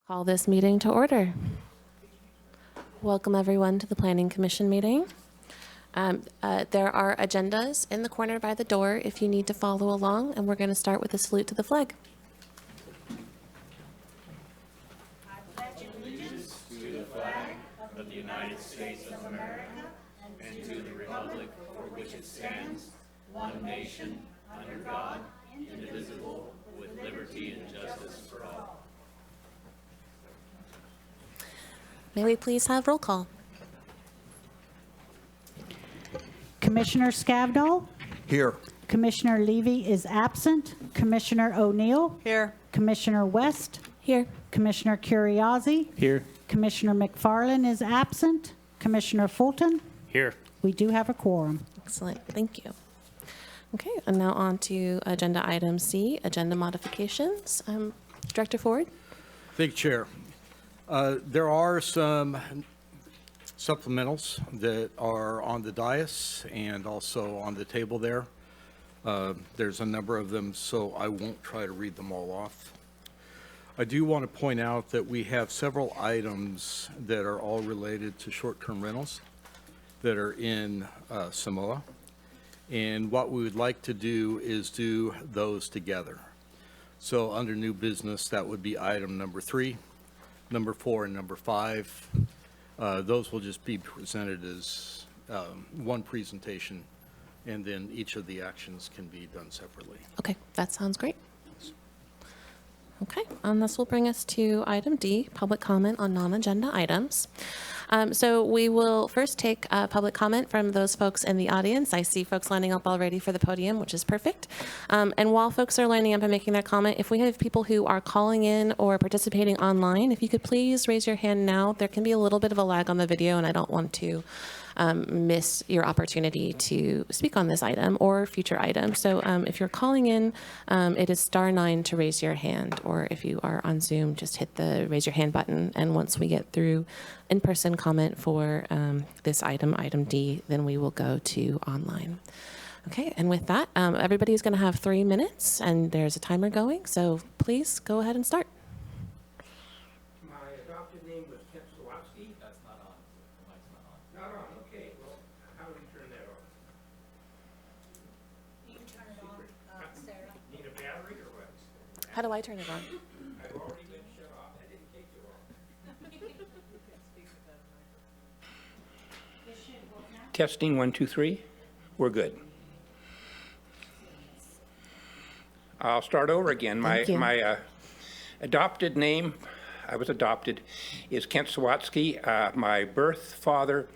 Call this meeting to order. Welcome everyone to the Planning Commission meeting. There are agendas in the corner by the door if you need to follow along, and we're going to start with a salute to the flag. Of the United States of America and to the republic for which it stands, one nation, under God, indivisible, with liberty and justice for all. May we please have roll call? Commissioner Scavdall? Here. Commissioner Levy is absent. Commissioner O'Neill? Here. Commissioner West? Here. Commissioner Curriasi? Here. Commissioner McFarland is absent. Commissioner Fulton? Here. We do have a quorum. Excellent, thank you. Okay, and now on to agenda item C, agenda modifications. Director Ford? Thank you, Chair. There are some supplementals that are on the dais and also on the table there. There's a number of them, so I won't try to read them all off. I do want to point out that we have several items that are all related to short-term rentals that are in Samoa. And what we would like to do is do those together. So under new business, that would be item number 3, number 4, and number 5. Those will just be presented as one presentation, and then each of the actions can be done separately. Okay, that sounds great. Okay, this will bring us to item D, public comment on non-agenda items. So we will first take public comment from those folks in the audience. I see folks lining up already for the podium, which is perfect. And while folks are lining up and making their comment, if we have people who are calling in or participating online, if you could please raise your hand now. There can be a little bit of a lag on the video, and I don't want to miss your opportunity to speak on this item or future items. So if you're calling in, it is *9 to raise your hand, or if you are on Zoom, just hit the raise your hand button. And once we get through in-person comment for this item, item D, then we will go to online. Okay, and with that, everybody is going to have 3 minutes, and there's a timer going, so please go ahead and start. My adopted name was Kent Sawatsky. That's not on. The mic's not on. Not on, okay. Well, how do we turn that on? You can turn it on, Sarah. Need a battery or what? How do I turn it on? I've already been shut off. That didn't take too long. Testing 1, 2, 3. We're good. I'll start over again. Thank you. My adopted name, I was adopted, is Kent Sawatsky. My birth father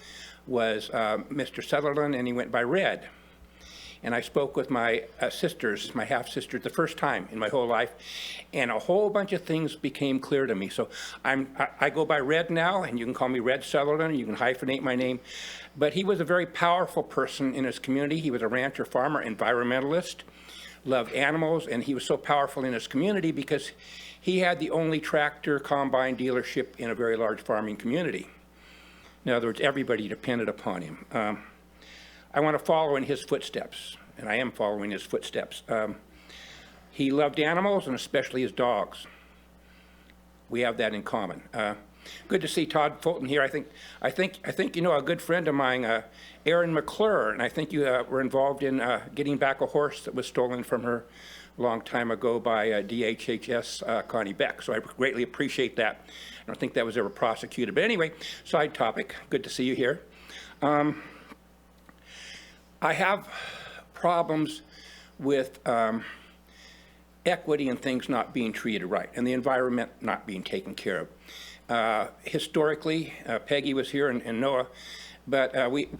was Mr. Sutherland, and he went by Red. And I spoke with my sisters, my half-sisters, the first time in my whole life, and a whole bunch of things became clear to me. So I go by Red now, and you can call me Red Sutherland, you can hyphenate my name. But he was a very powerful person in his community. He was a rancher, farmer, environmentalist, loved animals, and he was so powerful in his community because he had the only tractor combine dealership in a very large farming community. In other words, everybody depended upon him. I want to follow in his footsteps, and I am following his footsteps. He loved animals, and especially his dogs. We have that in common. Good to see Todd Fulton here. I think you know a good friend of mine, Erin McClure, and I think you were involved in getting back a horse that was stolen from her a long time ago by DHHS Connie Beck. So I greatly appreciate that. I don't think that was ever prosecuted. But anyway, side topic. Good to see you here. I have problems with equity and things not being treated right, and the environment not being taken care of. Historically, Peggy was here and Noah, but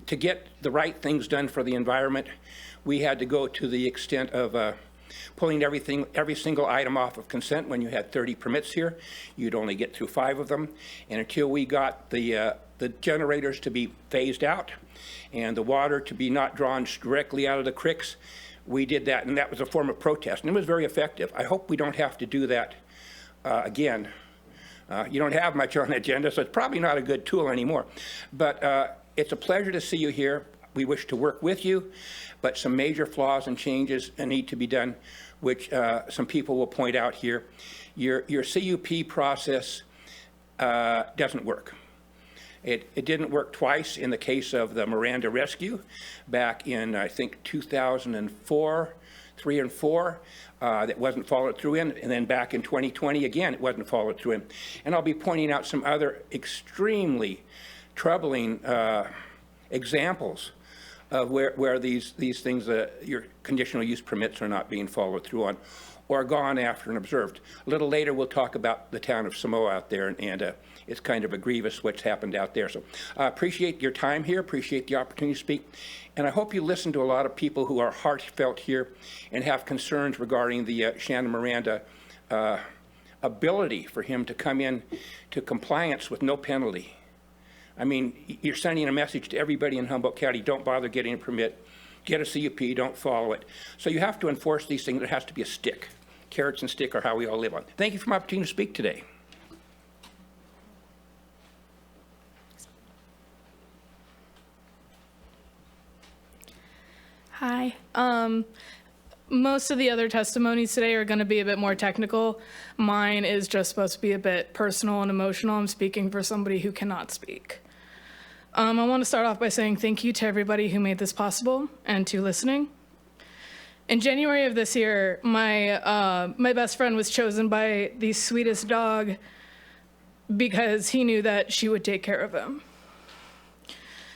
to get the right things done for the environment, we had to go to the extent of pulling every single item off of consent. When you had 30 permits here, you'd only get through 5 of them, and until we got the generators to be phased out and the water to be not drawn directly out of the creeks, we did that, and that was a form of protest, and it was very effective. I hope we don't have to do that again. You don't have much on the agenda, so it's probably not a good tool anymore. But it's a pleasure to see you here. We wish to work with you, but some major flaws and changes need to be done, which some people will point out here. Your CUP process doesn't work. It didn't work twice in the case of the Miranda rescue back in, I think, 2004, 3 and 4, that wasn't followed through in, and then back in 2020, again, it wasn't followed through in. And I'll be pointing out some other extremely troubling examples of where these things, your conditional use permits are not being followed through on or gone after and observed. A little later, we'll talk about the town of Samoa out there, and it's kind of a grievous what's happened out there. So I appreciate your time here, appreciate the opportunity to speak, and I hope you listen to a lot of people who are heartfelt here and have concerns regarding the Shannon Miranda ability for him to come in to compliance with no penalty. I mean, you're sending a message to everybody in Humboldt County, don't bother getting a permit, get a CUP, don't follow it. So you have to enforce these things. There has to be a stick. Carrots and stick are how we all live on. Thank you for my opportunity to speak today. Hi. Most of the other testimonies today are going to be a bit more technical. Mine is just supposed to be a bit personal and emotional. I'm speaking for somebody who cannot speak. I want to start off by saying thank you to everybody who made this possible and to listening. In January of this year, my best friend was chosen by the sweetest dog because he knew that she would take care of him.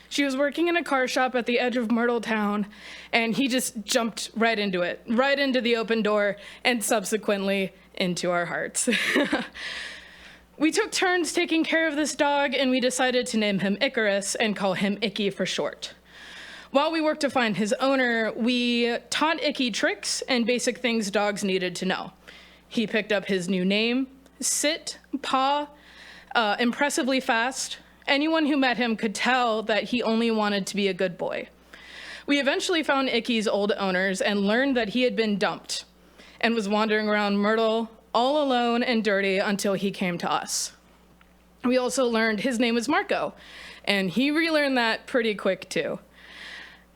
She was working in a car shop at the edge of Myrtle Town, and he just jumped right into it, right into the open door, and subsequently into our hearts. We took turns taking care of this dog, and we decided to name him Icarus and call him Icky for short. While we worked to find his owner, we taught Icky tricks and basic things dogs needed to know. He picked up his new name, sit, paw, impressively fast. Anyone who met him could tell that he only wanted to be a good boy. We eventually found Icky's old owners and learned that he had been dumped and was wandering around Myrtle all alone and dirty until he came to us. We also learned his name was Marco, and he relearned that pretty quick too.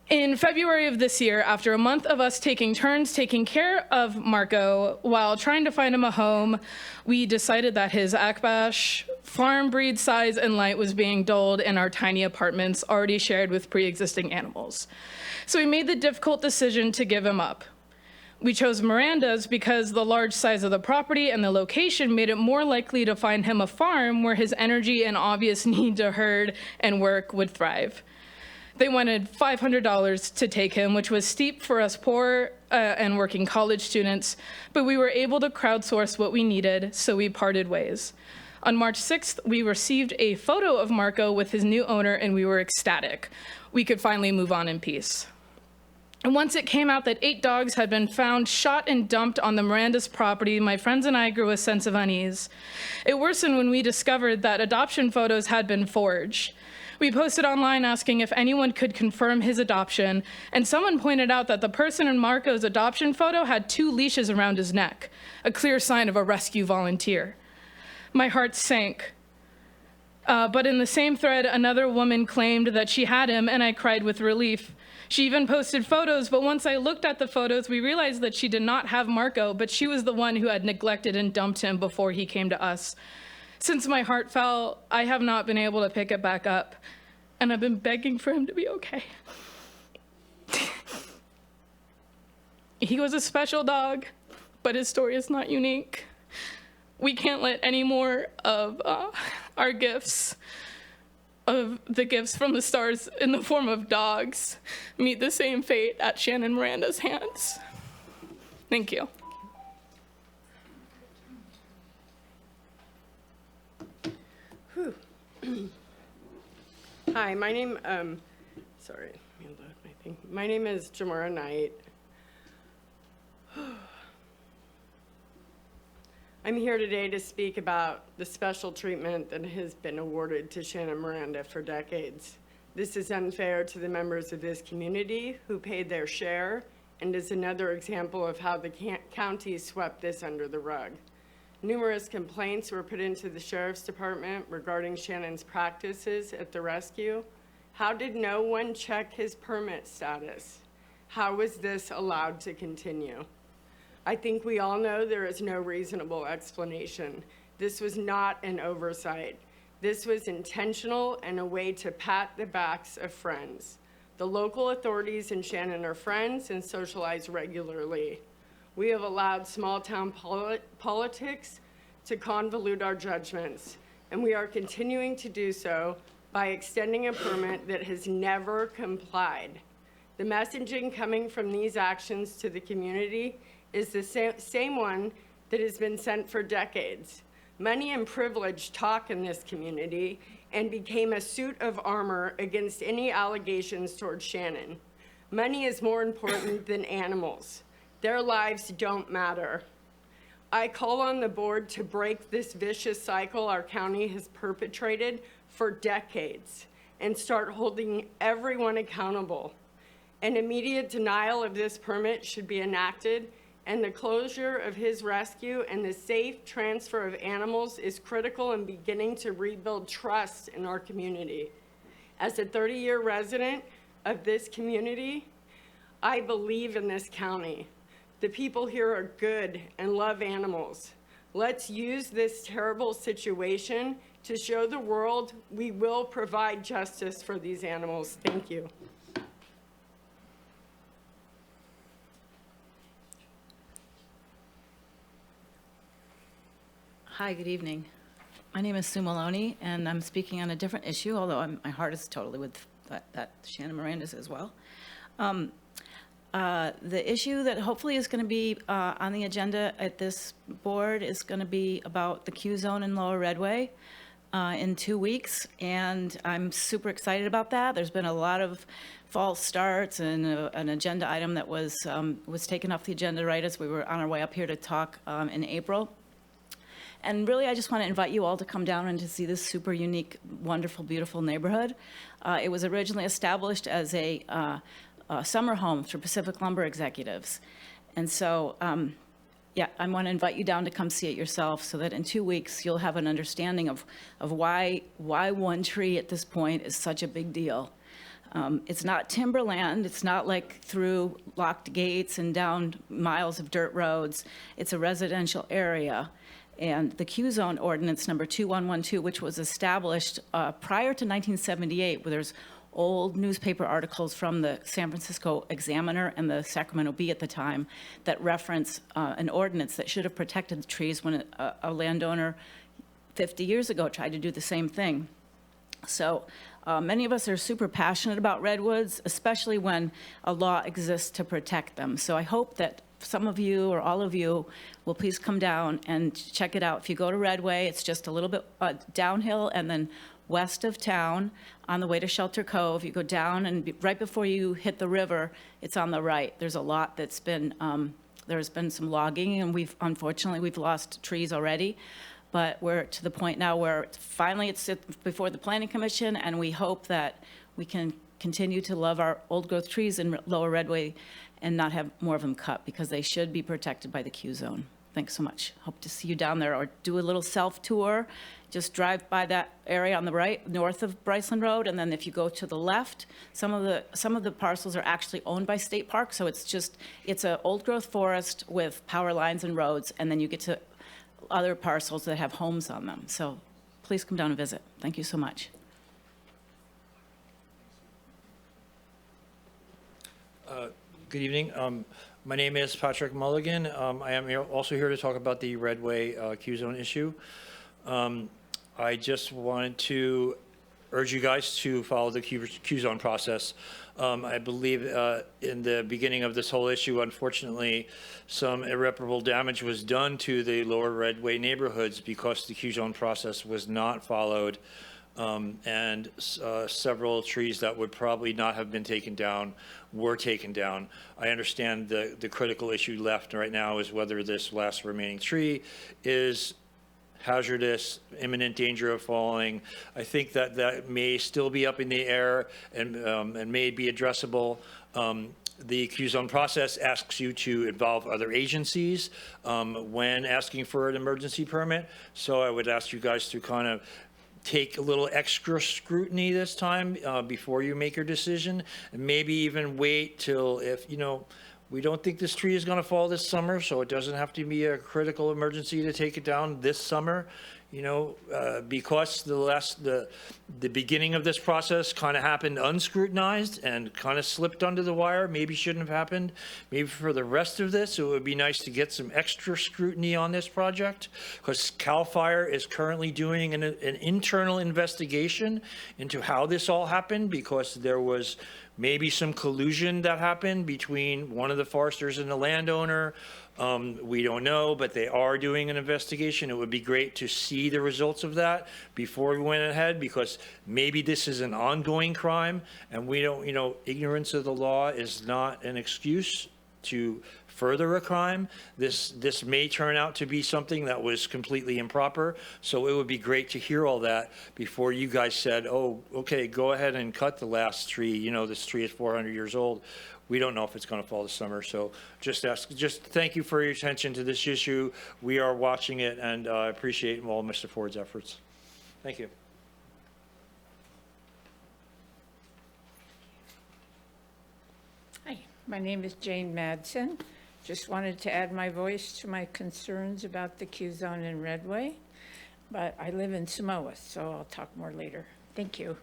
In February of this year, after a month of us taking turns taking care of Marco while trying to find him a home, we decided that his Akbash farm breed size and light was being dulled in our tiny apartments already shared with pre-existing animals. So we made the difficult decision to give him up. We chose Miranda's because the large size of the property and the location made it more likely to find him a farm where his energy and obvious need to herd and work would thrive. They wanted $500 to take him, which was steep for us poor and working college students, but we were able to crowdsource what we needed, so we parted ways. On March 6th, we received a photo of Marco with his new owner, and we were ecstatic. We could finally move on in peace. And once it came out that 8 dogs had been found shot and dumped on the Miranda's property, my friends and I grew a sense of unease. It worsened when we discovered that adoption photos had been forged. We posted online asking if anyone could confirm his adoption, and someone pointed out that the person in Marco's adoption photo had 2 leashes around his neck, a clear sign of a rescue volunteer. My heart sank. But in the same thread, another woman claimed that she had him, and I cried with relief. She even posted photos, but once I looked at the photos, we realized that she did not have Marco, but she was the one who had neglected and dumped him before he came to us. Since my heart fell, I have not been able to pick it back up, and I've been begging for him to be okay. He was a special dog, but his story is not unique. We can't let any more of our gifts, of the gifts from the stars in the form of dogs, meet the same fate at Shannon Miranda's hands. Thank you. Hi, my name, sorry, let me load my thing. My name is Jamara Knight. I'm here today to speak about the special treatment that has been awarded to Shannon Miranda for decades. This is unfair to the members of this community who paid their share, and is another example of how the county swept this under the rug. Numerous complaints were put into the Sheriff's Department regarding Shannon's practices at the rescue. How did no one check his permit status? How was this allowed to continue? I think we all know there is no reasonable explanation This was not an oversight. This was intentional and a way to pat the backs of friends. The local authorities in Shannon are friends and socialize regularly. We have allowed small-town politics to convolute our judgments, and we are continuing to do so by extending a permit that has never complied. The messaging coming from these actions to the community is the same one that has been sent for decades. Money and privilege talk in this community and became a suit of armor against any allegations towards Shannon. Money is more important than animals. Their lives don't matter. I call on the board to break this vicious cycle our county has perpetrated for decades and start holding everyone accountable. An immediate denial of this permit should be enacted, and the closure of his rescue and the safe transfer of animals is critical in beginning to rebuild trust in our community. As a 30-year resident of this community, I believe in this county. The people here are good and love animals. Let's use this terrible situation to show the world we will provide justice for these animals. Thank you. Hi, good evening. My name is Sue Maloney, and I'm speaking on a different issue, although my heart is totally with that Shannon Miranda's as well. The issue that hopefully is going to be on the agenda at this board is going to be about the Q zone in Lower Redway in 2 weeks, and I'm super excited about that. There's been a lot of false starts and an agenda item that was taken off the agenda right as we were on our way up here to talk in April. And really, I just want to invite you all to come down and to see this super unique, wonderful, beautiful neighborhood. It was originally established as a summer home for Pacific Lumber executives. And so, yeah, I want to invite you down to come see it yourself so that in 2 weeks, you'll have an understanding of why one tree at this point is such a big deal. It's not timberland. It's not like through locked gates and down miles of dirt roads. It's a residential area. And the Q zone ordinance number 2112, which was established prior to 1978, where there's old newspaper articles from the San Francisco Examiner and the Sacramento Bee at the time that reference an ordinance that should have protected the trees when a landowner 50 years ago tried to do the same thing. So many of us are super passionate about redwoods, especially when a law exists to protect them. So I hope that some of you or all of you will please come down and check it out. If you go to Redway, it's just a little bit downhill and then west of town on the way to Shelter Cove. You go down and right before you hit the river, it's on the right. There's a lot that's been, there's been some logging, and unfortunately we've lost trees already. But we're to the point now where finally it's before the Planning Commission, and we hope that we can continue to love our old growth trees in Lower Redway and not have more of them cut, because they should be protected by the Q zone. Thanks so much. Hope to see you down there, or do a little self-tour. Just drive by that area on the right, north of Bryceland Road, and then if you go to the left, some of the parcels are actually owned by State Park, so it's an old-growth forest with power lines and roads, and then you get to other parcels that have homes on them. So please come down and visit. Thank you so much. Good evening. My name is Patrick Mulligan. I am also here to talk about the Redway Q zone issue. I just wanted to urge you guys to follow the Q zone process. I believe in the beginning of this whole issue, unfortunately, some irreparable damage was done to the Lower Redway neighborhoods because the Q zone process was not followed. And several trees that would probably not have been taken down were taken down. I understand the critical issue left right now is whether this last remaining tree is hazardous, imminent danger of falling. I think that may still be up in the air and may be addressable. The Q zone process asks you to involve other agencies when asking for an emergency permit. So I would ask you guys to kind of take a little extra scrutiny this time before you make your decision, and maybe even wait till, if, you know, We don't think this tree is going to fall this summer, so it doesn't have to be a critical emergency to take it down this summer. You know, because the beginning of this process kind of happened unscrutinized and kind of slipped under the wire, maybe shouldn't have happened. Maybe for the rest of this, it would be nice to get some extra scrutiny on this project, because CAL FIRE is currently doing an internal investigation into how this all happened, because there was maybe some collusion that happened between one of the foresters and the landowner. We don't know, but they are doing an investigation. It would be great to see the results of that before we went ahead, because maybe this is an ongoing crime, and we don't, you know, ignorance of the law is not an excuse to further a crime. This may turn out to be something that was completely improper, so it would be great to hear all that before you guys said, oh, okay, go ahead and cut the last tree. You know, this tree is 400 years old. We don't know if it's going to fall this summer, so just thank you for your attention to this issue. We are watching it, and I appreciate all Mr. Ford's efforts. Thank you. Hi, my name is Jane Madsen. Just wanted to add my voice to my concerns about the Q zone in Redway, but I live in Samoa, so I'll talk more later. Thank you.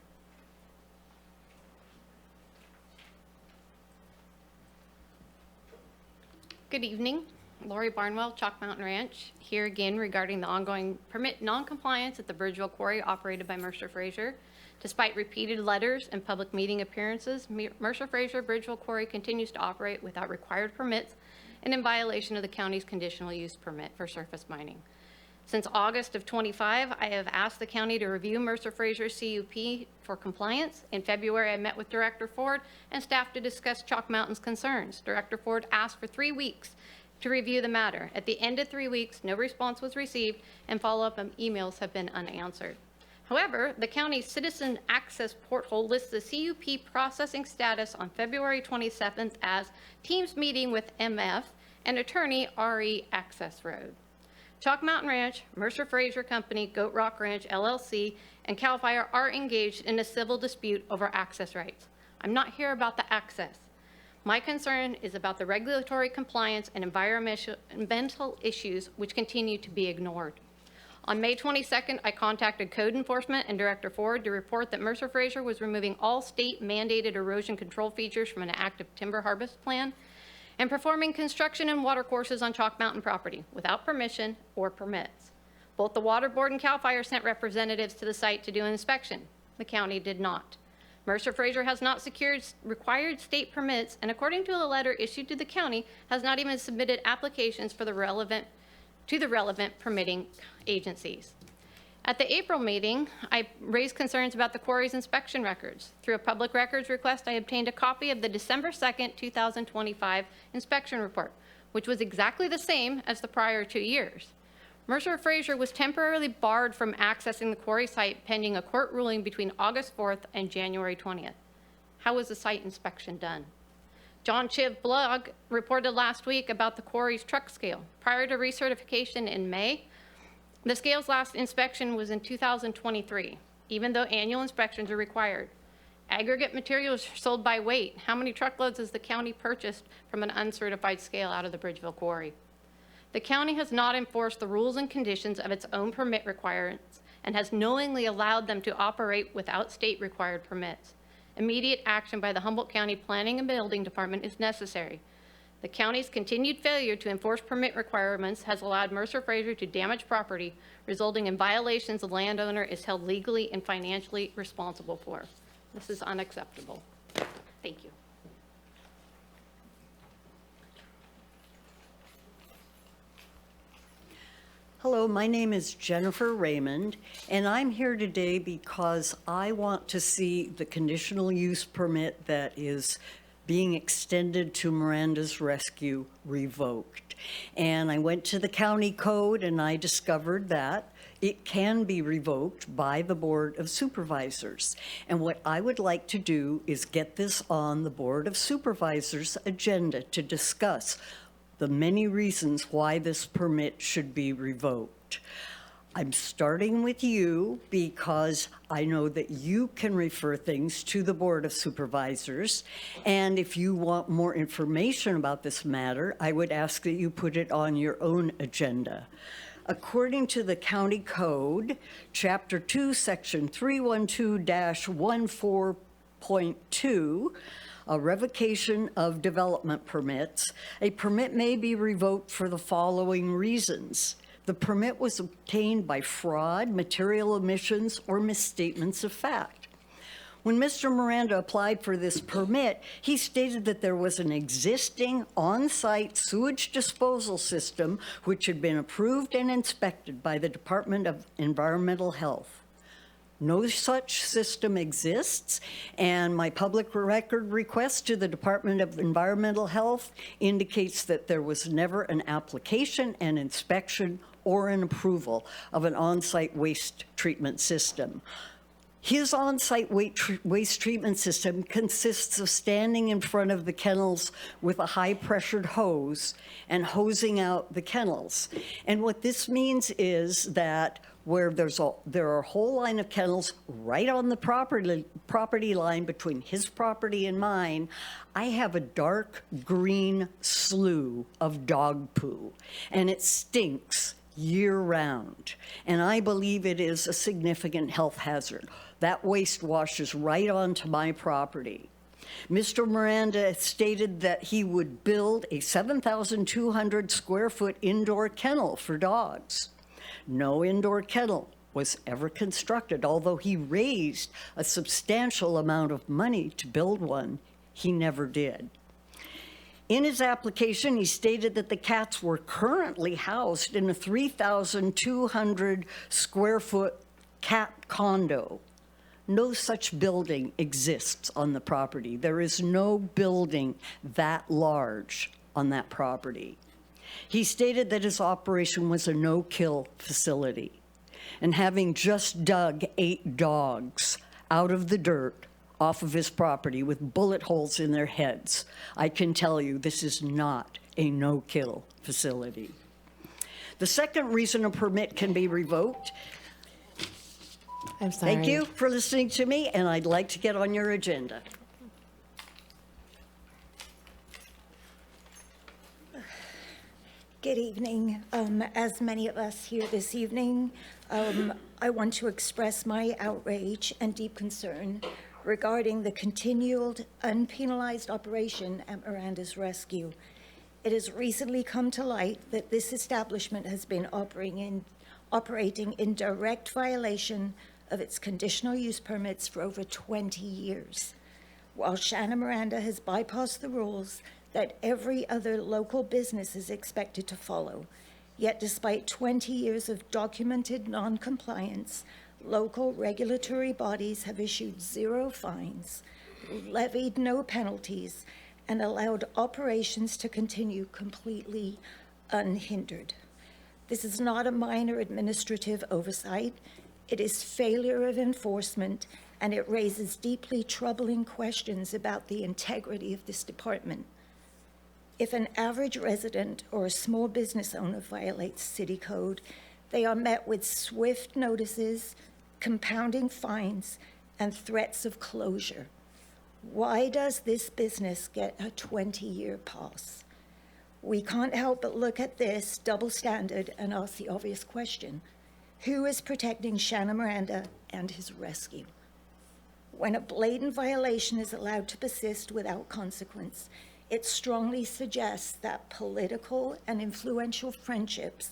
Good evening. Lori Barnwell, Chalk Mountain Ranch, here again regarding the ongoing permit noncompliance at the Bridgeville Quarry operated by Mercer Fraser. Despite repeated letters and public meeting appearances, Mercer Fraser Bridgeville Quarry continues to operate without required permits and in violation of the county's conditional use permit for surface mining. Since August of 25, I have asked the county to review Mercer Fraser's CUP for compliance. In February, I met with Director Ford and staff to discuss Chalk Mountain's concerns. Director Ford asked for 3 weeks to review the matter. At the end of 3 weeks, no response was received, and follow-up emails have been unanswered. However, the county's Citizen Access Portal lists the CUP processing status on February 27th as Teams meeting with MF and attorney RE Access Road. Chalk Mountain Ranch, Mercer Fraser Company, Goat Rock Ranch LLC, and CAL FIRE are engaged in a civil dispute over access rights. I'm not here about the access. My concern is about the regulatory compliance and environmental issues which continue to be ignored. On May 22nd, I contacted Code Enforcement and Director Ford to report that Mercer Fraser was removing all state-mandated erosion control features from an active timber harvest plan and performing construction and water courses on Chalk Mountain property without permission or permits. Both the Water Board and CAL FIRE sent representatives to the site to do an inspection. The county did not. Mercer Fraser has not secured required state permits, and according to a letter issued to the county, has not even submitted applications for the relevant permitting agencies. At the April meeting, I raised concerns about the quarry's inspection records. Through a public records request, I obtained a copy of the December 2nd, 2025 inspection report, which was exactly the same as the prior 2 years. Mercer Fraser was temporarily barred from accessing the quarry site pending a court ruling between August 4th and January 20th. How was the site inspection done? John Chiv blog reported last week about the quarry's truck scale. Prior to recertification in May, the scale's last inspection was in 2023, even though annual inspections are required. Aggregate materials are sold by weight. How many truckloads has the county purchased from an uncertified scale out of the Bridgeville Quarry? The county has not enforced the rules and conditions of its own permit requirements and has knowingly allowed them to operate without state-required permits. Immediate action by the Humboldt County Planning and Building Department is necessary. The county's continued failure to enforce permit requirements has allowed Mercer Fraser to damage property, resulting in violations the landowner is held legally and financially responsible for. This is unacceptable. Thank you. Hello, my name is Jennifer Raymond, and I'm here today because I want to see the conditional use permit that is being extended to Miranda's Rescue revoked. And I went to the county code and I discovered that it can be revoked by the Board of Supervisors. And what I would like to do is get this on the Board of Supervisors' agenda to discuss the many reasons why this permit should be revoked. I'm starting with you because I know that you can refer things to the Board of Supervisors. And if you want more information about this matter, I would ask that you put it on your own agenda. According to the County Code, Chapter 2, Section 312-14.2, a revocation of development permits, a permit may be revoked for the following reasons. The permit was obtained by fraud, material omissions, or misstatements of fact. When Mr. Miranda applied for this permit, he stated that there was an existing on-site sewage disposal system which had been approved and inspected by the Department of Environmental Health. No such system exists, and my public record request to the Department of Environmental Health indicates that there was never an application, an inspection, or an approval of an on-site waste treatment system. His on-site waste treatment system consists of standing in front of the kennels with a high-pressured hose and hosing out the kennels. And what this means is that where there are a whole line of kennels right on the property line between his property and mine, I have a dark green slough of dog poo, and it stinks year-round, and I believe it is a significant health hazard. That waste washes right onto my property. Mr. Miranda stated that he would build a 7,200 square foot indoor kennel for dogs. No indoor kennel was ever constructed, although he raised a substantial amount of money to build one. He never did. In his application, he stated that the cats were currently housed in a 3,200 square foot cat condo. No such building exists on the property. There is no building that large on that property. He stated that his operation was a no-kill facility, and having just dug 8 dogs out of the dirt off of his property with bullet holes in their heads, I can tell you this is not a no-kill facility. The second reason a permit can be revoked. I'm sorry. Thank you for listening to me, and I'd like to get on your agenda. Good evening. As many of us here this evening, I want to express my outrage and deep concern regarding the continued unpenalized operation at Miranda's Rescue. It has recently come to light that this establishment has been operating in direct violation of its conditional use permits for over 20 years. While Shanna Miranda has bypassed the rules that every other local business is expected to follow, yet despite 20 years of documented non-compliance, local regulatory bodies have issued 0 fines, levied no penalties, and allowed operations to continue completely unhindered. This is not a minor administrative oversight. It is failure of enforcement, and it raises deeply troubling questions about the integrity of this department. If an average resident or a small business owner violates city code, they are met with swift notices, compounding fines, and threats of closure. Why does this business get a 20-year pass? We can't help but look at this double standard and ask the obvious question: who is protecting Shanna Miranda and his rescue? When a blatant violation is allowed to persist without consequence, it strongly suggests that political and influential friendships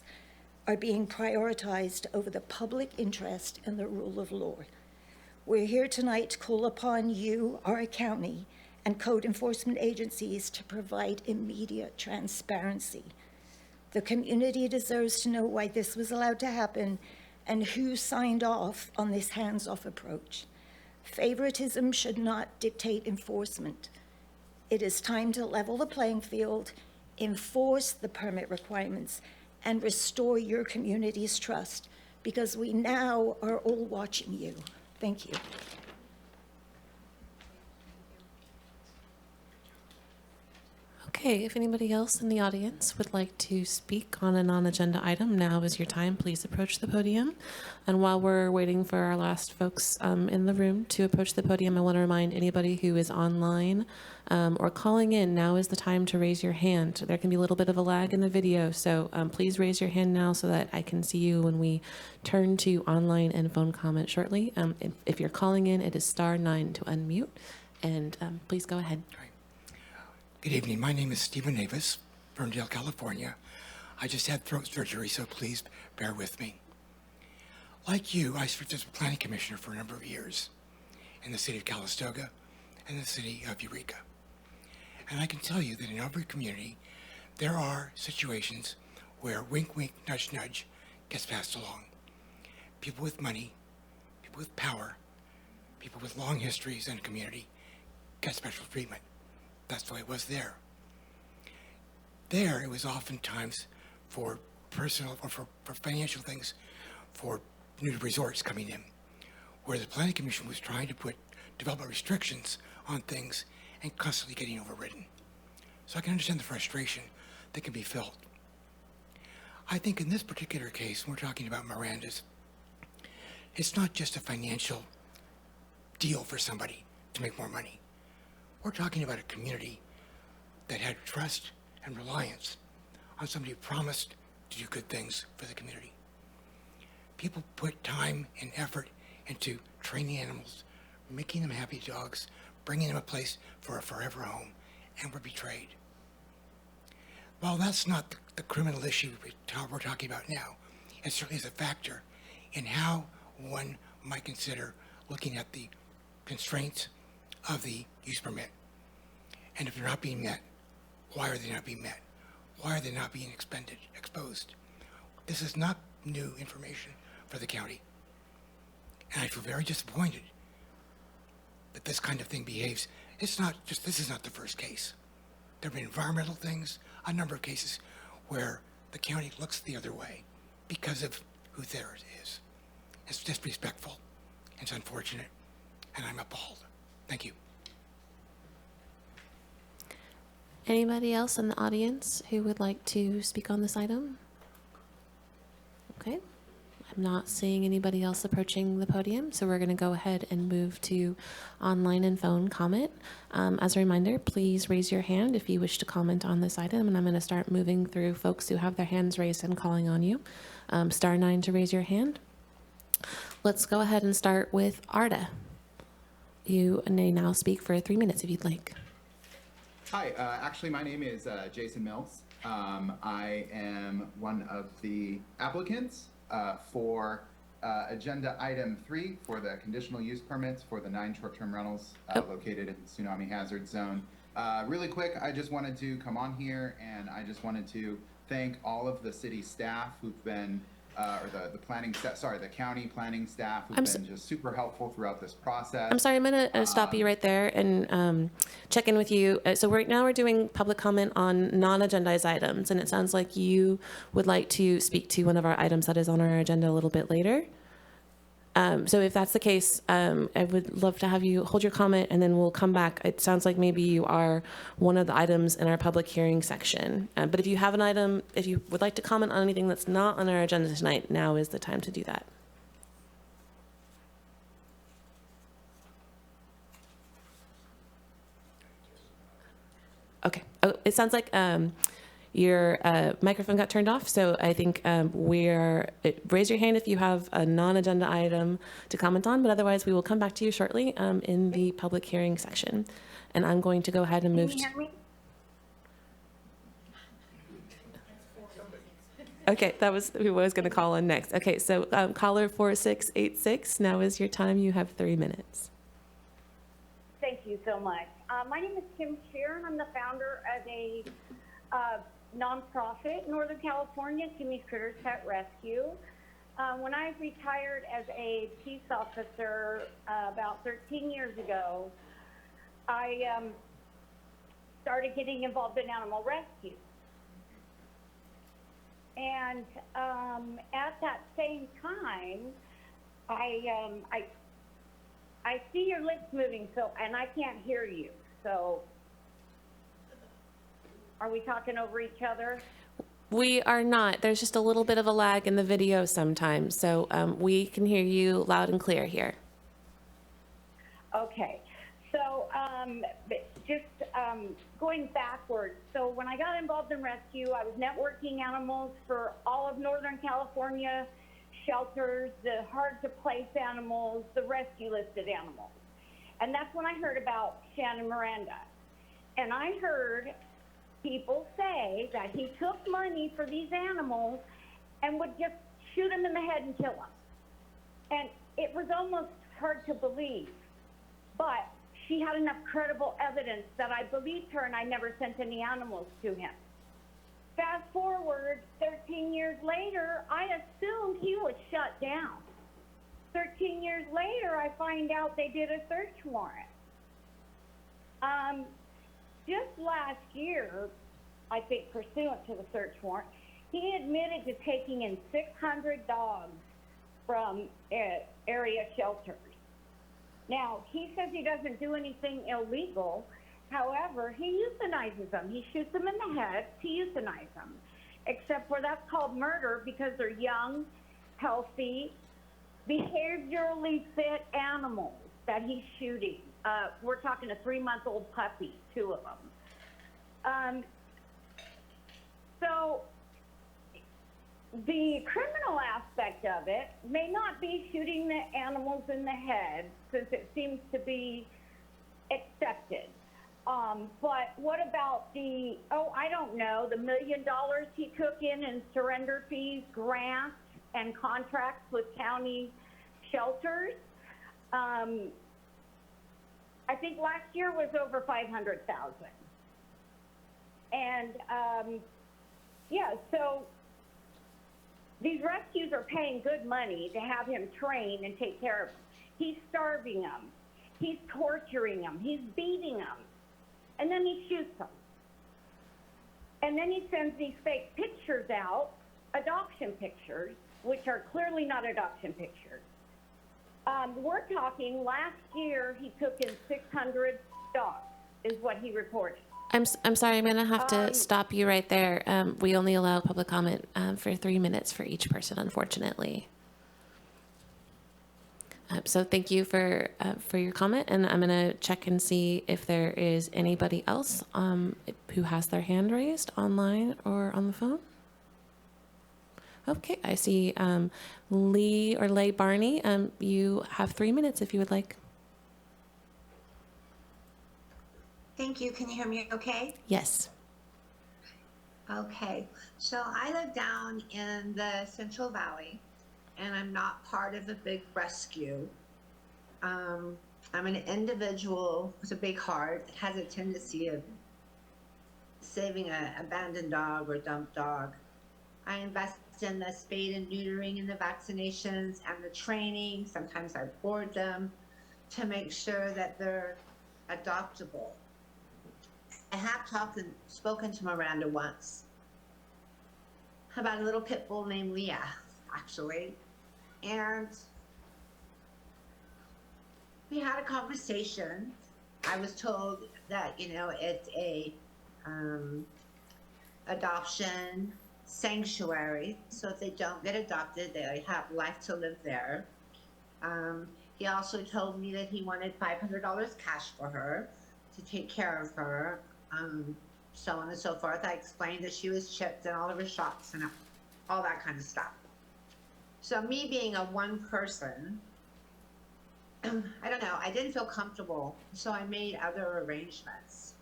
are being prioritized over the public interest and the rule of law. We're here tonight to call upon you, our county, and code enforcement agencies to provide immediate transparency. The community deserves to know why this was allowed to happen and who signed off on this hands-off approach. Favoritism should not dictate enforcement. It is time to level the playing field, enforce the permit requirements, and restore your community's trust, because we now are all watching you. Thank you. Okay, if anybody else in the audience would like to speak on a non-agenda item, now is your time. Please approach the podium. And while we're waiting for our last folks in the room to approach the podium, I want to remind anybody who is online or calling in, now is the time to raise your hand. There can be a little bit of a lag in the video, so please raise your hand now so that I can see you when we turn to online and phone comment shortly. If you're calling in, it is *9 to unmute, and please go ahead. Good evening. My name is Stephen Davis, Ferndale, California. I just had throat surgery, so please bear with me. Like you, I served as a planning commissioner for a number of years in the city of Calistoga and the city of Eureka. And I can tell you that in every community, there are situations where wink, wink, nudge, nudge gets passed along. People with money, people with power, people with long histories in a community get special treatment. That's the way it was there. There, it was oftentimes for personal or for financial things, for new resorts coming in, where the Planning Commission was trying to put development restrictions on things and constantly getting overridden. So I can understand the frustration that can be felt. I think in this particular case, when we're talking about Miranda's, it's not just a financial deal for somebody to make more money. We're talking about a community that had trust and reliance on somebody who promised to do good things for the community. People put time and effort into training animals, making them happy dogs, bringing them a place for a forever home, and were betrayed. While that's not the criminal issue we're talking about now, it certainly is a factor in how one might consider looking at the constraints of the use permit. And if they're not being met, why are they not being met? Why are they not being exposed? This is not new information for the county. And I feel very disappointed that this kind of thing behaves. This is not the first case. There have been environmental things, a number of cases where the county looks the other way because of who theirs is. It's disrespectful, it's unfortunate, and I'm appalled. Thank you. Anybody else in the audience who would like to speak on this item? Okay. I'm not seeing anybody else approaching the podium, so we're going to go ahead and move to online and phone comment. As a reminder, please raise your hand if you wish to comment on this item, and I'm going to start moving through folks who have their hands raised and calling on you. *9 to raise your hand. Let's go ahead and start with Arda. You may now speak for 3 minutes if you'd like. Hi, actually my name is Jason Mills. I am one of the applicants for agenda item 3 for the conditional use permits for the 9 short-term rentals located in the tsunami hazard zone. Really quick, I just wanted to come on here and I just wanted to thank all of the city staff who've been the county planning staff who've been just super helpful throughout this process. I'm sorry, I'm going to stop you right there and check in with you. So right now we're doing public comment on non-agendized items, and it sounds like you would like to speak to one of our items that is on our agenda a little bit later. So if that's the case, I would love to have you hold your comment and then we'll come back. It sounds like maybe you are one of the items in our public hearing section. But if you have an item, if you would like to comment on anything that's not on our agenda tonight, now is the time to do that. Okay. Oh, it sounds like your microphone got turned off, so I think raise your hand if you have a non-agenda item to comment on, but otherwise we will come back to you shortly in the public hearing section. And I'm going to go ahead and move. Can you hear me? Okay, that was who I was going to call on next. Okay, so caller 4686, now is your time. You have 3 minutes. Thank you so much. My name is Kim Shear, and I'm the founder of a nonprofit in Northern California, Timmy's Critters Pet Rescue. When I retired as a peace officer about 13 years ago, I started getting involved in animal rescue. And at that same time, I see your lips moving, and I can't hear you. So Are we talking over each other? We are not. There's just a little bit of a lag in the video sometimes, so we can hear you loud and clear here. Okay, so just going backwards. So when I got involved in rescue, I was networking animals for all of Northern California shelters, the hard to place animals, the rescue listed animals. And that's when I heard about Shannon Miranda. And I heard people say that he took money for these animals and would just shoot them in the head and kill them. And it was almost hard to believe. But she had enough credible evidence that I believed her, and I never sent any animals to him. Fast forward 13 years later, I assumed he was shut down. 13 years later, I find out they did a search warrant. Just last year, I think pursuant to the search warrant, he admitted to taking in 600 dogs from area shelters. Now, he says he doesn't do anything illegal. However, he euthanizes them. He shoots them in the head to euthanize them, except for that's called murder because they're young, healthy, behaviorally fit animals that he's shooting. We're talking a 3-month-old puppy, 2 of them. So the criminal aspect of it may not be shooting the animals in the head, since it seems to be accepted. But what about the, I don't know, the $1 million he took in surrender fees, grants, and contracts with county shelters? I think last year was over 500,000. And yeah, so these rescues are paying good money to have him train and take care of them. He's starving them. He's torturing them. He's beating them. And then he shoots them. And then he sends these fake pictures out, adoption pictures, which are clearly not adoption pictures. We're talking last year he took in 600 dogs, is what he reported. I'm sorry, I'm going to have to stop you right there. We only allow public comment for 3 minutes for each person, unfortunately. So thank you for your comment, and I'm going to check and see if there is anybody else who has their hand raised online or on the phone. Okay, I see Lee or Leigh Barney. You have 3 minutes if you would like. Thank you. Can you hear me okay? Yes. Okay. So I live down in the Central Valley, and I'm not part of a big rescue. I'm an individual with a big heart that has a tendency of saving an abandoned dog or dumped dog. I invest in the spade and neutering and the vaccinations and the training. Sometimes I board them to make sure that they're adoptable. I have spoken to Miranda once about a little pit bull named Leah, actually. And we had a conversation. I was told that, it's a adoption sanctuary. So if they don't get adopted, they have life to live there. He also told me that he wanted $500 cash for her to take care of her. So on and so forth. I explained that she was chipped and all of her shots and all that kind of stuff. So me being a one person, I don't know, I didn't feel comfortable, so I made other arrangements.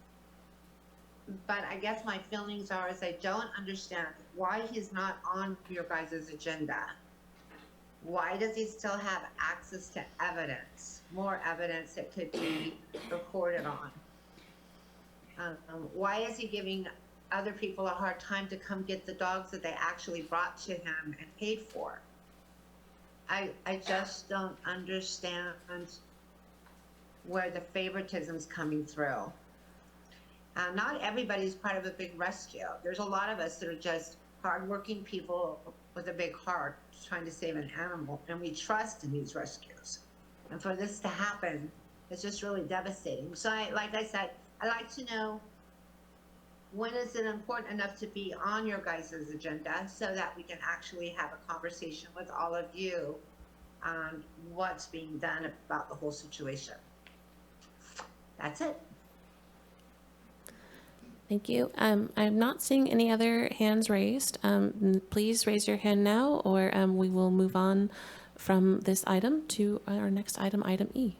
But I guess my feelings are is I don't understand why he's not on your guys' agenda. Why does he still have access to evidence, more evidence that could be reported on? Why is he giving other people a hard time to come get the dogs that they actually brought to him and paid for? I just don't understand where the favoritism's coming through. Not everybody's part of a big rescue. There's a lot of us that are just hardworking people with a big heart trying to save an animal, and we trust in these rescues. And for this to happen, it's just really devastating. So like I said, I'd like to know When is it important enough to be on your guys' agenda so that we can actually have a conversation with all of you on what's being done about the whole situation? That's it. Thank you. I'm not seeing any other hands raised. Please raise your hand now, or we will move on from this item to our next item, item E.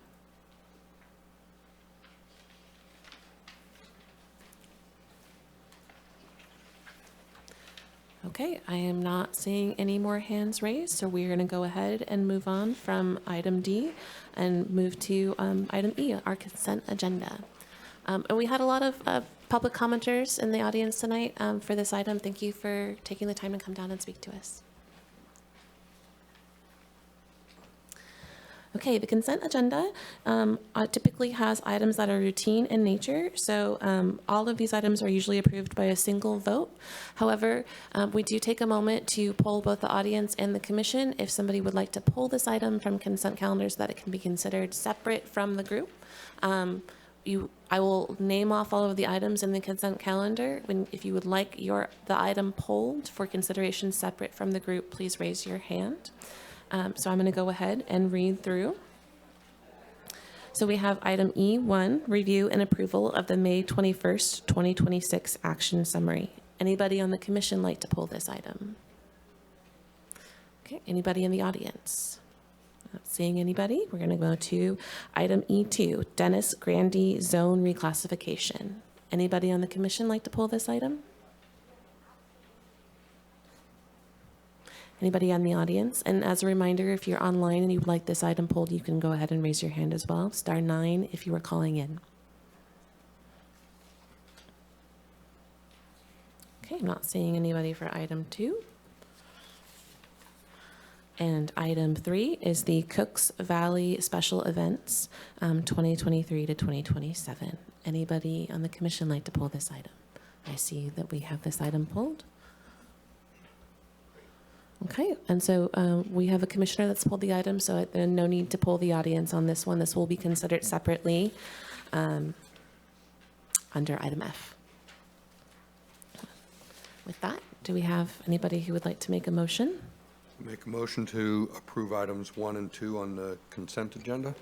Okay, I am not seeing any more hands raised, so we're going to go ahead and move on from item D and move to item E, our consent agenda. And we had a lot of public commenters in the audience tonight for this item. Thank you for taking the time to come down and speak to us. Okay, the consent agenda typically has items that are routine in nature, so all of these items are usually approved by a single vote. However, we do take a moment to poll both the audience and the commission if somebody would like to pull this item from consent calendars that it can be considered separate from the group. I will name off all of the items in the consent calendar. If you would like the item pulled for consideration separate from the group, please raise your hand. So I'm going to go ahead and read through. So we have item E1, review and approval of the May 21st, 2026 action summary. Anybody on the commission like to pull this item? Okay, anybody in the audience? Not seeing anybody. We're going to go to item E2, Dennis Grandy zone reclassification. Anybody on the commission like to pull this item? Anybody on the audience? And as a reminder, if you're online and you would like this item pulled, you can go ahead and raise your hand as well. *9 if you are calling in. Okay, I'm not seeing anybody for item 2. And item 3 is the Cooks Valley Special Events 2023 to 2027. Anybody on the commission like to pull this item? I see that we have this item pulled. Okay, and so we have a commissioner that's pulled the item, so there's no need to pull the audience on this one. This will be considered separately under item F. With that, do we have anybody who would like to make a motion? Make a motion to approve items 1 and 2 on the consent agenda.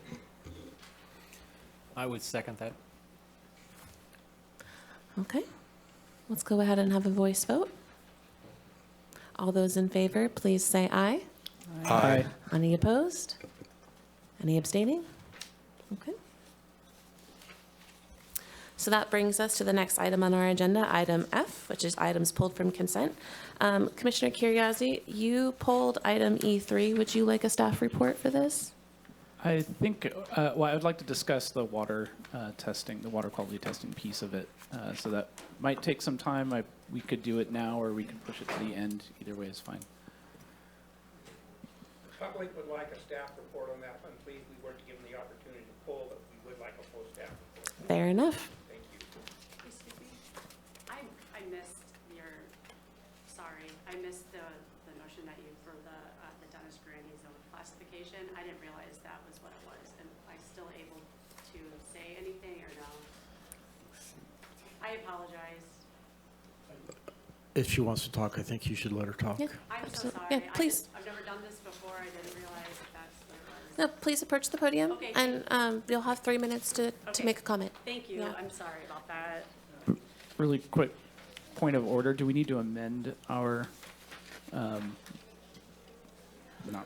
I would second that. Okay, let's go ahead and have a voice vote. All those in favor, please say aye. Aye. Any opposed? Any abstaining? Okay. So that brings us to the next item on our agenda, item F, which is items pulled from consent. Commissioner Curiozzi, you pulled item E3. Would you like a staff report for this? I think, well, I would like to discuss the water testing, the water quality testing piece of it. So that might take some time. We could do it now, or we could push it to the end. Either way is fine. Public would like a staff report on that one, please. We weren't given the opportunity to pull, but we would like a full staff report. Fair enough. Thank you. Excuse me. I missed I missed the notion that you, for the Dennis Grandy zone classification. I didn't realize that was what it was. Am I still able to say anything or no? I apologize. If she wants to talk, I think you should let her talk. Yeah, I'm so sorry. Yeah, please. I've never done this before. I didn't realize that that's what it was. No, please approach the podium, Okay, and you'll have 3 minutes to make a comment. Thank you. Yeah. I'm sorry about that. Really quick point of order. Do we need to amend our, not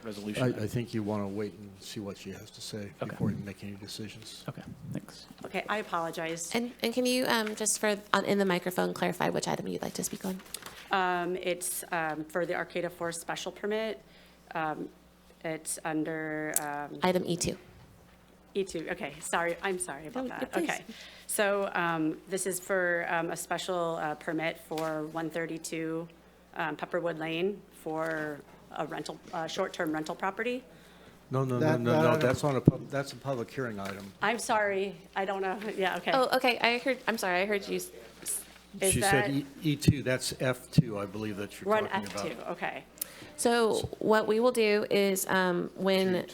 resolution? I think you want to wait and see what she has to say before you make any decisions. Okay, thanks. Okay, I apologize. And can you just in the microphone clarify which item you'd like to speak on? It's for the Arcata Forest special permit. It's under item E2. E2, okay, sorry, I'm sorry about No, that. please. Okay, so this is for a special permit for 132 Pepperwood Lane for a rental, short-term rental property. No, that's that's a public hearing item. I'm sorry, I don't know, yeah, okay. Oh, okay, I'm sorry, I heard you. Is She that- said E2, that's F2, I believe that you're We're on talking about. F2, okay. So what we will do is when,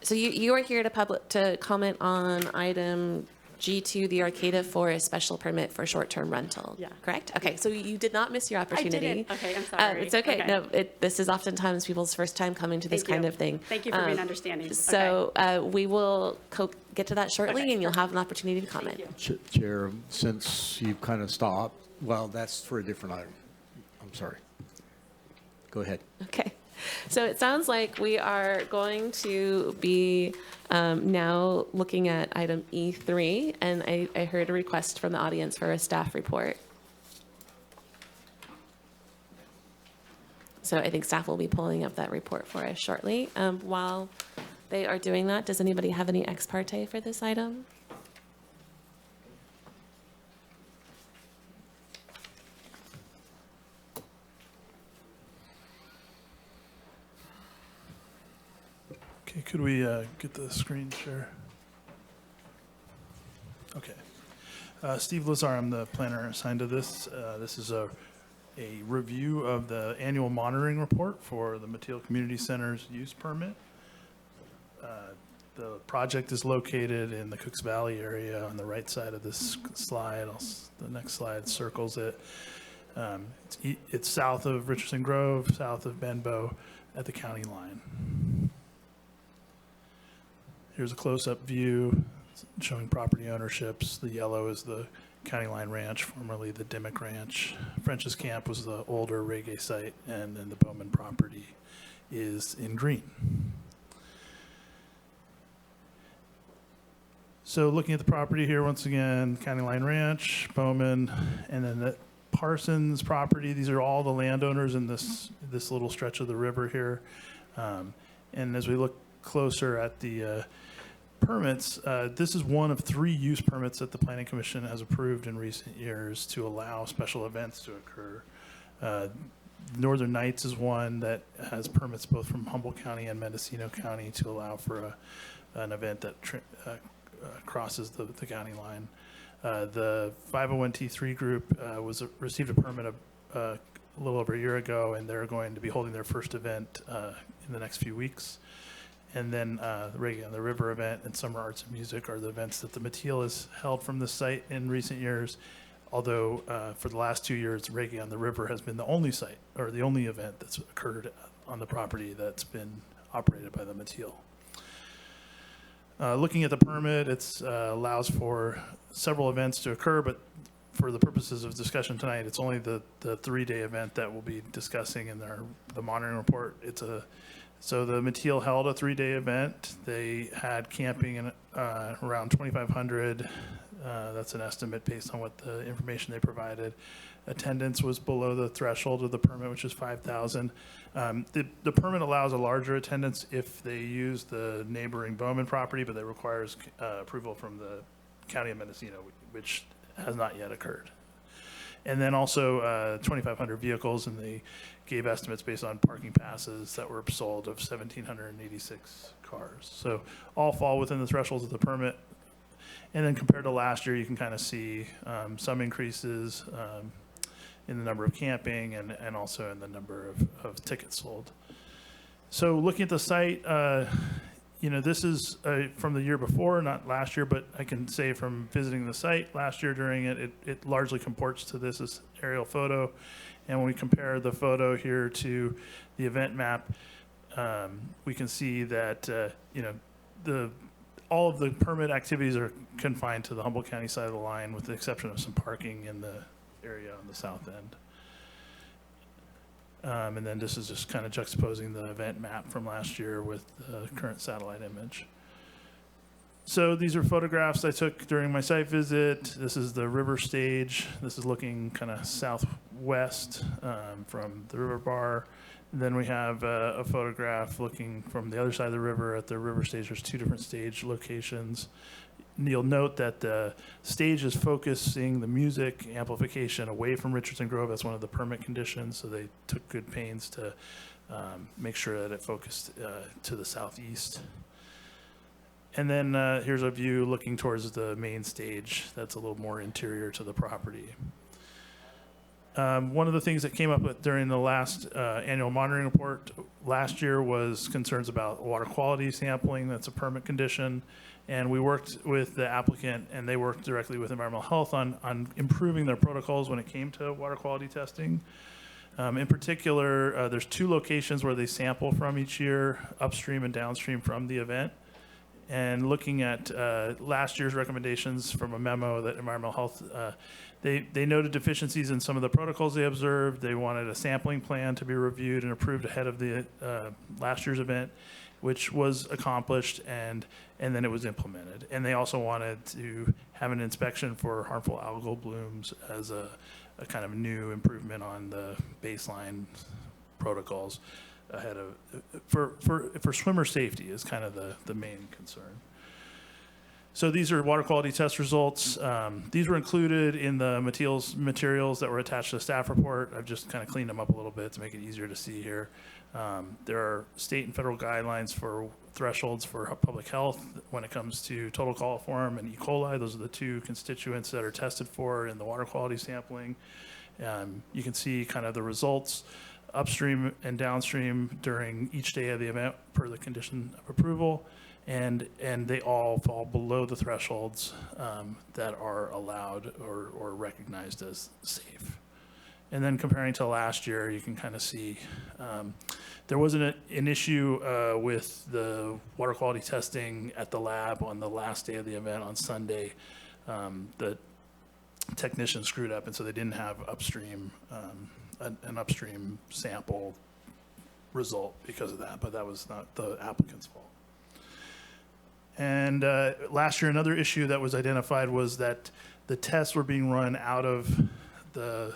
so you are here to comment on item G2, the Arcata Forest special permit for short-term rental. Yeah. Correct? Okay, so you did not miss your opportunity. didn't. Okay, I'm sorry. It's okay. Okay. No, this is oftentimes people's first time coming to this Thank you. kind of thing. Thank you for being understanding. So we will get to that shortly, Okay, and you'll have an opportunity to comment. Chair, since you've kind of stopped, well, that's for a different item. I'm sorry. Go ahead. Okay. So it sounds like we are going to be now looking at item E3, and I heard a request from the audience for a staff report. So I think staff will be pulling up that report for us shortly. While they are doing that, does anybody have any ex parte for this item? Okay, could we get the screen share? Okay. Steve Lazar, I'm the planner assigned to this. This is a review of the annual monitoring report for the Mateel Community Center's use permit. The project is located in the Cooks Valley area on the right side of this slide. The next slide circles it. It's south of Richardson Grove, south of Benbow at the county line. Here's a close-up view showing property ownerships. The yellow is the County Line Ranch, formerly the Dimmick Ranch. French's Camp was the older reggae site, and then the Bowman property is in green. So looking at the property here, once again, County Line Ranch, Bowman, and then the Parsons property. These are all the landowners in this little stretch of the river here. And as we look closer at the permits, this is one of 3 use permits that the Planning Commission has approved in recent years to allow special events to occur. Northern Nights is one that has permits both from Humboldt County and Mendocino County to allow for an event that crosses the county line. The 501c3 group received a permit a little over a year ago, and they're going to be holding their first event in the next few weeks. And then the Reggae on the River event and Summer Arts and Music are the events that the Mateel has held from the site in recent years. Although for the last 2 years, Reggae on the River has been the only site or the only event that's occurred on the property that's been operated by the Mateel. Looking at the permit, it allows for several events to occur, but for the purposes of discussion tonight, it's only the 3-day event that we'll be discussing in the monitoring report. So the Mateel held a 3-day event. They had camping in around 2,500. That's an estimate based on what the information they provided. Attendance was below the threshold of the permit, which is 5,000. The permit allows a larger attendance if they use the neighboring Bowman property, but that requires approval from the County of Mendocino, which has not yet occurred. And then also 2,500 vehicles, and they gave estimates based on parking passes that were sold of 1,786 cars. So all fall within the thresholds of the permit. And then compared to last year, you can kind of see some increases in the number of camping and also in the number of tickets sold. So looking at the site, this is from the year before, not last year, but I can say from visiting the site last year during it largely comports to this aerial photo. And when we compare the photo here to the event map, we can see that, all of the permit activities are confined to the Humboldt County side of the line, with the exception of some parking in the area on the south end. And then this is just kind of juxtaposing the event map from last year with the current satellite image. So these are photographs I took during my site visit. This is the river stage. This is looking kind of southwest from the river bar. Then we have a photograph looking from the other side of the river at the river stage. There's 2 different stage locations. You'll note that the stage is focusing the music amplification away from Richardson Grove. That's one of the permit conditions, so they took good pains to make sure that it focused to the southeast. And then here's a view looking towards the main stage that's a little more interior to the property. One of the things that came up during the last annual monitoring report last year was concerns about water quality sampling. That's a permit condition. And we worked with the applicant, and they worked directly with environmental health on improving their protocols when it came to water quality testing. In particular, there's 2 locations where they sample from each year, upstream and downstream from the event. And looking at last year's recommendations from a memo that environmental health, they noted deficiencies in some of the protocols they observed. They wanted a sampling plan to be reviewed and approved ahead of the last year's event, which was accomplished, and then it was implemented. And they also wanted to have an inspection for harmful algal blooms as a kind of new improvement on the baseline protocols ahead of, for swimmer safety is kind of the main concern. So these are water quality test results. These were included in the materials that were attached to the staff report. I've just kind of cleaned them up a little bit to make it easier to see here. There are state and federal guidelines for thresholds for public health when it comes to total coliform and E. coli. Those are the 2 constituents that are tested for in the water quality sampling. You can see kind of the results upstream and downstream during each day of the event per the condition of approval, and they all fall below the thresholds that are allowed or recognized as safe. And then comparing to last year, you can kind of see there wasn't an issue with the water quality testing at the lab on the last day of the event on Sunday. The technician screwed up, and so they didn't have upstream an upstream sample result because of that, but that was not the applicant's fault. And last year, another issue that was identified was that the tests were being run out of the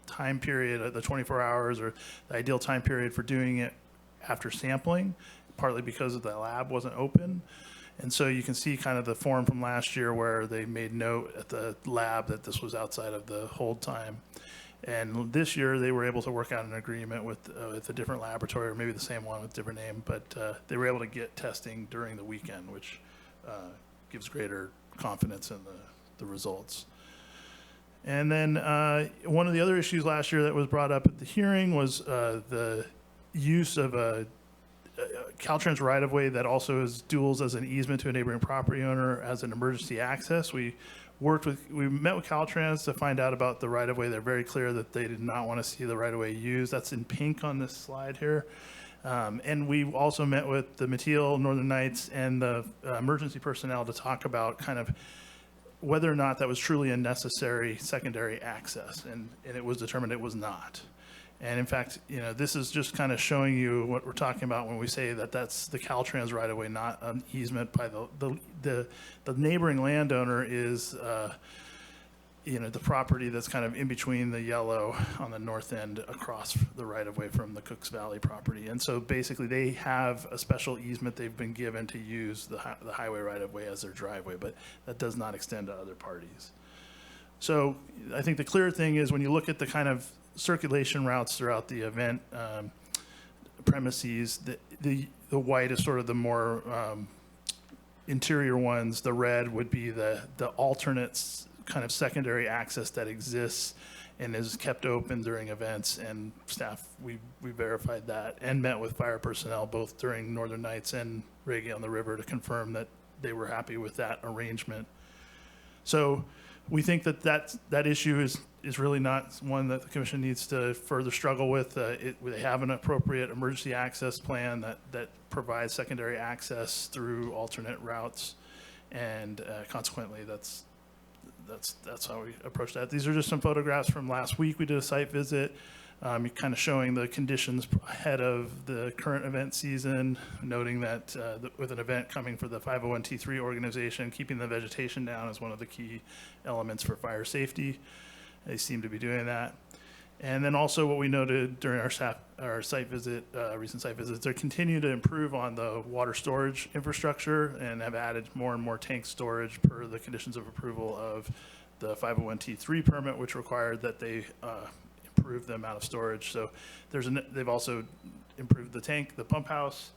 time period, the 24 hours, or the ideal time period for doing it after sampling, partly because the lab wasn't open. And so you can see kind of the form from last year where they made note at the lab that this was outside of the hold time. And this year, they were able to work out an agreement with a different laboratory, or maybe the same one with a different name, but they were able to get testing during the weekend, which gives greater confidence in the results. And then one of the other issues last year that was brought up at the hearing was the use of a Caltrans right-of-way that also duals as an easement to a neighboring property owner as an emergency access. We met with Caltrans to find out about the right-of-way. They're very clear that they did not want to see the right-of-way used. That's in pink on this slide here. And we also met with the Mateel, Northern Knights, and the emergency personnel to talk about kind of whether or not that was truly a necessary secondary access. And it was determined it was not. And in fact, this is just kind of showing you what we're talking about when we say that that's the Caltrans right-of-way, not an easement by the neighboring landowner is, the property that's kind of in between the yellow on the north end across the right-of-way from the Cooks Valley property. And so basically they have a special easement they've been given to use the highway right-of-way as their driveway, but that does not extend to other parties. So I think the clear thing is when you look at the kind of circulation routes throughout the event premises, the white is sort of the more interior ones. The red would be the alternates kind of secondary access that exists and is kept open during events. And staff, we verified that and met with fire personnel both during Northern Nights and Reggae on the River to confirm that they were happy with that arrangement. So we think that issue is really not one that the commission needs to further struggle with. They have an appropriate emergency access plan that provides secondary access through alternate routes, and consequently, that's how we approach that. These are just some photographs from last week. We did a site visit, kind of showing the conditions ahead of the current event season, noting that with an event coming for the 501c3 organization, keeping the vegetation down is one of the key elements for fire safety. They seem to be doing that. And then also what we noted during our site visit, recent site visits, they continue to improve on the water storage infrastructure and have added more and more tank storage per the conditions of approval of the 501c3 permit, which required that they improve the amount of storage. So they've also improved the pump house,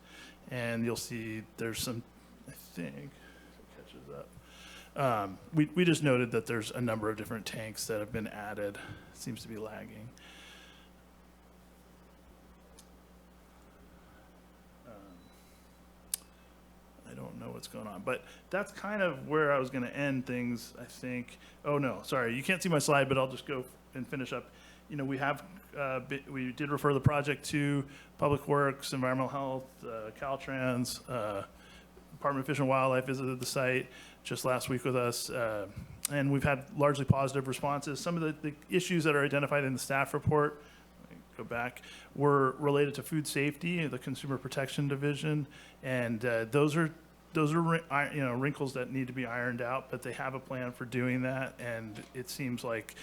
and you'll see there's some, I think, if it catches up. We just noted that there's a number of different tanks that have been added. It seems to be lagging. I don't know what's going on. But that's kind of where I was going to end things, I think. Oh, no, sorry. You can't see my slide, but I'll just go and finish up. You know, we did refer the project to Public Works, Environmental Health, Caltrans, Department of Fish and Wildlife visited the site just last week with us, and we've had largely positive responses. Some of the issues that are identified in the staff report, go back, were related to food safety, the Consumer Protection Division, and those are wrinkles that need to be ironed out, but they have a plan for doing that, and it seems like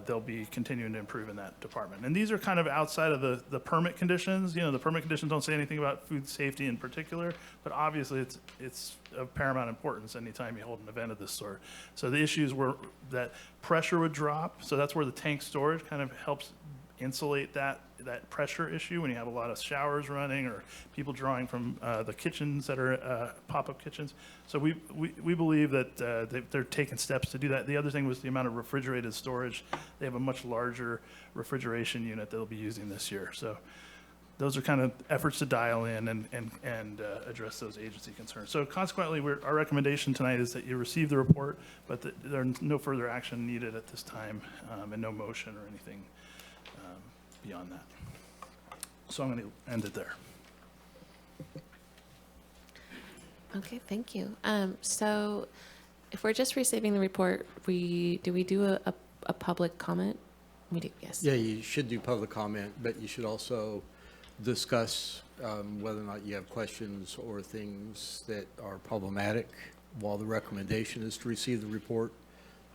they'll be continuing to improve in that department. And these are kind of outside of the permit conditions. You know, the permit conditions don't say anything about food safety in particular, but obviously it's of paramount importance anytime you hold an event of this sort. So the issues were that pressure would drop, so that's where the tank storage kind of helps insulate that pressure issue when you have a lot of showers running or people drawing from the kitchens that are pop-up kitchens. So we believe that they're taking steps to do that. The other thing was the amount of refrigerated storage. They have a much larger refrigeration unit they'll be using this year. So those are kind of efforts to dial in and address those agency concerns. So consequently, our recommendation tonight is that you receive the report, but that there's no further action needed at this time, and no motion or anything beyond that. So I'm going to end it there. Okay, thank you. So if we're just receiving the report, do we do a public comment? We do, yes. Yeah, you should do public comment, but you should also discuss whether or not you have questions or things that are problematic. While the recommendation is to receive the report,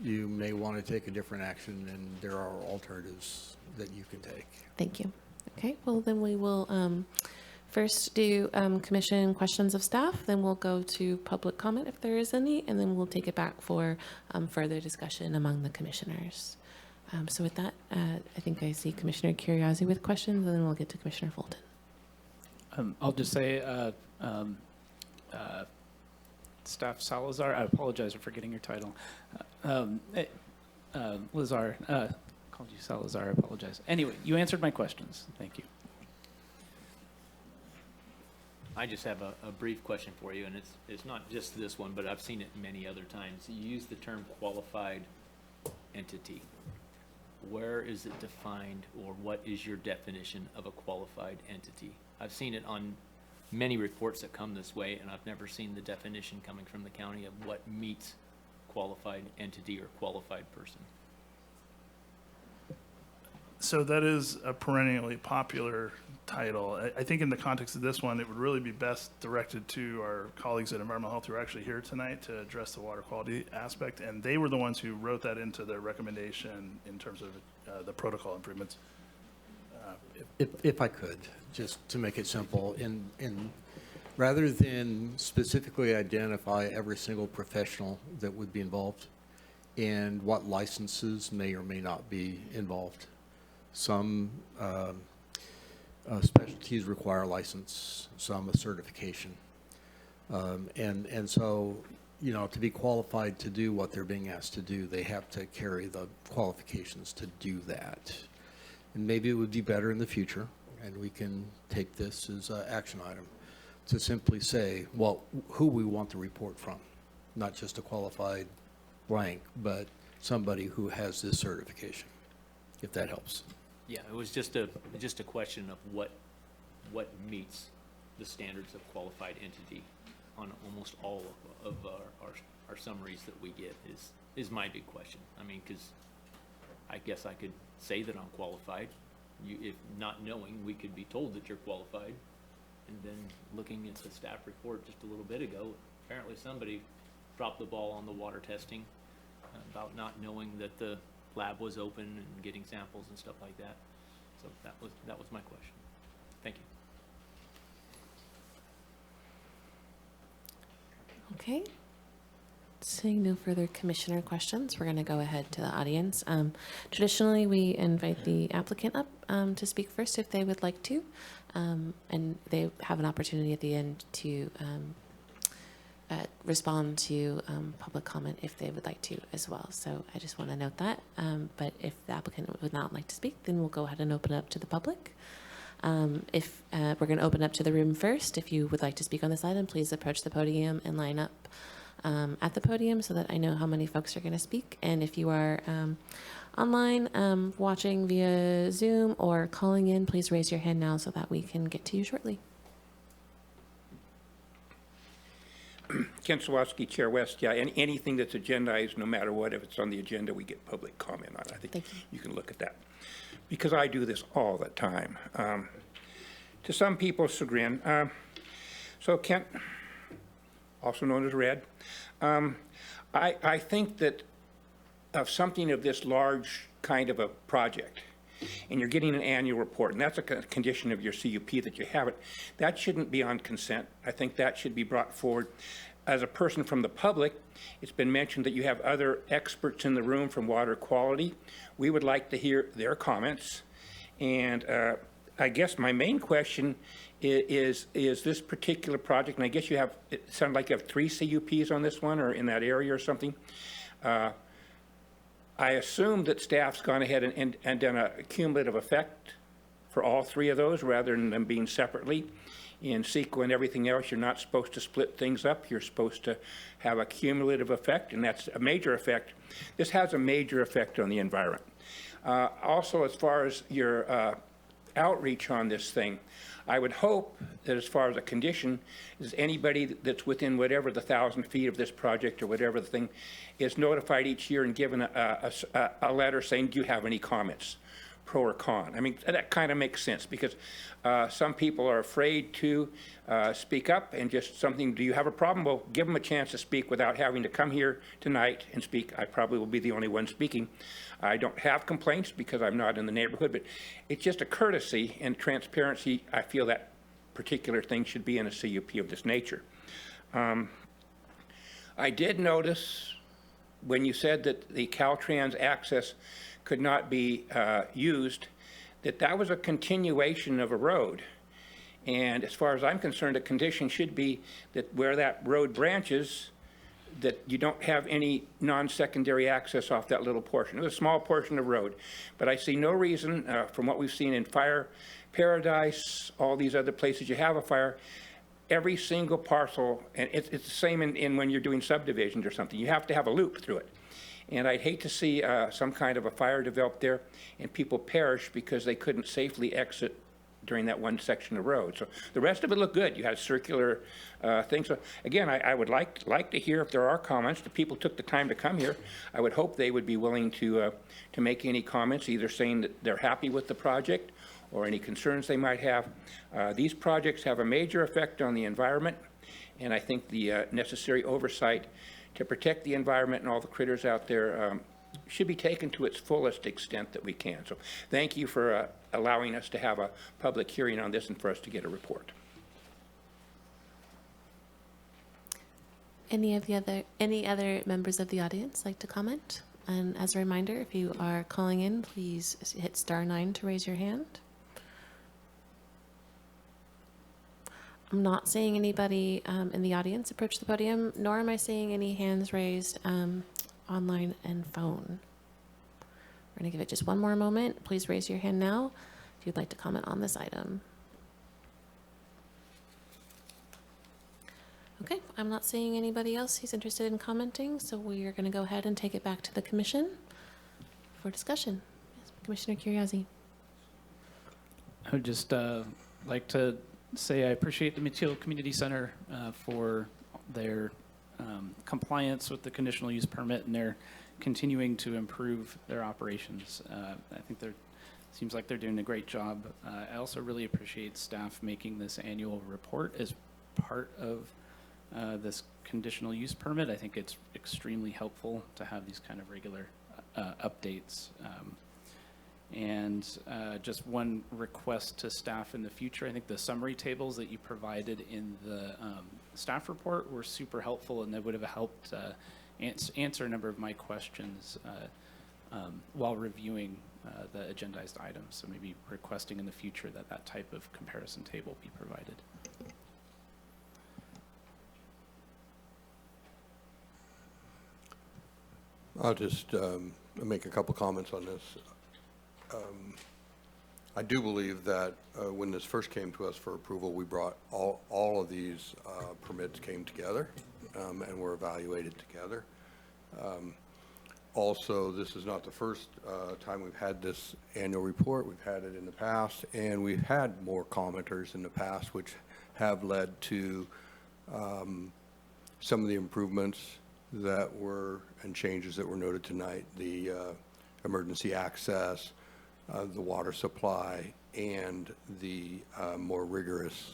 you may want to take a different action, and there are alternatives that you can take. Thank you. Okay, well then we will first do commission questions of staff, then we'll go to public comment if there is any, and then we'll take it back for further discussion among the commissioners. So with that, I think I see Commissioner Curriasi with questions, and then we'll get to Commissioner Fulton. I'll just say, Staff Salazar, I apologize for forgetting your title. Lazar, called you Salazar, I apologize. Anyway, you answered my questions. Thank you. I just have a brief question for you, and it's not just this one, but I've seen it many other times. You use the term qualified entity. Where is it defined, or what is your definition of a qualified entity? I've seen it on many reports that come this way, and I've never seen the definition coming from the county of what meets qualified entity or qualified person. So that is a perennially popular title. I think in the context of this one, it would really be best directed to our colleagues at Environmental Health who are actually here tonight to address the water quality aspect, and they were the ones who wrote that into their recommendation in terms of the protocol improvements. If I could, just to make it simple, rather than specifically identify every single professional that would be involved and what licenses may or may not be involved. Some specialties require a license, some a certification. And so, you know, to be qualified to do what they're being asked to do, they have to carry the qualifications to do that. And maybe it would be better in the future, and we can take this as an action item, to simply say, well, who we want the report from, not just a qualified blank, but somebody who has this certification, if that helps. Yeah, it was just a question of what meets the standards of qualified entity on almost all of our summaries that we get is my big question. I mean, because I guess I could say that I'm qualified. If not knowing, we could be told that you're qualified. And then looking at the staff report just a little bit ago, apparently somebody dropped the ball on the water testing about not knowing that the lab was open and getting samples and stuff like that. So that was my question. Thank you. Okay. Seeing no further commissioner questions, we're going to go ahead to the audience. Traditionally, we invite the applicant up to speak first if they would like to, and they have an opportunity at the end to respond to public comment if they would like to as well. So I just want to note that. But if the applicant would not like to speak, then we'll go ahead and open it up to the public. If we're going to open up to the room first, if you would like to speak on this item, please approach the podium and line up at the podium so that I know how many folks are going to speak. And if you are online, watching via Zoom or calling in, please raise your hand now so that we can get to you shortly. Ken Sawatsky, Chair West. Yeah, anything that's agendized, no matter what, if it's on the agenda, we get public comment on it. I think you can look at that. Because I do this all the time. To some people's chagrin. So Kent, also known as Red, I think that of something of this large kind of a project, and you're getting an annual report, and that's a condition of your CUP that you have it, that shouldn't be on consent. I think that should be brought forward. As a person from the public, it's been mentioned that you have other experts in the room from water quality. We would like to hear their comments. And I guess my main question is this particular project, and I guess you have, it sounded like you have 3 CUPs on this one or in that area or something. I assume that staff's gone ahead and done a cumulative effect for all 3 of those rather than them being separately. In CEQA and everything else, you're not supposed to split things up. You're supposed to have a cumulative effect, and that's a major effect. This has a major effect on the environment. Also, as far as your outreach on this thing, I would hope that as far as a condition, is anybody that's within whatever the 1,000 feet of this project or whatever the thing is notified each year and given a letter saying, do you have any comments, pro or con? I mean, that kind of makes sense because some people are afraid to speak up and just something, do you have a problem? Well, give them a chance to speak without having to come here tonight and speak. I probably will be the only one speaking. I don't have complaints because I'm not in the neighborhood, but it's just a courtesy and transparency. I feel that particular thing should be in a CUP of this nature. I did notice when you said that the Caltrans access could not be used, that was a continuation of a road. And as far as I'm concerned, a condition should be that where that road branches, that you don't have any non-secondary access off that little portion. It's a small portion of road, but I see no reason, from what we've seen in Fire Paradise, all these other places you have a fire, every single parcel, and it's the same in when you're doing subdivisions or something, you have to have a loop through it. And I'd hate to see some kind of a fire develop there and people perish because they couldn't safely exit during that one section of road. So the rest of it looked good. You had circular things. So again, I would like to hear if there are comments. The people took the time to come here. I would hope they would be willing to make any comments, either saying that they're happy with the project or any concerns they might have. These projects have a major effect on the environment, and I think the necessary oversight to protect the environment and all the critters out there should be taken to its fullest extent that we can. So thank you for allowing us to have a public hearing on this and for us to get a report. Any other members of the audience like to comment? And as a reminder, if you are calling in, please hit *9 to raise your hand. I'm not seeing anybody in the audience approach the podium, nor am I seeing any hands raised online and phone. We're going to give it just one more moment. Please raise your hand now if you'd like to comment on this item. Okay, I'm not seeing anybody else who's interested in commenting, so we are going to go ahead and take it back to the commission for discussion. Yes, Commissioner Curriasi. I would just like to say I appreciate the Material Community Center for their compliance with the conditional use permit, and they're continuing to improve their operations. I think seems like they're doing a great job. I also really appreciate staff making this annual report as part of this conditional use permit. I think it's extremely helpful to have these kind of regular updates. And just one request to staff in the future, I think the summary tables that you provided in the staff report were super helpful, and that would have helped answer a number of my questions while reviewing the agendized items. So maybe requesting in the future that that type of comparison table be provided. I'll just make a couple comments on this. I do believe that when this first came to us for approval, we brought all of these permits came together and were evaluated together. Also, this is not the first time we've had this annual report. We've had it in the past, and we've had more commenters in the past, which have led to some of the improvements that were, and changes that were noted tonight, the emergency access, the water supply, and the more rigorous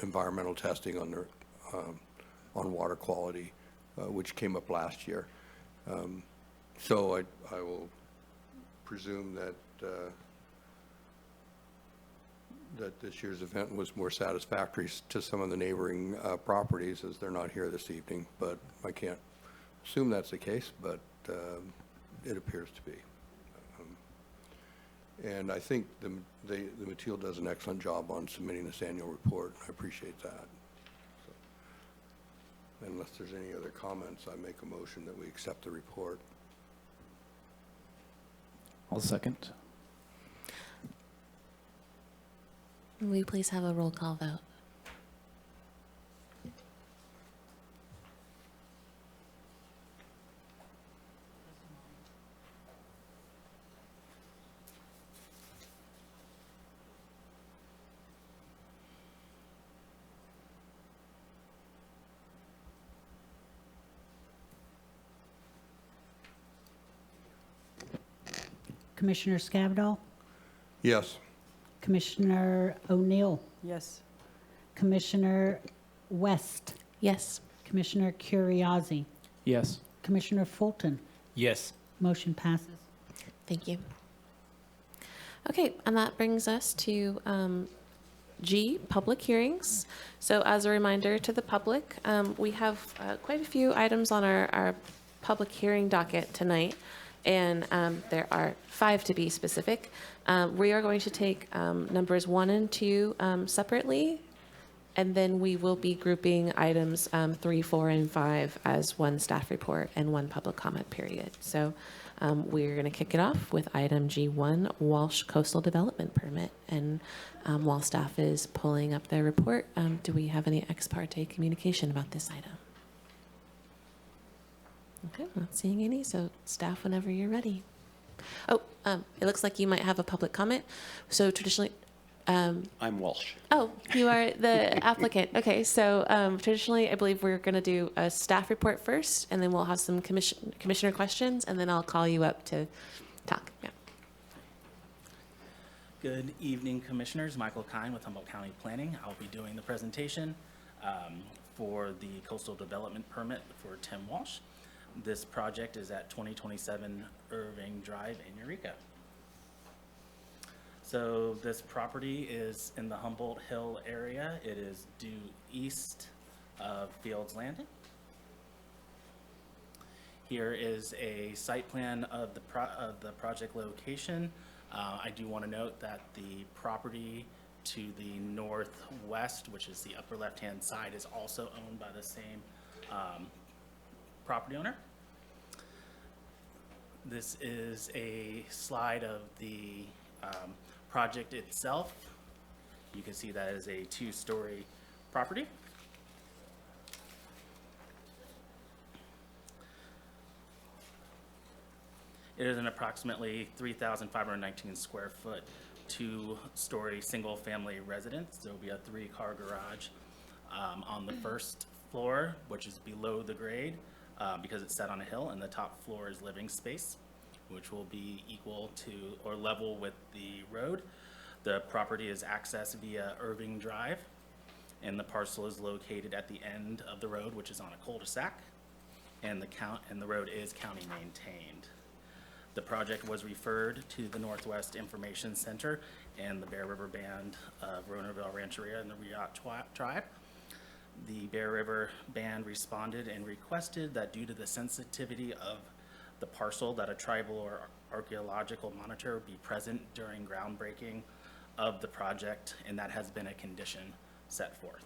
environmental testing on water quality, which came up last year. So I will presume that that this year's event was more satisfactory to some of the neighboring properties, as they're not here this evening, but I can't assume that's the case, but it appears to be. And I think the Mateel does an excellent job on submitting this annual report. I appreciate that. So, unless there's any other comments, I make a motion that we accept the report. I'll second. Will you please have a roll call vote? Commissioner Scavdall, Yes. Commissioner O'Neill, Yes. Commissioner West, Yes. Commissioner Curriasi, Yes. Commissioner Fulton. Yes. Motion passes. Thank you. Okay, and that brings us to G, public hearings. So as a reminder to the public, we have quite a few items on our public hearing docket tonight, and there are 5 to be specific. We are going to take numbers 1 and 2 separately, and then we will be grouping items 3, 4, and 5 as one staff report and one public comment period. So we're going to kick it off with item G1, Walsh Coastal Development Permit. And while staff is pulling up their report, do we have any ex parte communication about this item? Okay, not seeing any, so staff, whenever you're ready. Oh, it looks like you might have a public comment. So traditionally, I'm Walsh. oh, you are the applicant. Okay, so traditionally, I believe we're going to do a staff report first, and then we'll have some commissioner questions, and then I'll call you up to talk. Yeah. Good evening, Commissioners. Michael Kine with Humboldt County Planning. I'll be doing the presentation for the Coastal Development Permit for Tim Walsh. This project is at 2027 Irving Drive in Eureka. So this property is in the Humboldt Hill area. It is due east of Fields Landing. Here is a site plan of the project location. I do want to note that the property to the northwest, which is the upper left-hand side, is also owned by the same property owner. This is a slide of the project itself. You can see that is a 2-story property. It is an approximately 3,519 square foot, 2-story single-family residence. There will be a 3-car garage on the first floor, which is below the grade because it's set on a hill, and the top floor is living space, which will be equal to or level with the road. The property is accessed via Irving Drive, and the parcel is located at the end of the road, which is on a cul-de-sac, and the road is county maintained. The project was referred to the Northwest Information Center and the Bear River Band of Ronerville Rancheria and the Riot Tribe. The Bear River Band responded and requested that due to the sensitivity of the parcel, that a tribal or archaeological monitor be present during groundbreaking of the project, and that has been a condition set forth.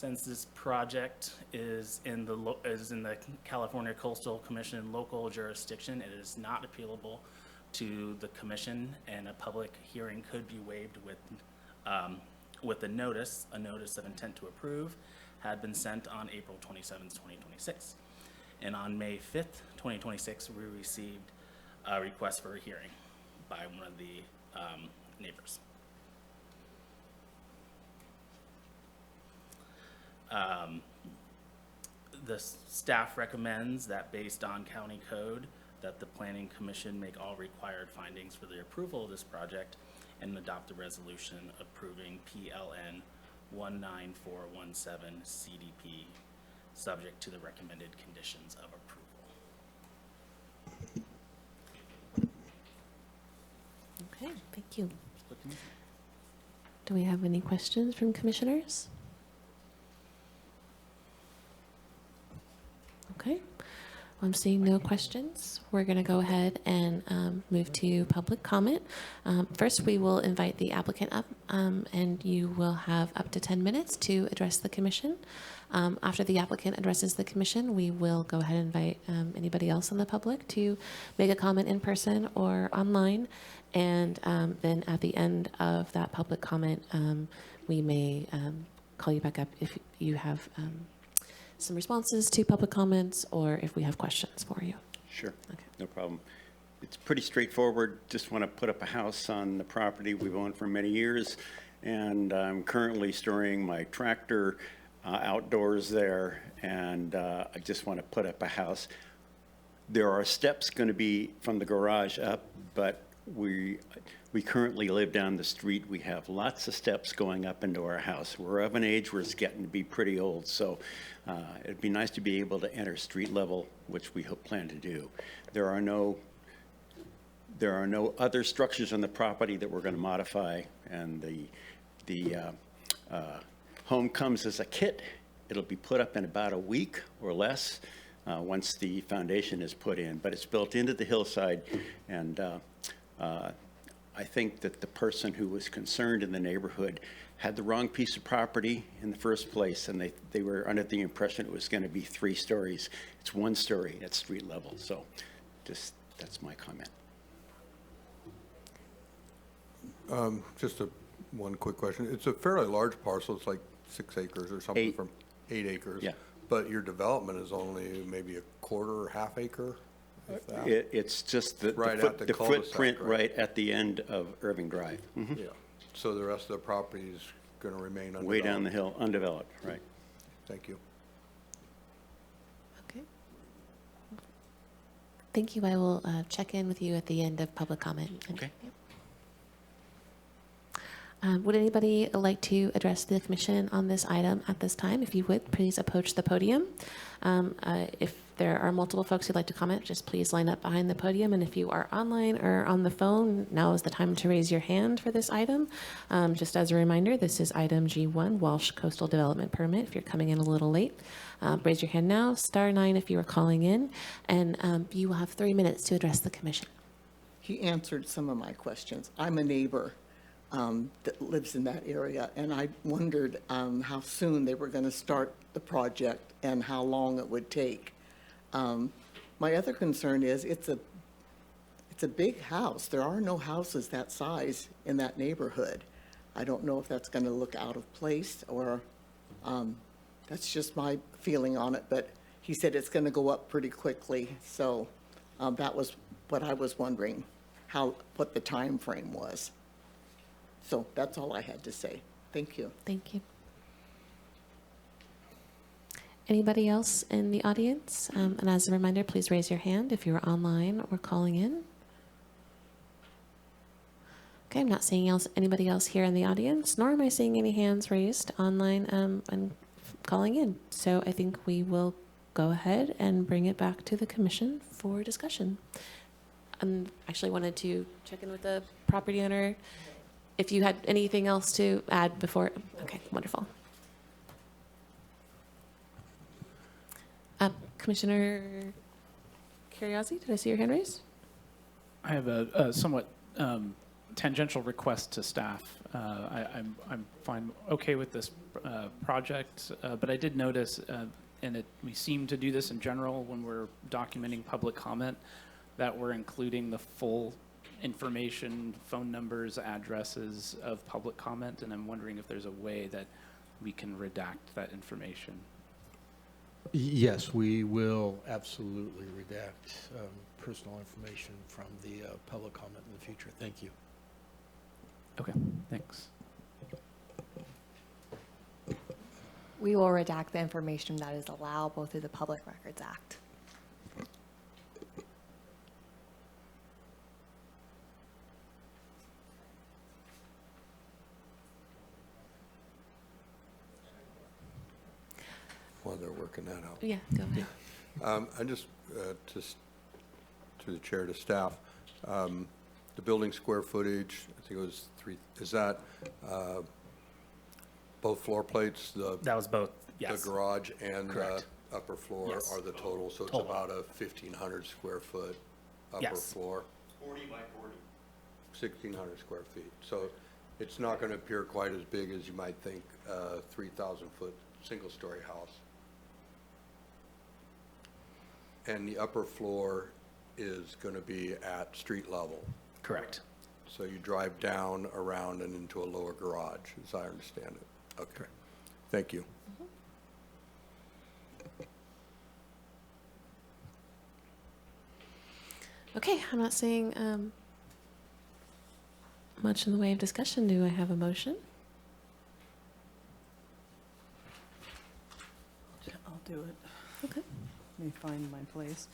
Since this project is in the California Coastal Commission local jurisdiction, it is not appealable to the commission, and a public hearing could be waived with a notice of intent to approve had been sent on April 27th, 2026. And on May 5th, 2026, we received a request for a hearing by one of the neighbors. The staff recommends that based on county code, that the planning commission make all required findings for the approval of this project and adopt a resolution approving PLN 19417 CDP, subject to the recommended conditions of approval. Okay, thank you. Do we have any questions from commissioners? Okay, I'm seeing no questions. We're going to go ahead and move to public comment. First, we will invite the applicant up, and you will have up to 10 minutes to address the commission. After the applicant addresses the commission, we will go ahead and invite anybody else in the public to make a comment in person or online. And then at the end of that public comment, we may call you back up if you have some responses to public comments or if we have questions for you. Sure, no problem. It's pretty straightforward. Just want to put up a house on the property we've owned for many years, and I'm currently storing my tractor outdoors there, and I just want to put up a house. There are steps going to be from the garage up, but we currently live down the street. We have lots of steps going up into our house. We're of an age where it's getting to be pretty old, so it'd be nice to be able to enter street level, which we plan to do. There are no other structures on the property that we're going to modify, and the home comes as a kit. It'll be put up in about a week or less once the foundation is put in, but it's built into the hillside, and I think that the person who was concerned in the neighborhood had the wrong piece of property in the first place, and they were under the impression it was going to be 3 stories. It's 1 story at street level, so that's my comment. Just one quick question. It's a fairly large parcel. It's like 6 acres or something. 8. From 8 acres. Yeah. But your development is only maybe a quarter or half acre? If that. It's just the Right at the cul-de-sac, footprint right? right at the end of Irving Drive. Mhm. Yeah. So the rest of the property is going to remain undeveloped? Way down the hill, undeveloped, right. Thank you. Okay. Thank you. I will check in with you at the end of public comment. Okay. Would anybody like to address the commission on this item at this time? If you would, please approach the podium. If there are multiple folks who'd like to comment, just please line up behind the podium. And if you are online or on the phone, now is the time to raise your hand for this item. Just as a reminder, this is item G1, Walsh Coastal Development Permit. If you're coming in a little late, raise your hand now, *9 if you are calling in, and you will have 3 minutes to address the commission. He answered some of my questions. I'm a neighbor that lives in that area, and I wondered how soon they were going to start the project and how long it would take. My other concern is it's a big house. There are no houses that size in that neighborhood. I don't know if that's going to look out of place or that's just my feeling on it, but he said it's going to go up pretty quickly. So that was what I was wondering, what the time frame was. So that's all I had to say. Thank you. Thank you. Anybody else in the audience? And as a reminder, please raise your hand if you're online or calling in. Okay, I'm not seeing anybody else here in the audience, nor am I seeing any hands raised online and calling in. So I think we will go ahead and bring it back to the commission for discussion. I actually wanted to check in with the property owner if you had anything else to add before. Okay, wonderful. Commissioner Curiosity, did I see your hand raised? I have a somewhat tangential request to staff. I'm fine, okay with this project, but I did notice, and we seem to do this in general when we're documenting public comment, that we're including the full information, phone numbers, addresses of public comment, and I'm wondering if there's a way that we can redact that information. Yes, we will absolutely redact personal information from the public comment in the future. Thank you. Okay, thanks. We will redact the information that is allowable through the Public Records Act. While they're working that out. Yeah, go ahead. I just, through the chair to staff, the building square footage, I think it was 3, is that both floor plates? That was both, yes. The garage and the Correct. upper floor Yes. are the total, so it's Total. about a 1,500 square foot upper Yes. floor. 40 by 40. 1,600 square feet. So it's not going to appear quite as big as you might think, 3,000-foot single-story house. And the upper floor is going to be at street level. Correct. So you drive down, around, and into a lower garage, as I understand it. Okay. Thank you. Okay, I'm not seeing much in the way of discussion. Do I have a motion? I'll do it. Okay. Let me find my place.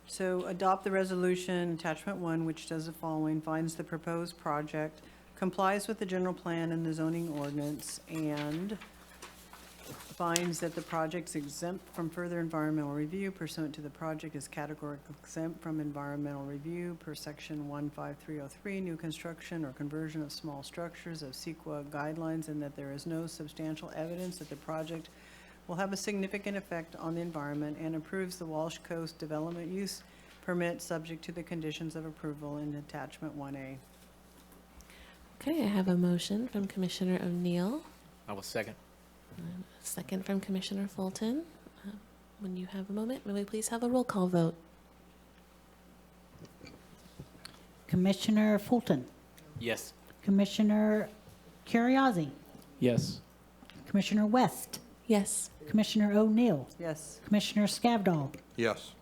So adopt the resolution, attachment 1, which does the following: finds the proposed project complies with the general plan and the zoning ordinance, and finds that the project's exempt from further environmental review pursuant to the project is categorically exempt from environmental review per section 15303, new construction or conversion of small structures of CEQA guidelines, and that there is no substantial evidence that the project will have a significant effect on the environment, and approves the Walsh Coast Development Use Permit subject to the conditions of approval in attachment 1A. Okay, I have a motion from Commissioner O'Neill. I will second. And a second from Commissioner Fulton. When you have a moment, may we please have a roll call vote? Commissioner Fulton, Yes. Commissioner Curriasi, Yes. Commissioner West, Yes. Commissioner O'Neill, Yes. Commissioner Scavdall. Yes.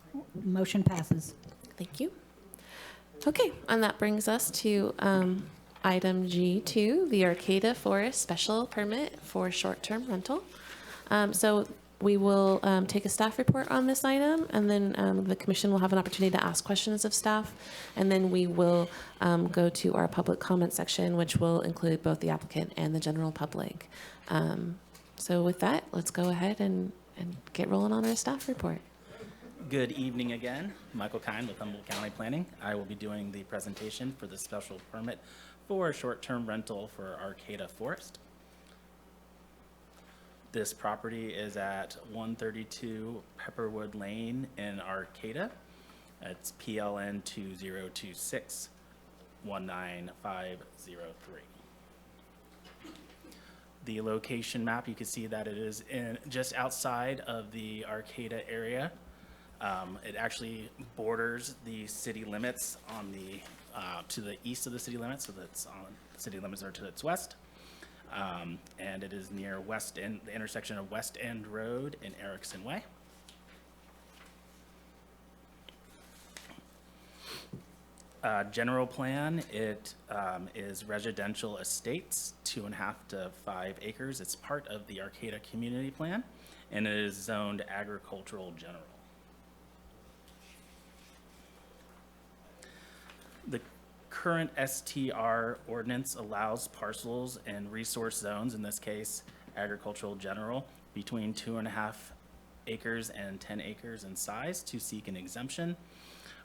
Motion passes. Thank you. Okay, and that brings us to item G2, the Arcata Forest Special Permit for Short-Term Rental. So we will take a staff report on this item, and then the commission will have an opportunity to ask questions of staff, and then we will go to our public comment section, which will include both the applicant and the general public. So with that, let's go ahead and get rolling on our staff report. Good evening again. Michael Kine with Humboldt County Planning. I will be doing the presentation for the special permit for short-term rental for Arcata Forest. This property is at 132 Pepperwood Lane in Arcata. It's PLN 2026 19503. The location map, you can see that it is in just outside of the Arcata area. It actually borders the city limits on the to the east of the city limits, so that's on the city limits are to its west. And it is near West End, the intersection of West End Road and Erickson Way. General plan, it is residential estates, 2.5 to 5 acres. It's part of the Arcata Community Plan, and it is zoned agricultural general. The current STR ordinance allows parcels and resource zones, in this case, agricultural general, between 2.5 acres and 10 acres in size to seek an exemption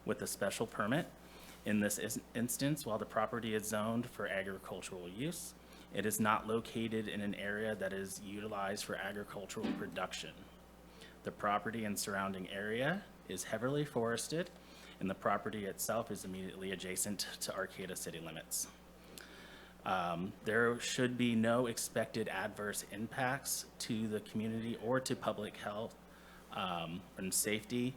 with a special permit. In this instance, while the property is zoned for agricultural use, it is not located in an area that is utilized for agricultural production. The property and surrounding area is heavily forested, and the property itself is immediately adjacent to Arcata city limits. There should be no expected adverse impacts to the community or to public health and safety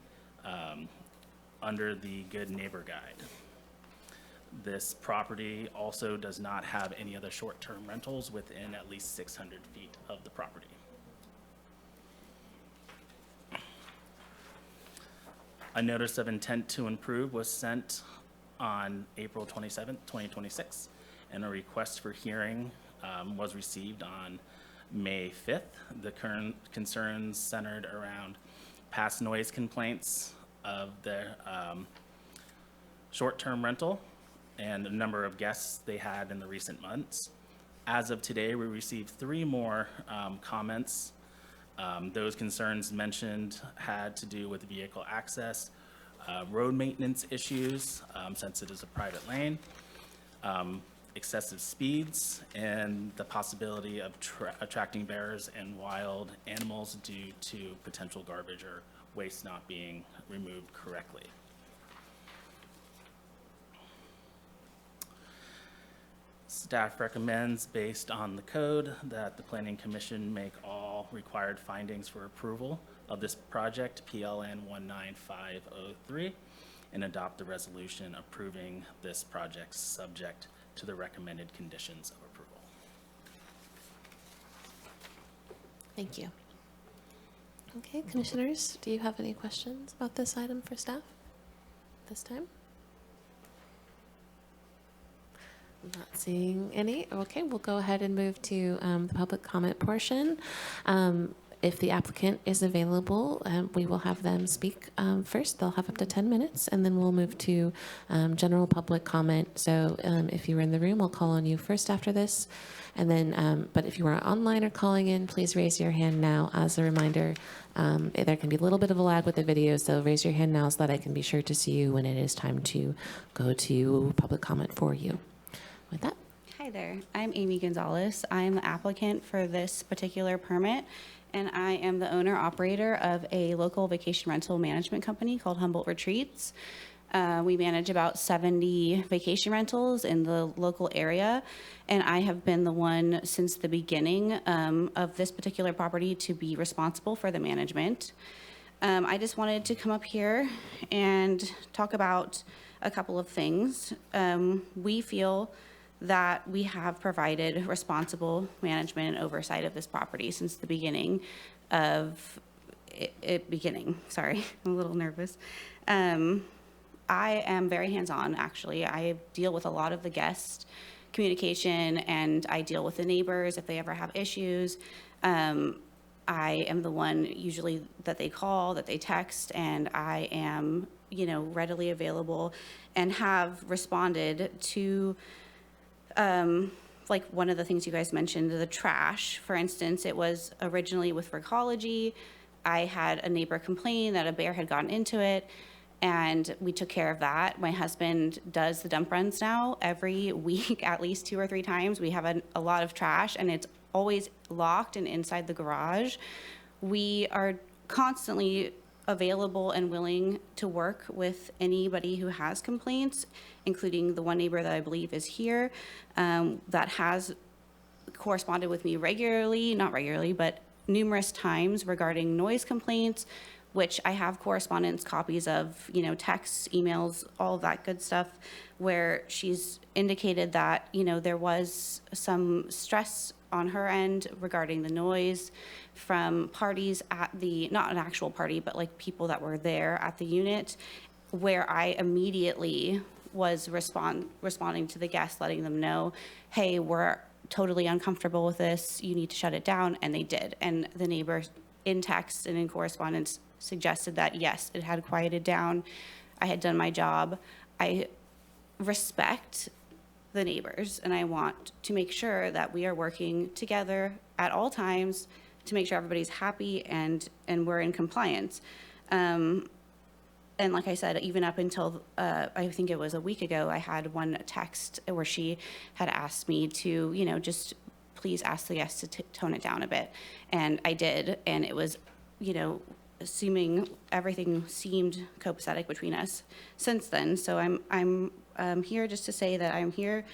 under the Good Neighbor Guide. This property also does not have any other short-term rentals within at least 600 feet of the property. A notice of intent to improve was sent on April 27th, 2026, and a request for hearing was received on May 5th. The current concerns centered around past noise complaints of the short-term rental and the number of guests they had in the recent months. As of today, we received 3 more comments. Those concerns mentioned had to do with vehicle access, road maintenance issues, since it is a private lane, excessive speeds, and the possibility of attracting bears and wild animals due to potential garbage or waste not being removed correctly. Staff recommends, based on the code, that the Planning Commission make all required findings for approval of this project, PLN 19503, and adopt the resolution approving this project subject to the recommended conditions of approval. Thank you. Okay, commissioners, do you have any questions about this item for staff this time? I'm not seeing any. Okay, we'll go ahead and move to the public comment portion. If the applicant is available, we will have them speak first. They'll have up to 10 minutes, and then we'll move to general public comment. So if you were in the room, I'll call on you first after this. And then, but if you are online or calling in, please raise your hand now. As a reminder, there can be a little bit of a lag with the video, so raise your hand now so that I can be sure to see you when it is time to go to public comment for you. With that. Hi there, I'm Amy Gonzalez. I'm the applicant for this particular permit, and I am the owner-operator of a local vacation rental management company called Humboldt Retreats. We manage about 70 vacation rentals in the local area, and I have been the one since the beginning of this particular property to be responsible for the management. I just wanted to come up here and talk about a couple of things. We feel that we have provided responsible management and oversight of this property since the beginning of Sorry, I'm a little nervous. I am very hands-on, actually. I deal with a lot of the guest communication, and I deal with the neighbors if they ever have issues. I am the one usually that they call, that they text, and I am, readily available and have responded to like one of the things you guys mentioned, the trash. For instance, it was originally with Recology. I had a neighbor complain that a bear had gotten into it, and we took care of that. My husband does the dump runs now every week, at least 2 or 3 times. We have a lot of trash, and it's always locked and inside the garage. We are constantly available and willing to work with anybody who has complaints, including the one neighbor that I believe is here, that has corresponded with me regularly, not regularly, but numerous times regarding noise complaints, which I have correspondence copies of, texts, emails, all of that good stuff, where she's indicated that, there was some stress on her end regarding the noise from parties at not an actual party, but like people that were there at the unit, where I immediately was responding to the guests, letting them know, hey, we're totally uncomfortable with this, you need to shut it down, and they did. And the neighbor in text and in correspondence suggested that, yes, it had quieted down, I had done my job. I respect the neighbors, and I want to make sure that we are working together at all times to make sure everybody's happy and we're in compliance. And like I said, even up until, I think it was a week ago, I had one text where she had asked me to, just please ask the guests to tone it down a bit. And I did, and it was, assuming everything seemed copacetic between us since then. So I'm here just to say that I'm here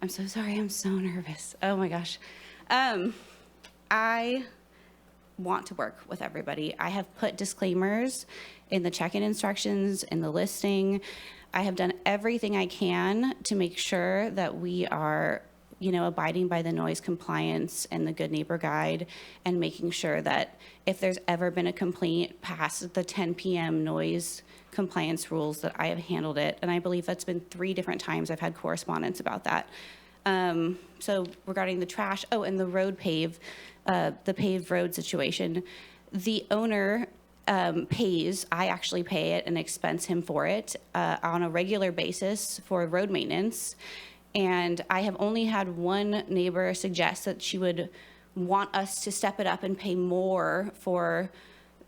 I'm so sorry. I'm so nervous. Oh my gosh. I want to work with everybody. I have put disclaimers in the check-in instructions, in the listing. I have done everything I can to make sure that we are, abiding by the noise compliance and the Good Neighbor Guide, and making sure that if there's ever been a complaint past the 10 p.m. noise compliance rules, that I have handled it. And I believe that's been 3 different times I've had correspondence about that. So regarding the trash, and the the paved road situation, the owner pays, I actually pay it and expense him for it on a regular basis for road maintenance. And I have only had one neighbor suggest that she would want us to step it up and pay more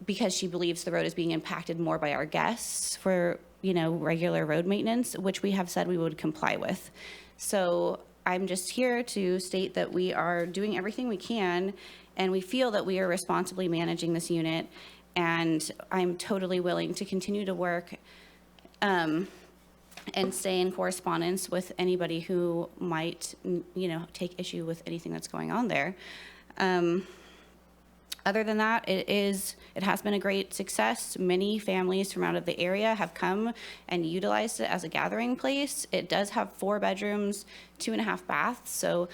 because she believes the road is being impacted more by our guests for, regular road maintenance, which we have said we would comply with. So I'm just here to state that we are doing everything we can, and we feel that we are responsibly managing this unit. And I'm totally willing to continue to work and stay in correspondence with anybody who might, take issue with anything that's going on there. Other than that, it has been a great success. Many families from out of the area have come and utilized it as a gathering place. It does have 4 bedrooms, 2.5 baths, so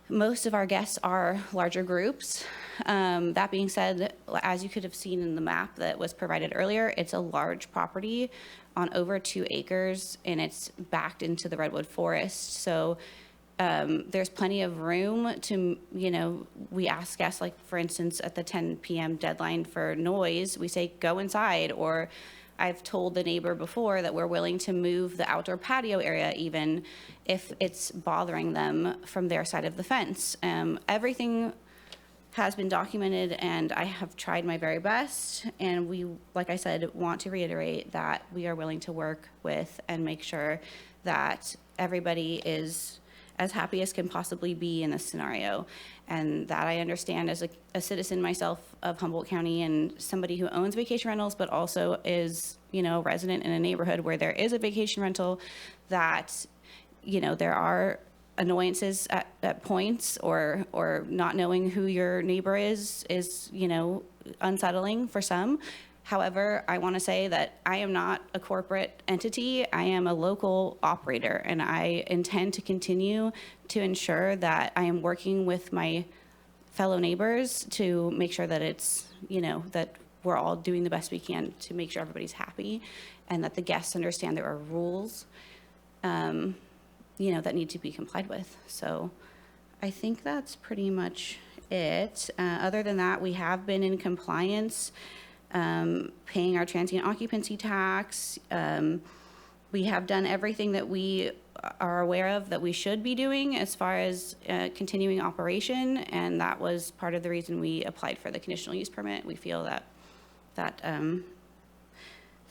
most of our guests are larger groups. That being said, as you could have seen in the map that was provided earlier, it's a large property on over 2 acres, and it's backed into the redwood forest. So there's plenty of room to, we ask guests, like for instance, at the 10 p.m. deadline for noise, we say go inside, or I've told the neighbor before that we're willing to move the outdoor patio area even if it's bothering them from their side of the fence. Everything has been documented, and I have tried my very best. And we, like I said, want to reiterate that we are willing to work with and make sure that everybody is as happy as can possibly be in this scenario. And that I understand as a citizen myself of Humboldt County and somebody who owns vacation rentals, but also is, a resident in a neighborhood where there is a vacation rental, that, there are annoyances at points, or not knowing who your neighbor is, unsettling for some. However, I want to say that I am not a corporate entity. I am a local operator, and I intend to continue to ensure that I am working with my fellow neighbors to make sure that it's, that we're all doing the best we can to make sure everybody's happy, and that the guests understand there are rules, that need to be complied with. So I think that's pretty much it. Other than that, we have been in compliance, paying our transient occupancy tax. We have done everything that we are aware of that we should be doing as far as continuing operation, and that was part of the reason we applied for the conditional use permit. We feel that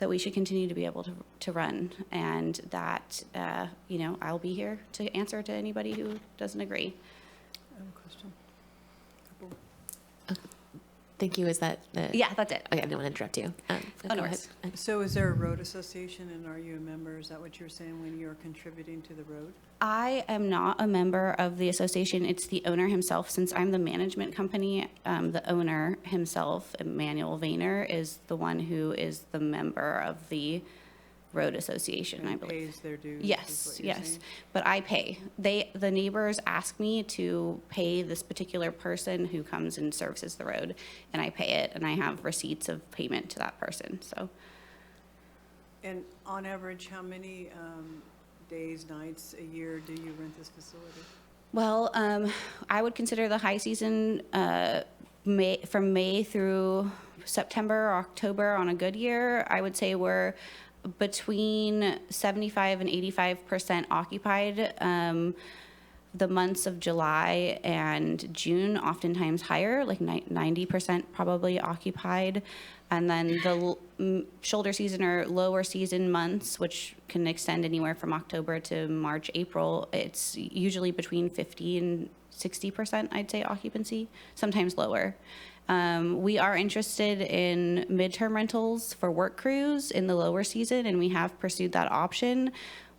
we should continue to be able to run, and that I'll be here to answer to anybody who doesn't agree. I have a question. Thank you. Is that Yeah, that's it. Okay, I didn't want to interrupt you. no Go worries. ahead. So is there a road association, and are you a member? Is that what you're saying when you're contributing to the road? I am not a member of the association. It's the owner himself. Since I'm the management company, the owner himself, Emmanuel Vayner, is the one who is the member of the road association, I believe. Pays their dues? Yes, is what you're yes. saying? But I pay. The neighbors ask me to pay this particular person who comes and services the road, and I pay it, and I have receipts of payment to that person, so. And on average, how many days, nights a year do you rent this facility? Well, I would consider the high season from May through September or October on a good year. I would say we're between 75 and 85% occupied. The months of July and June, oftentimes higher, like 90% probably occupied. And then the shoulder season or lower season months, which can extend anywhere from October to March, April, it's usually between 50 and 60%, I'd say, occupancy, sometimes lower. We are interested in midterm rentals for work crews in the lower season, and we have pursued that option.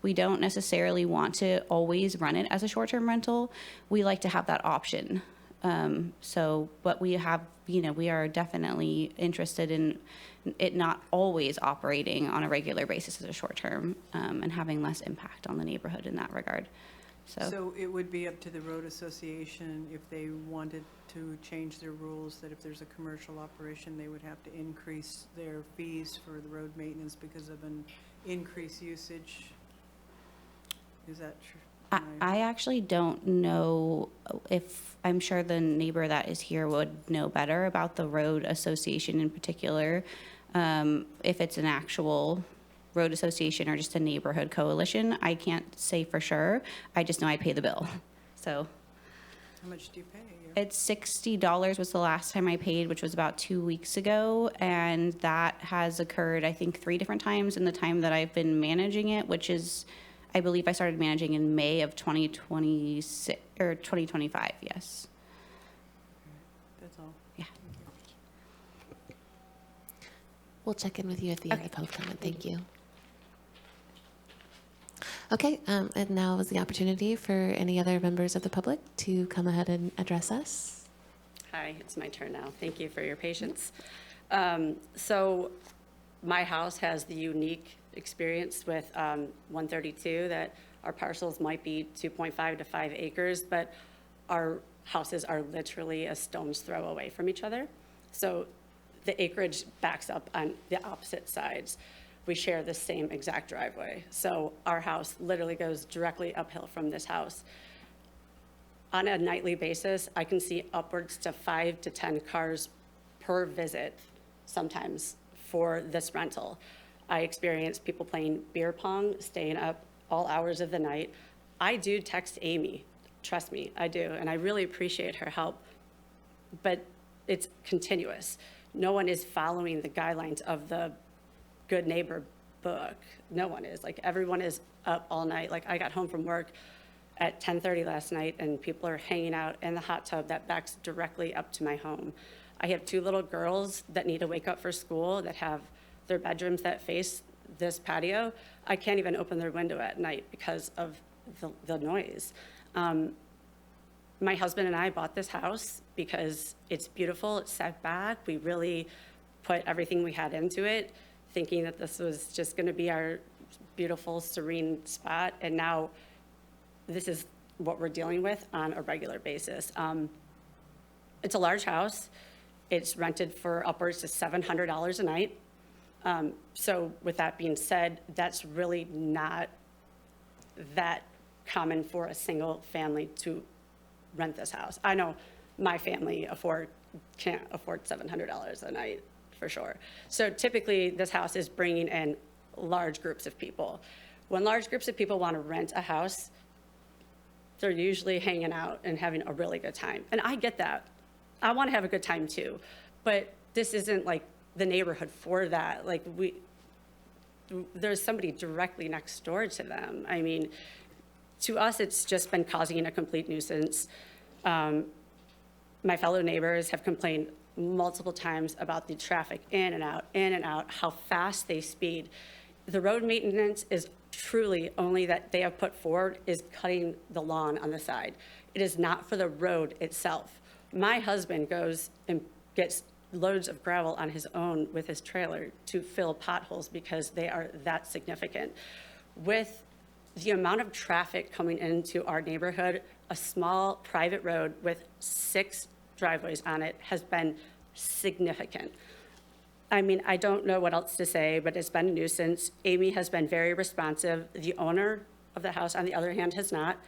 We don't necessarily want to always run it as a short-term rental. We like to have that option. But we have, we are definitely interested in it not always operating on a regular basis as a short-term, and having less impact on the neighborhood in that regard. So it would be up to the road association if they wanted to change their rules, that if there's a commercial operation, they would have to increase their fees for the road maintenance because of an increased usage? Is that true? I actually don't know if, I'm sure the neighbor that is here would know better about the road association in particular, if it's an actual road association or just a neighborhood coalition. I can't say for sure. I just know I pay the bill. So How much do you pay a year? it's $60 was the last time I paid, which was about 2 weeks ago. And that has occurred, I think, 3 different times in the time that I've been managing it, which is, I believe I started managing in May of 2026 or 2025. Yes. That's all. Yeah. We'll check in with you at the end of public comment. Thank you. Okay, and now is the opportunity for any other members of the public to come ahead and address us. Hi, it's my turn now. Thank you for your patience. So my house has the unique experience with 132 that our parcels might be 2.5 to 5 acres, but our houses are literally a stone's throw away from each other. So the acreage backs up on the opposite sides. We share the same exact driveway. So our house literally goes directly uphill from this house. On a nightly basis, I can see upwards to 5 to 10 cars per visit sometimes for this rental. I experience people playing beer pong, staying up all hours of the night. I do text Amy, trust me, I do, and I really appreciate her help, but it's continuous. No one is following the guidelines of the Good Neighbor book. No one is. Like, everyone is up all night. Like, I got home from work at 10:30 last night, and people are hanging out in the hot tub that backs directly up to my home. I have 2 little girls that need to wake up for school that have their bedrooms that face this patio. I can't even open their window at night because of the noise. My husband and I bought this house because it's beautiful, it's set back. We really put everything we had into it, thinking that this was just gonna be our beautiful, serene spot. And now this is what we're dealing with on a regular basis. It's a large house. It's rented for upwards to $700 a night. So with that being said, that's really not that common for a single family to rent this house. I know my family can't afford $700 a night for sure. So typically this house is bringing in large groups of people. When large groups of people want to rent a house, they're usually hanging out and having a really good time. And I get that. I want to have a good time too, but this isn't like the neighborhood for that. Like, there's somebody directly next door to them. I mean, to us, it's just been causing a complete nuisance. My fellow neighbors have complained multiple times about the traffic in and out, how fast they speed. The road maintenance is truly only that they have put forward is cutting the lawn on the side. It is not for the road itself. My husband goes and gets loads of gravel on his own with his trailer to fill potholes because they are that significant. With the amount of traffic coming into our neighborhood, a small private road with 6 driveways on it has been significant. I mean, I don't know what else to say, but it's been a nuisance. Amy has been very responsive. The owner of the house, on the other hand, has not.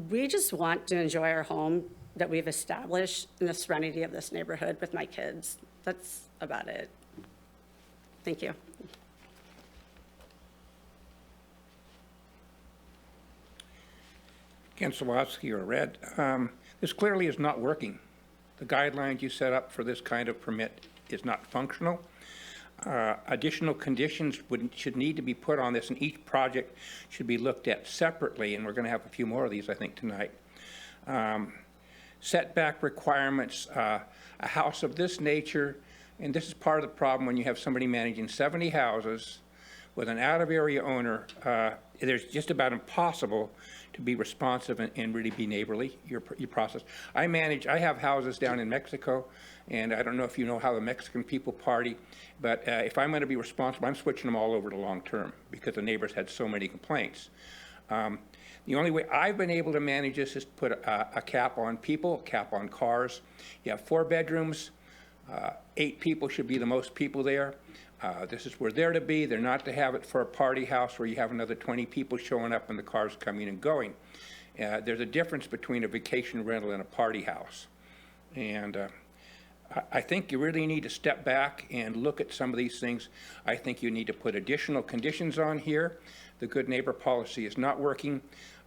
We just want to enjoy our home that we've established in the serenity of this neighborhood with my kids. That's about it. Thank you. Ken Sawatsky or Red, this clearly is not working. The guidelines you set up for this kind of permit is not functional. Additional conditions should need to be put on this, and each project should be looked at separately, and we're going to have a few more of these, I think, tonight. Setback requirements, a house of this nature, and this is part of the problem when you have somebody managing 70 houses With an out-of-area owner, it's just about impossible to be responsive and really be neighborly, your process. I have houses down in Mexico, and I don't know if you know how the Mexican people party, but if I'm going to be responsible, I'm switching them all over to long-term because the neighbors had so many complaints. The only way I've been able to manage this is to put a cap on people, a cap on cars. You have 4 bedrooms, 8 people should be the most people there. This is where they're to be. They're not to have it for a party house where you have another 20 people showing up and the cars coming and going. There's a difference between a vacation rental and a party house. And I think you really need to step back and look at some of these things. I think you need to put additional conditions on here. The good neighbor policy is not working.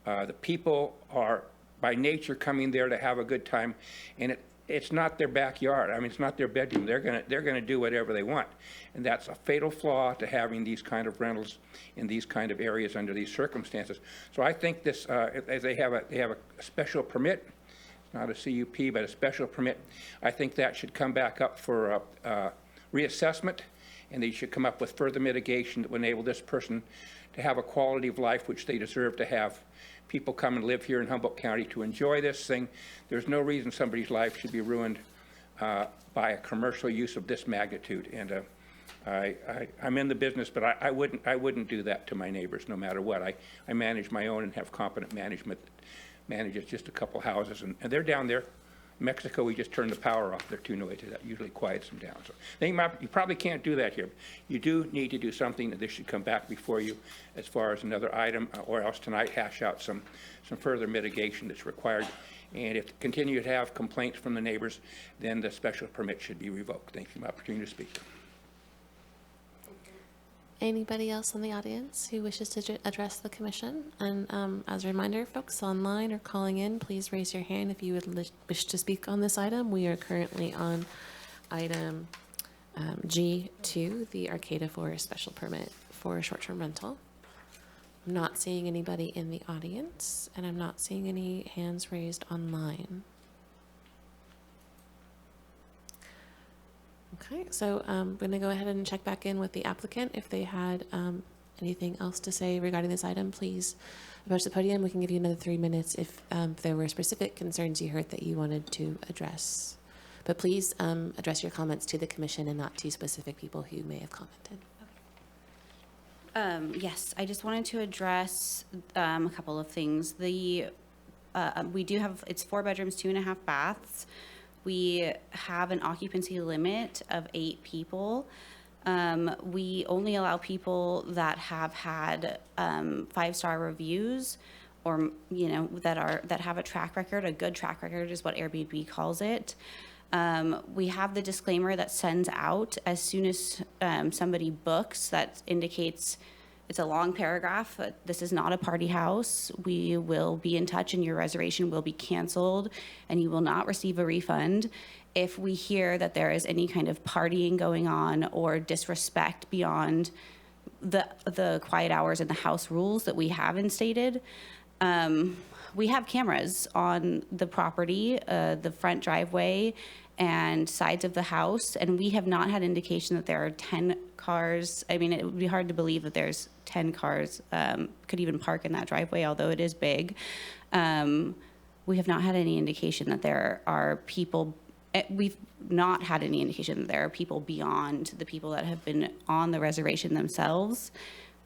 The people are by nature coming there to have a good time, and it's not their backyard. I mean, it's not their bedroom. They're gonna do whatever they want, and that's a fatal flaw to having these kind of rentals in these kind of areas under these circumstances. So I think this, as they have a special permit, not a CUP, but a special permit. I think that should come back up for reassessment, and they should come up with further mitigation that will enable this person to have a quality of life which they deserve to have. People come and live here in Humboldt County to enjoy this thing. There's no reason somebody's life should be ruined by a commercial use of this magnitude. And I'm in the business, but I wouldn't do that to my neighbors, no matter what. I manage my own and have competent management that manages just a couple houses, and they're down there. In Mexico, we just turn the power off. They're too noisy. That usually quiets them down. So you probably can't do that here. You do need to do something, and this should come back before you as far as another item, or else tonight hash out some further mitigation that's required. And if you continue to have complaints from the neighbors, then the special permit should be revoked. Thank you for the opportunity to speak. Anybody else in the audience who wishes to address the commission? And as a reminder, folks online or calling in, please raise your hand if you would wish to speak on this item. We are currently on item G2, the Arcata Forest special permit for short-term rental. I'm not seeing anybody in the audience, and I'm not seeing any hands raised online. Okay, so I'm going to go ahead and check back in with the applicant. If they had anything else to say regarding this item, please approach the podium. We can give you another 3 minutes if there were specific concerns you heard that you wanted to address. But please address your comments to the commission and not to specific people who may have commented. Yes, I just wanted to address a couple of things. We do have, it's 4 bedrooms, 2.5 baths. We have an occupancy limit of 8 people. We only allow people that have had 5-star reviews, or that have a track record. A good track record is what Airbnb calls it. We have the disclaimer that sends out as soon as somebody books that indicates. It's a long paragraph. This is not a party house. We will be in touch and your reservation will be canceled and you will not receive a refund if we hear that there is any kind of partying going on or disrespect beyond the quiet hours and the house rules that we have instated. We have cameras on the property, the front driveway and sides of the house, and we have not had indication that there are 10 cars. I mean, it would be hard to believe that there's 10 cars could even park in that driveway, although it is big. We have not had any indication that there are people, we've not had any indication that there are people beyond the people that have been on the reservation themselves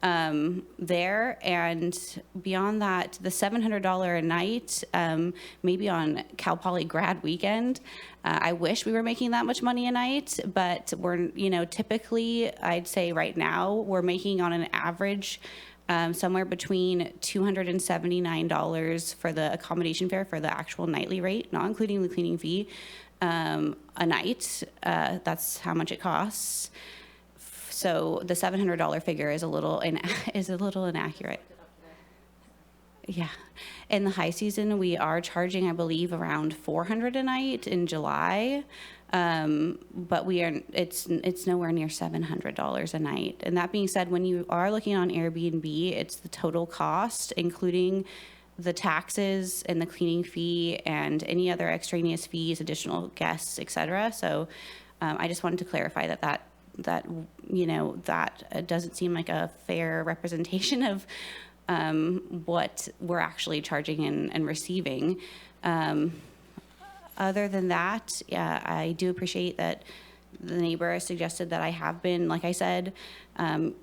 there. And beyond that, the $700 a night, maybe on Cal Poly grad weekend, I wish we were making that much money a night, but we're, typically I'd say right now we're making on an average somewhere between $279 for the accommodation fare for the actual nightly rate, not including the cleaning fee, a night. That's how much it costs. So the $700 figure is a little inaccurate. Yeah. In the high season, we are charging, I believe, around $400 a night in July. But it's nowhere near $700 a night. And that being said, when you are looking on Airbnb, it's the total cost, including the taxes and the cleaning fee and any other extraneous fees, additional guests, etc. So I just wanted to clarify that that doesn't seem like a fair representation of what we're actually charging and receiving. Other than that, yeah, I do appreciate that the neighbor has suggested that I have been, like I said,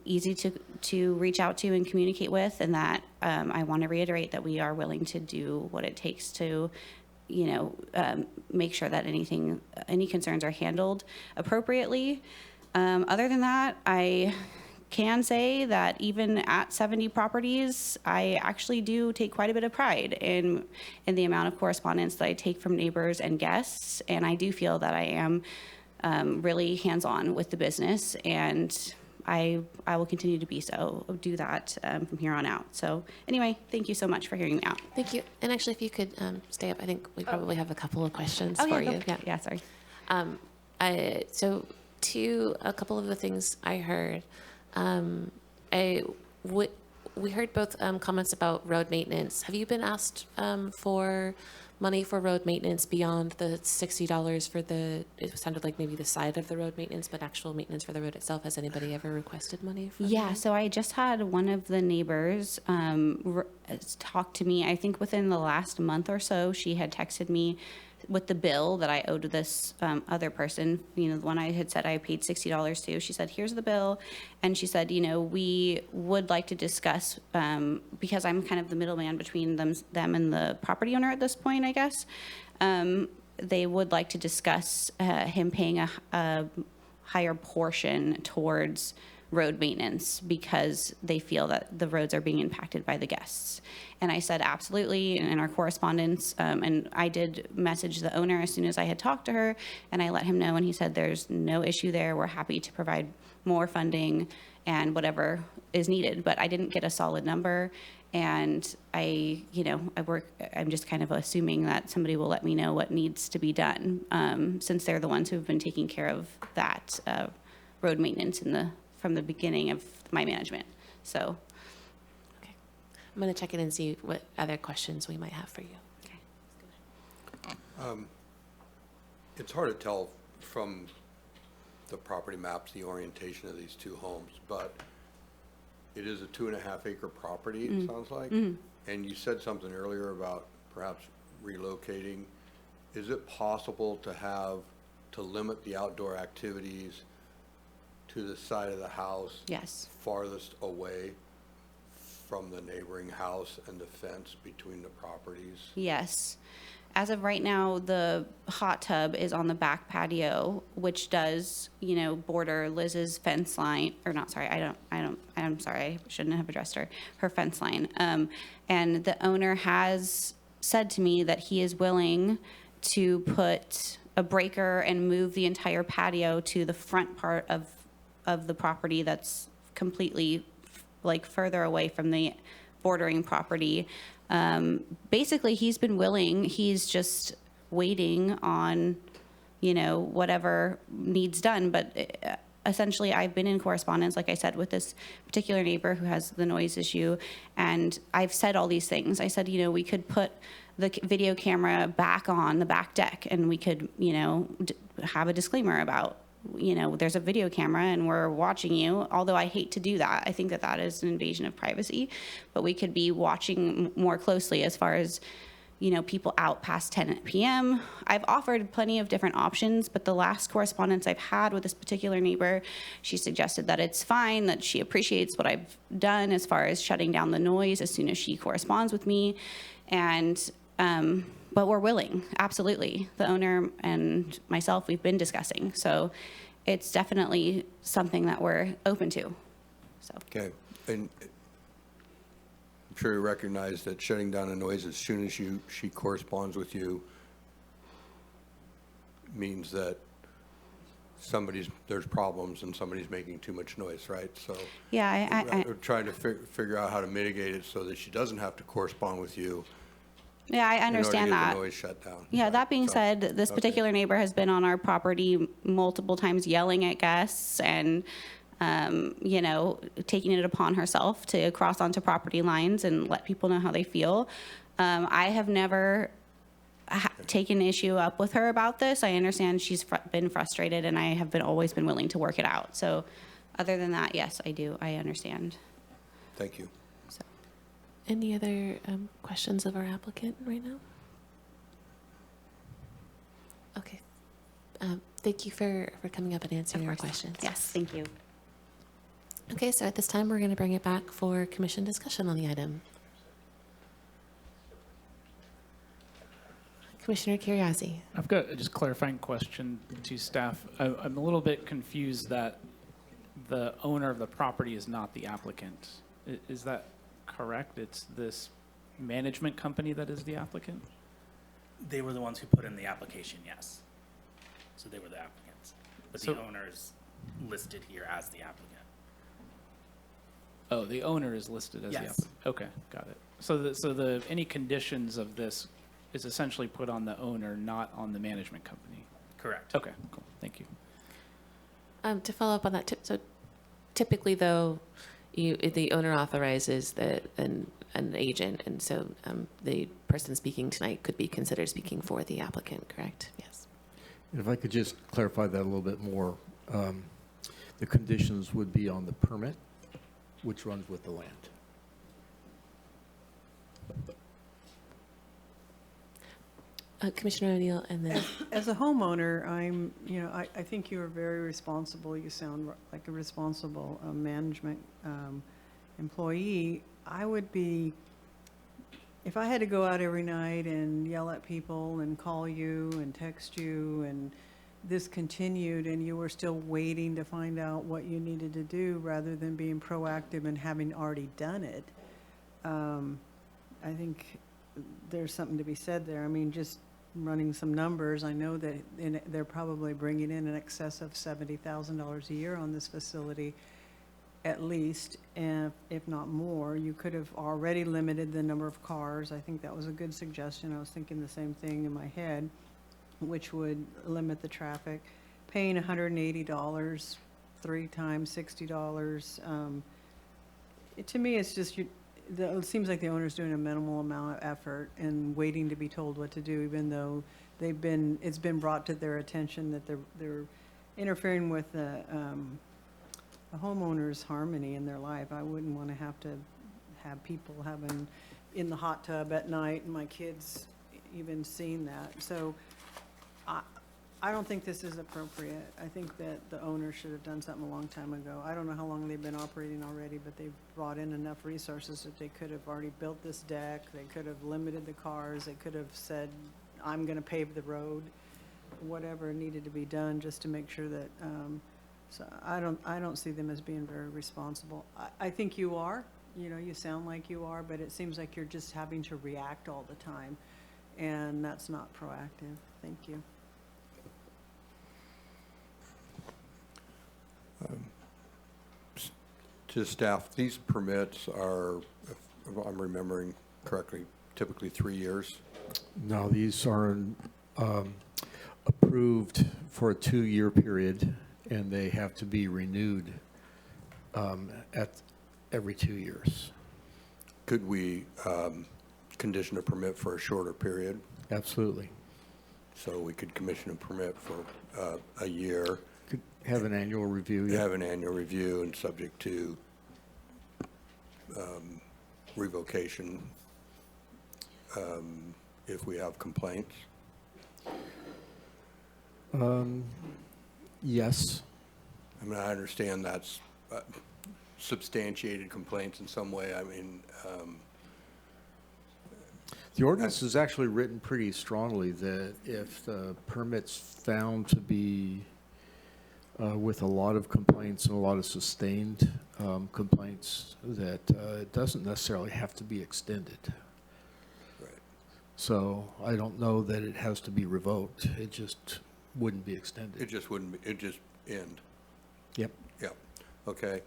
easy to reach out to and communicate with, and that I want to reiterate that we are willing to do what it takes to, make sure that any concerns are handled appropriately. Other than that, I can say that even at 70 properties, I actually do take quite a bit of pride in the amount of correspondence that I take from neighbors and guests, and I do feel that I am really hands-on with the business, and I will continue to do that from here on out. So anyway, thank you so much for hearing me out. Thank you. And actually, if you could stay up, I think we probably have a couple of questions Oh, for yeah, you. yeah, sorry. So a couple of the things I heard, we heard both comments about road maintenance. Have you been asked for money for road maintenance beyond the $60 for it sounded like maybe the side of the road maintenance, but actual maintenance for the road itself? Has anybody ever requested money for Yeah, that? so I just had one of the neighbors talk to me. I think within the last month or so, she had texted me with the bill that I owed this other person, the one I had said I paid $60 to. She said, here's the bill. And she said, we would like to discuss, because I'm kind of the middleman between them and the property owner at this point, I guess. They would like to discuss him paying a higher portion towards road maintenance because they feel that the roads are being impacted by the guests. And I said, absolutely, in our correspondence. And I did message the owner as soon as I had talked to her, and I let him know, and he said, there's no issue there. We're happy to provide more funding and whatever is needed. But I didn't get a solid number. And I'm just kind of assuming that somebody will let me know what needs to be done, since they're the ones who've been taking care of that road maintenance from the beginning of my management. So I'm going to check in and see what other questions we might have for you. It's hard to tell from the property maps, the orientation of these two homes, but it is a 2.5 acre property, it sounds like. And you said something earlier about perhaps relocating. Is it possible to limit the outdoor activities to the side of the house? Yes. Farthest away from the neighboring house and the fence between the properties? Yes. As of right now, the hot tub is on the back patio, which does, border Liz's fence line, or not, sorry, I'm sorry, I shouldn't have addressed her fence line. And the owner has said to me that he is willing to put a breaker and move the entire patio to the front part of the property that's completely further away from the bordering property. Basically, he's been willing. He's just waiting on, whatever needs done. But essentially, I've been in correspondence, like I said, with this particular neighbor who has the noise issue. And I've said all these things. I said, we could put the video camera back on the back deck, and we could, have a disclaimer about, there's a video camera and we're watching you. Although I hate to do that. I think that is an invasion of privacy, but we could be watching more closely as far as, people out past 10 p.m. I've offered plenty of different options, but the last correspondence I've had with this particular neighbor, she suggested that it's fine, that she appreciates what I've done as far as shutting down the noise as soon as she corresponds with me. And, but we're willing, absolutely. The owner and myself, we've been discussing. So it's definitely something that we're open to. So. Okay. And I'm sure you recognize that shutting down the noise as soon as she corresponds with you means that there's problems and somebody's making too much noise, right? So yeah, we're trying to figure out how to mitigate it so that she doesn't have to correspond with you. Yeah, I understand in order to get that. the noise shut down. Yeah, that being said, this particular neighbor has been on our property multiple times yelling at guests and, taking it upon herself to cross onto property lines and let people know how they feel. I have never taken issue up with her about this. I understand she's been frustrated, and I have always been willing to work it out. So other than that, yes, I do. I understand. Thank you. Any other questions of our applicant right now? Okay. Thank you for coming up and answering our questions. Yes, thank you. Okay, so at this time, we're going to bring it back for commission discussion on the item. Commissioner Curiosity. I've got just a clarifying question to staff. I'm a little bit confused that the owner of the property is not the applicant. Is that correct? It's this management company that is the applicant? They were the ones who put in the application, yes. So they were the applicants. But the owner is listed here as the applicant. Oh, the owner is listed as the Yes. applicant. Okay, got it. So the any conditions of this is essentially put on the owner, not on the management company? Correct. Okay, cool. Thank you. To follow up on that, so typically, though, the owner authorizes an agent, and so the person speaking tonight could be considered speaking for the applicant, correct? Yes. If I could just clarify that a little bit more, the conditions would be on the permit, which runs with the land. Commissioner O'Neill, and then As a homeowner, I think you are very responsible. You sound like a responsible management employee. I would be, if I had to go out every night and yell at people and call you and text you, and this continued and you were still waiting to find out what you needed to do rather than being proactive and having already done it, I think there's something to be said there. I mean, just running some numbers, I know that they're probably bringing in excess of $70,000 a year on this facility, at least, and if not more. You could have already limited the number of cars. I think that was a good suggestion. I was thinking the same thing in my head, which would limit the traffic. Paying $180, 3 times $60. To me, it's just it seems like the owner's doing a minimal amount of effort and waiting to be told what to do, even though it's been brought to their attention that they're interfering with the homeowner's harmony in their life. I wouldn't want to have people having in the hot tub at night, and my kids even seeing that. So I don't think this is appropriate. I think that the owner should have done something a long time ago. I don't know how long they've been operating already, but they've brought in enough resources that they could have already built this deck. They could have limited the cars. They could have said, I'm going to pave the road, whatever needed to be done just to make sure that, so I don't see them as being very responsible. I think you are, you sound like you are, but it seems like you're just having to react all the time, and that's not proactive. Thank you. To staff, these permits are, if I'm remembering correctly, typically 3 years. No, these are approved for a 2-year period, and they have to be renewed at every 2 years. Could we condition a permit for a shorter period? Absolutely. So we could commission a permit for a year. Could have an annual review. Yeah. Have an annual review and subject to revocation if we have complaints. Yes. I mean, I understand that's substantiated complaints in some way. I mean, the ordinance is actually written pretty strongly that if the permit's found to be with a lot of complaints and a lot of sustained complaints, that it doesn't necessarily have to be extended. Right. So I don't know that it has to be revoked. It just wouldn't be extended. it just wouldn't be, it just end. Yep. Yeah, okay.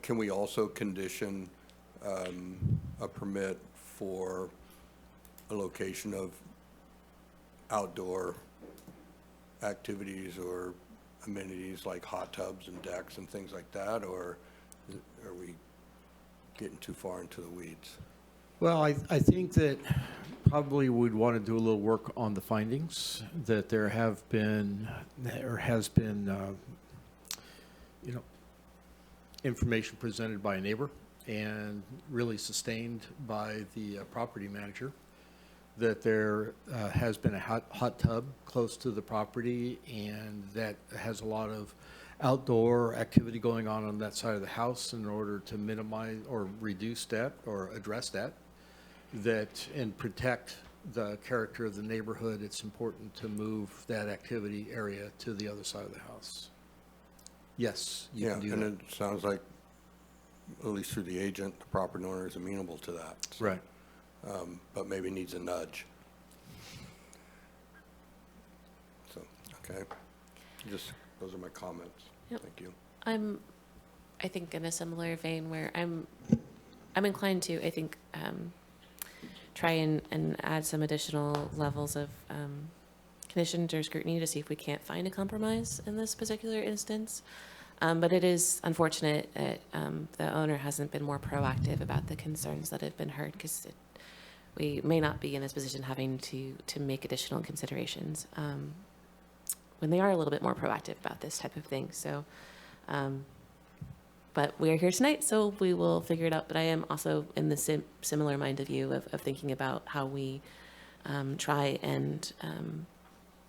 Can we also condition a permit for a location of outdoor activities or amenities like hot tubs and decks and things like that, or are we getting too far into the weeds? Well, I think that probably would want to do a little work on the findings, that there has been, information presented by a neighbor and really sustained by the property manager, that there has been a hot tub close to the property, and that has a lot of outdoor activity going on that side of the house in order to minimize or reduce that or address that, and protect the character of the neighborhood. It's important to move that activity area to the other side of the house. Yes, you Yeah, can do and that. it sounds like, at least through the agent, the property owner is amenable to that. So, Right. But maybe needs a nudge. So, okay. Those are my comments. Yep. Thank you. I think in a similar vein where I'm inclined to, I think, try and add some additional levels of conditions or scrutiny to see if we can't find a compromise in this particular instance. But it is unfortunate that the owner hasn't been more proactive about the concerns that have been heard, because we may not be in this position having to make additional considerations when they are a little bit more proactive about this type of thing. So, but we are here tonight, so we will figure it out. But I am also in the similar mind of you of thinking about how we try and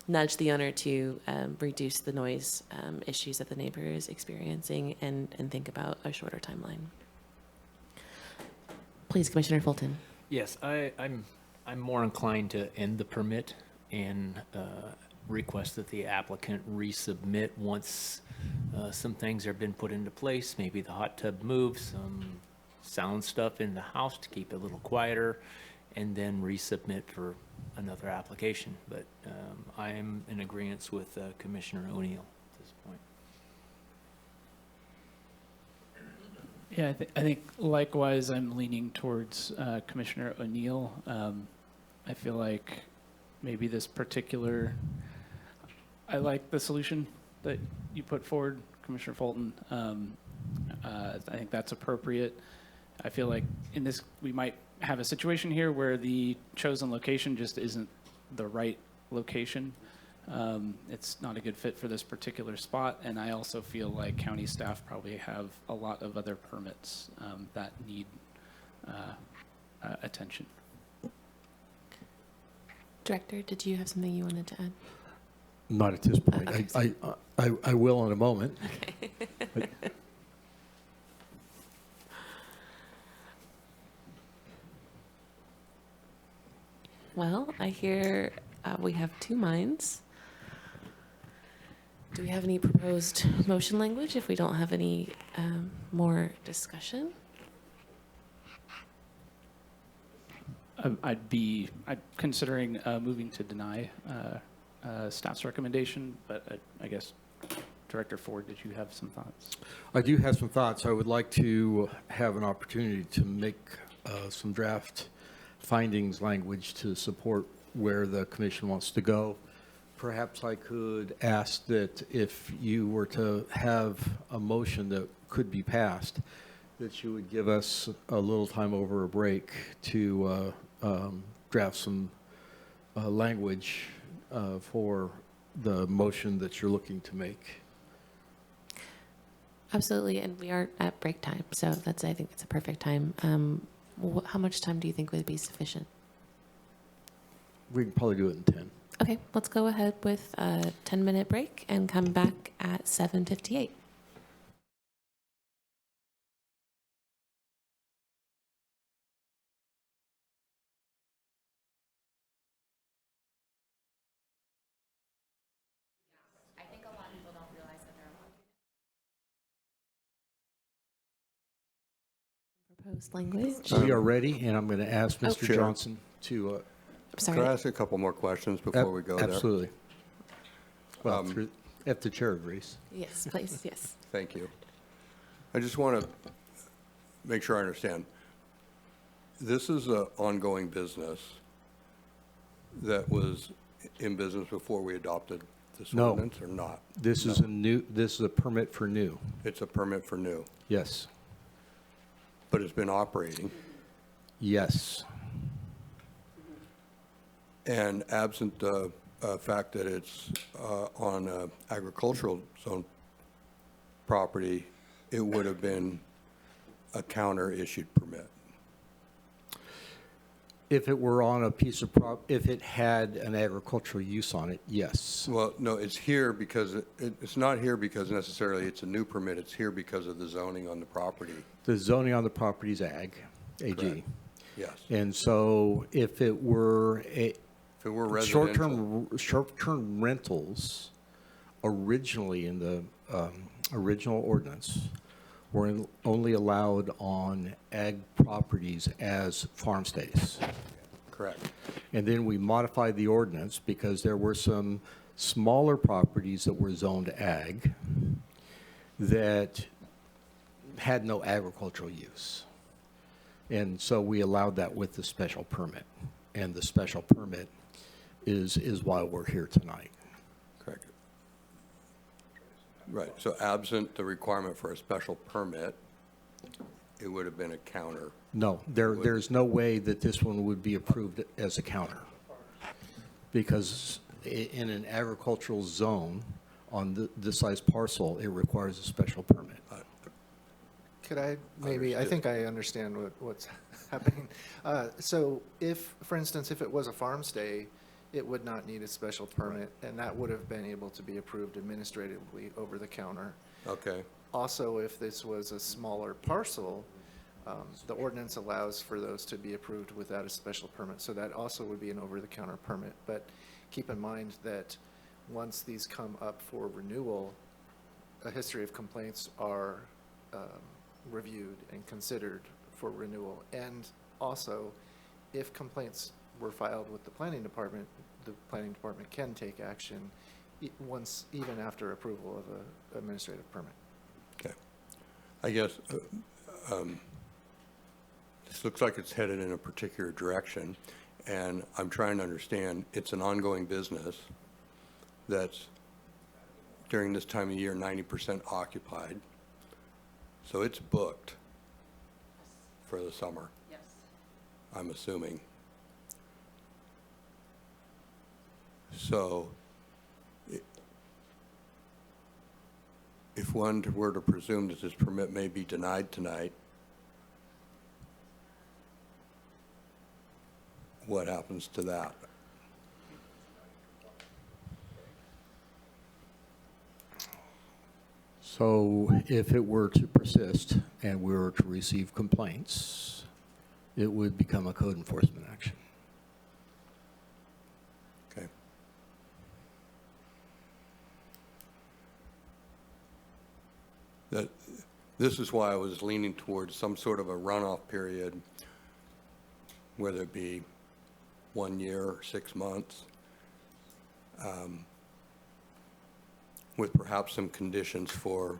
nudge the owner to reduce the noise issues that the neighbor is experiencing, and think about a shorter timeline. Please, Commissioner Fulton. Yes, I'm more inclined to end the permit and request that the applicant resubmit once some things have been put into place. Maybe the hot tub moves, some sound stuff in the house to keep it a little quieter, and then resubmit for another application. But I am in agreement with Commissioner O'Neill at this point. Yeah, I think likewise, I'm leaning towards Commissioner O'Neill. I feel like maybe this particular, I like the solution that you put forward, Commissioner Fulton. I think that's appropriate. I feel like in this, we might have a situation here where the chosen location just isn't the right location. It's not a good fit for this particular spot, and I also feel like county staff probably have a lot of other permits that need attention. Director, did you have something you wanted to add? Not at this point. Okay. I will in a moment. Okay. Well, I hear we have two minds. Do we have any proposed motion language if we don't have any more discussion? I'm considering moving to deny staff's recommendation, but I guess Director Ford, did you have some thoughts? I do have some thoughts. I would like to have an opportunity to make some draft findings language to support where the commission wants to go. Perhaps I could ask that if you were to have a motion that could be passed, that you would give us a little time over a break to draft some language for the motion that you're looking to make. Absolutely, and we are at break time, so I think it's a perfect time. How much time do you think would be sufficient? We can probably do it in 10. Okay, let's go ahead with a 10-minute break and come back at 7:58. I think a lot of people don't realize that they're Proposed language. We are ready, and I'm going to ask Mr. Chair. Johnson to... Could I ask a couple more questions before we go there? Absolutely. Well, if the chair agrees. Yes, please, yes. Thank you. I just want to make sure I understand. This is an ongoing business that was in business before we adopted this No. ordinance, or not? This is this is a permit for new. It's a permit for new, Yes. but it's been operating. Yes. And absent the fact that it's on agricultural zone property, it would have been a counter-issued permit. If it were on a piece of if it had an agricultural use on it, yes. Well, no, it's here because, it's not here because necessarily it's a new permit, it's here because of the zoning on the property. The zoning on the property is AG. Correct. Yes. And so if it were If it were residential. short-term rentals, originally in the original ordinance, were only allowed on ag properties as farm stays. Correct. And then we modified the ordinance because there were some smaller properties that were zoned ag that had no agricultural use. And so we allowed that with the special permit. And the special permit is why we're here tonight. Correct. Right, so absent the requirement for a special permit, it would have been a counter. No, there's no way that this one would be approved as a counter. Because in an agricultural zone on this size parcel, it requires a special permit. Could I maybe, I think I understand what's happening. So if, for instance, if it was a farm stay, it would not need a special permit, and that would have been able to be approved administratively over the counter. Okay. Also, if this was a smaller parcel, the ordinance allows for those to be approved without a special permit, so that also would be an over-the-counter permit. But keep in mind that once these come up for renewal, a history of complaints are reviewed and considered for renewal. And also, if complaints were filed with the planning department can take action once, even after approval of an administrative permit. Okay. I guess this looks like it's headed in a particular direction, and I'm trying to understand, it's an ongoing business that's during this time of year 90% occupied. So it's booked for the summer. Yes. I'm assuming. So if one were to presume that this permit may be denied tonight, what happens to that? So if it were to persist and we were to receive complaints, it would become a code enforcement action. Okay. This is why I was leaning towards some sort of a runoff period, whether it be 1 year or 6 months, with perhaps some conditions for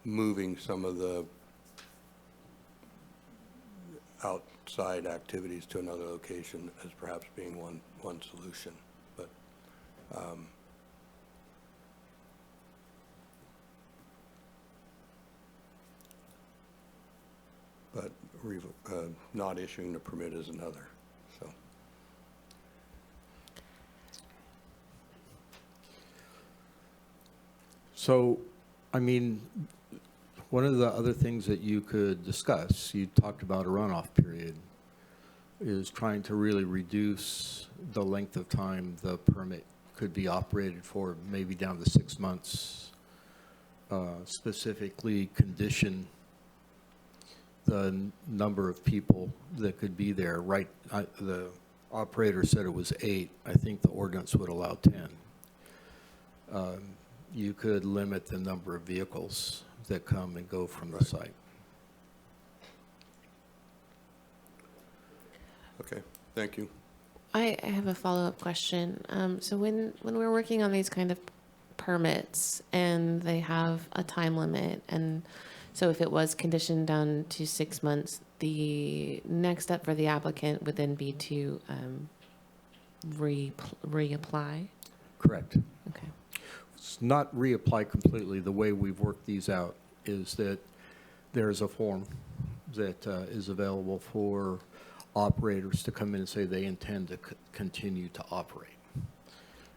moving some of the outside activities to another location as perhaps being one solution. But not issuing the permit is another, so. So, I mean, one of the other things that you could discuss, you talked about a runoff period, is trying to really reduce the length of time the permit could be operated for, maybe down to 6 months. Specifically condition the number of people that could be there. Right, the operator said it was 8. I think the ordinance would allow 10. You could limit the number of vehicles that come and go from the site. Okay, thank you. I have a follow-up question. So when we're working on these kind of permits and they have a time limit, and so if it was conditioned down to 6 months, the next step for the applicant would then be to reapply? Correct. Okay. It's not reapply completely. The way we've worked these out is that there's a form that is available for operators to come in and say they intend to continue to operate.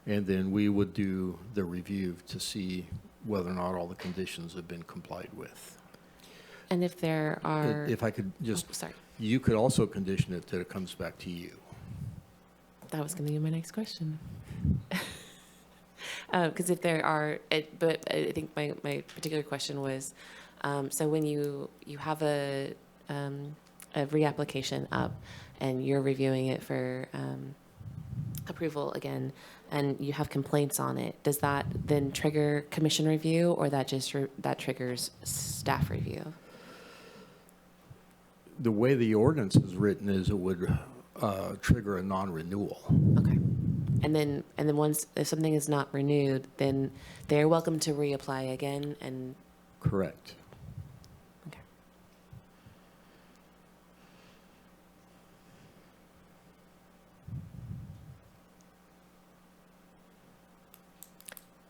And then we would do the review to see whether or not all the conditions have been complied with. And if there are... If I could just, Oh, sorry. you could also condition it that it comes back to you. That was going to be my next question. Because if there are, but I think my particular question was, so when you have a reapplication up and you're reviewing it for approval again, and you have complaints on it, does that then trigger commission review, or that just that triggers staff review? The way the ordinance is written is it would trigger a non-renewal. Okay. And then once, if something is not renewed, then they're welcome to reapply again and... Correct. Okay.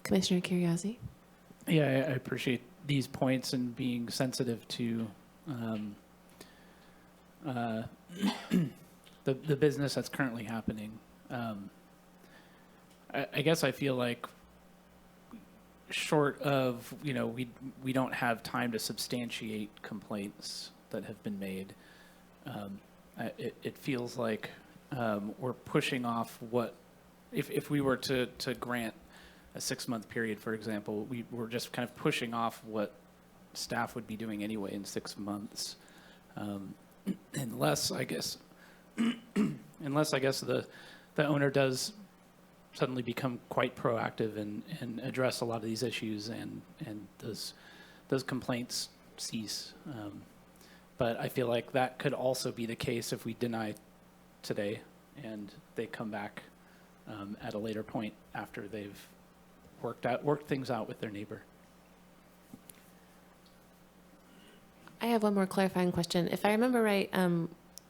Commissioner Curriasi? Yeah, I appreciate these points and being sensitive to the business that's currently happening. I guess I feel like short of, we don't have time to substantiate complaints that have been made. It feels like we're pushing off what, if we were to grant a 6-month period, for example, we're just kind of pushing off what staff would be doing anyway in 6 months. Unless I guess the owner does suddenly become quite proactive and address a lot of these issues, and those complaints cease. But I feel like that could also be the case if we deny today and they come back at a later point after they've worked things out with their neighbor. I have one more clarifying question. If I remember right,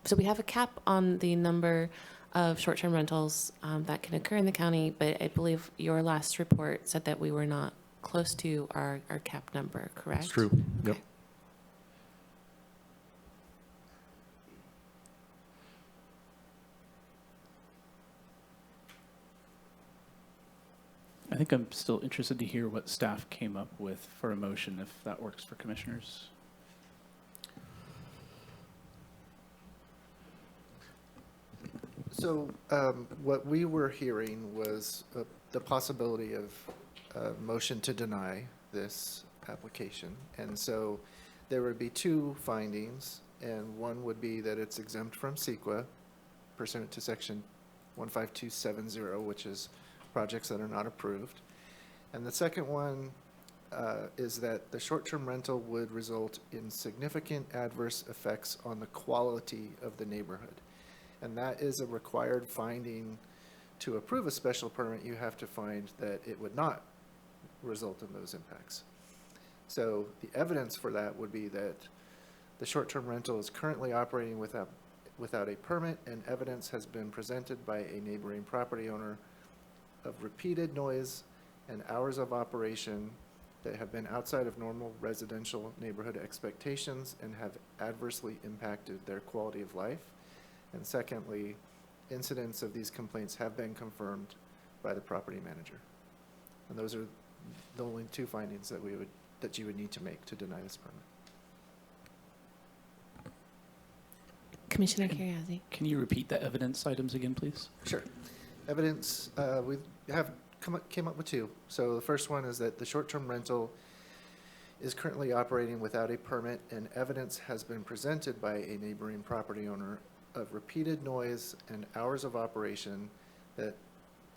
so we have a cap on the number of short-term rentals that can occur in the county, but I believe your last report said that we were not close to our cap number, correct? That's true. Yep. I think I'm still interested to hear what staff came up with for a motion, if that works for commissioners. So what we were hearing was the possibility of a motion to deny this application. And so there would be 2 findings, and one would be that it's exempt from CEQA pursuant to section 15270, which is projects that are not approved. And the second one is that the short-term rental would result in significant adverse effects on the quality of the neighborhood. And that is a required finding. To approve a special permit, you have to find that it would not result in those impacts. So the evidence for that would be that the short-term rental is currently operating without a permit, and evidence has been presented by a neighboring property owner of repeated noise and hours of operation that have been outside of normal residential neighborhood expectations and have adversely impacted their quality of life. And secondly, incidents of these complaints have been confirmed by the property manager. And those are the only 2 findings that you would need to make to deny this permit. Commissioner Curriasi? Can you repeat the evidence items again, please? Sure. Evidence, we came up with 2. So the first one is that the short-term rental is currently operating without a permit, and evidence has been presented by a neighboring property owner of repeated noise and hours of operation that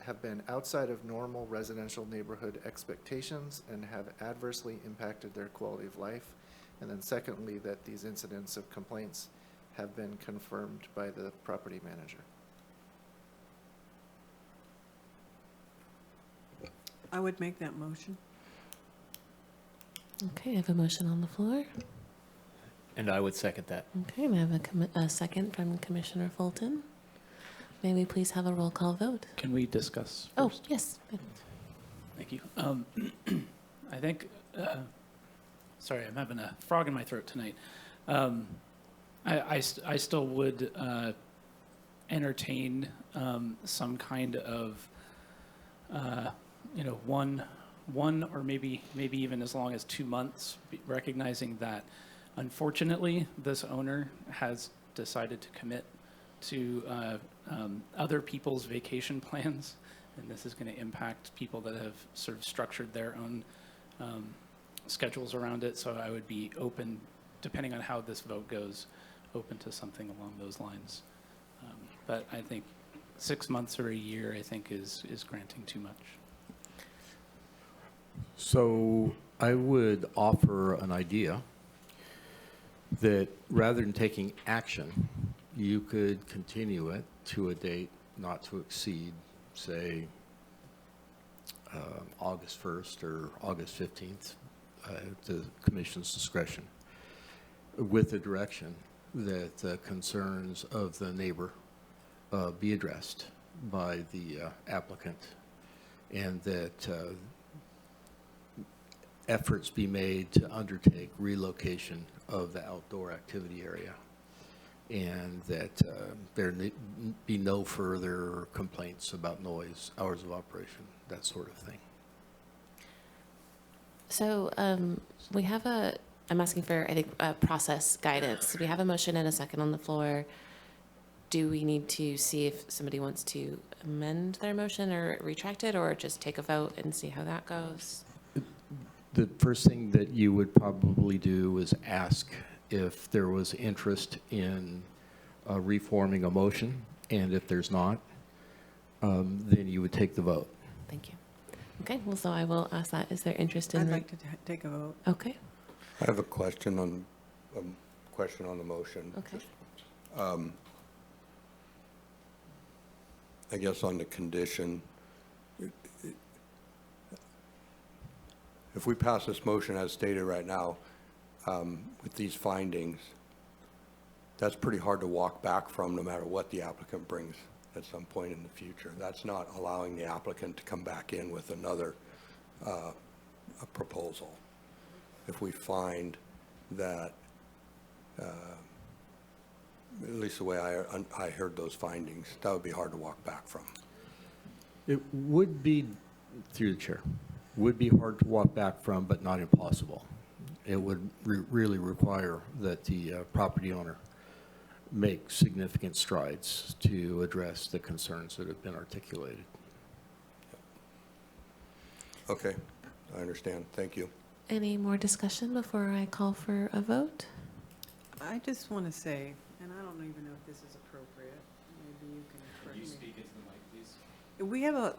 have been outside of normal residential neighborhood expectations and have adversely impacted their quality of life. And then secondly, that these incidents of complaints have been confirmed by the property manager. I would make that motion. Okay, I have a motion on the floor. And I would second that. Okay, we have a second from Commissioner Fulton. May we please have a roll call vote? Can we discuss Oh, first? yes. Thank you. I think, sorry, I'm having a frog in my throat tonight. I still would entertain some kind of, one or maybe even as long as 2 months, recognizing that unfortunately this owner has decided to commit to other people's vacation plans, and this is going to impact people that have sort of structured their own schedules around it. So I would be open, depending on how this vote goes, open to something along those lines. But I think 6 months or a year, I think, is granting too much. So I would offer an idea that rather than taking action, you could continue it to a date not to exceed, say, August 1st or August 15th, at the commission's discretion, with the direction that the concerns of the neighbor be addressed by the applicant, and that efforts be made to undertake relocation of the outdoor activity area, and that there be no further complaints about noise, hours of operation, that sort of thing. So we have I'm asking for, I think, process guidance. We have a motion and a second on the floor. Do we need to see if somebody wants to amend their motion or retract it, or just take a vote and see how that goes? The first thing that you would probably do is ask if there was interest in reforming a motion, and if there's not, then you would take the vote. Thank you. Okay, well, so I will ask that. Is there interest in? I'd like to take a vote. Okay. I have a question on the motion. Okay. I guess on the condition, if we pass this motion as stated right now, with these findings, that's pretty hard to walk back from no matter what the applicant brings at some point in the future. That's not allowing the applicant to come back in with another a proposal. If we find that, at least the way I heard those findings, that would be hard to walk back from. It would be, through the chair, would be hard to walk back from, but not impossible. It would really require that the property owner make significant strides to address the concerns that have been articulated. Okay, I understand. Thank you. Any more discussion before I call for a vote? I just want to say, and I don't even know if this is appropriate, maybe you can correct me. Can you speak into the mic, please? We have a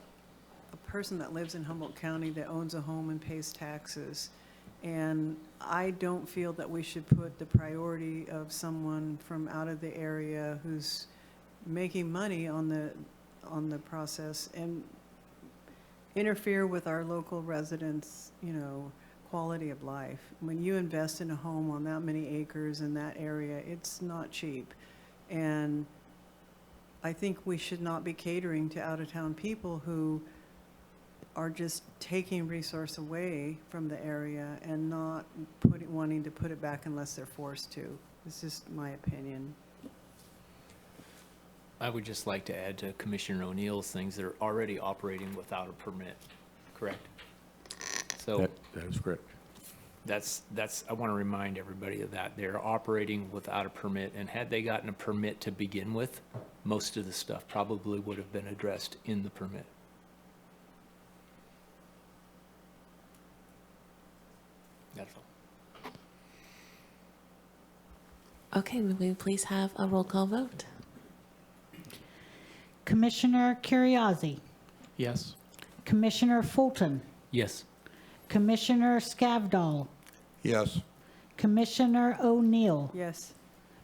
person that lives in Humboldt County that owns a home and pays taxes, and I don't feel that we should put the priority of someone from out of the area who's making money on the process and interfere with our local residents, quality of life. When you invest in a home on that many acres in that area, it's not cheap. And I think we should not be catering to out-of-town people who are just taking resource away from the area and not wanting to put it back unless they're forced to. It's just my opinion. I would just like to add to Commissioner O'Neill's things that are already operating without a permit, correct? So that is correct. that's, I want to remind everybody of that. They're operating without a permit, and had they gotten a permit to begin with, most of the stuff probably would have been addressed in the permit. That's all. Okay, will we please have a roll call vote? Commissioner Curriasi, Yes. Commissioner Fulton, Yes. Commissioner Skavdal, Yes. Commissioner O'Neill, Yes.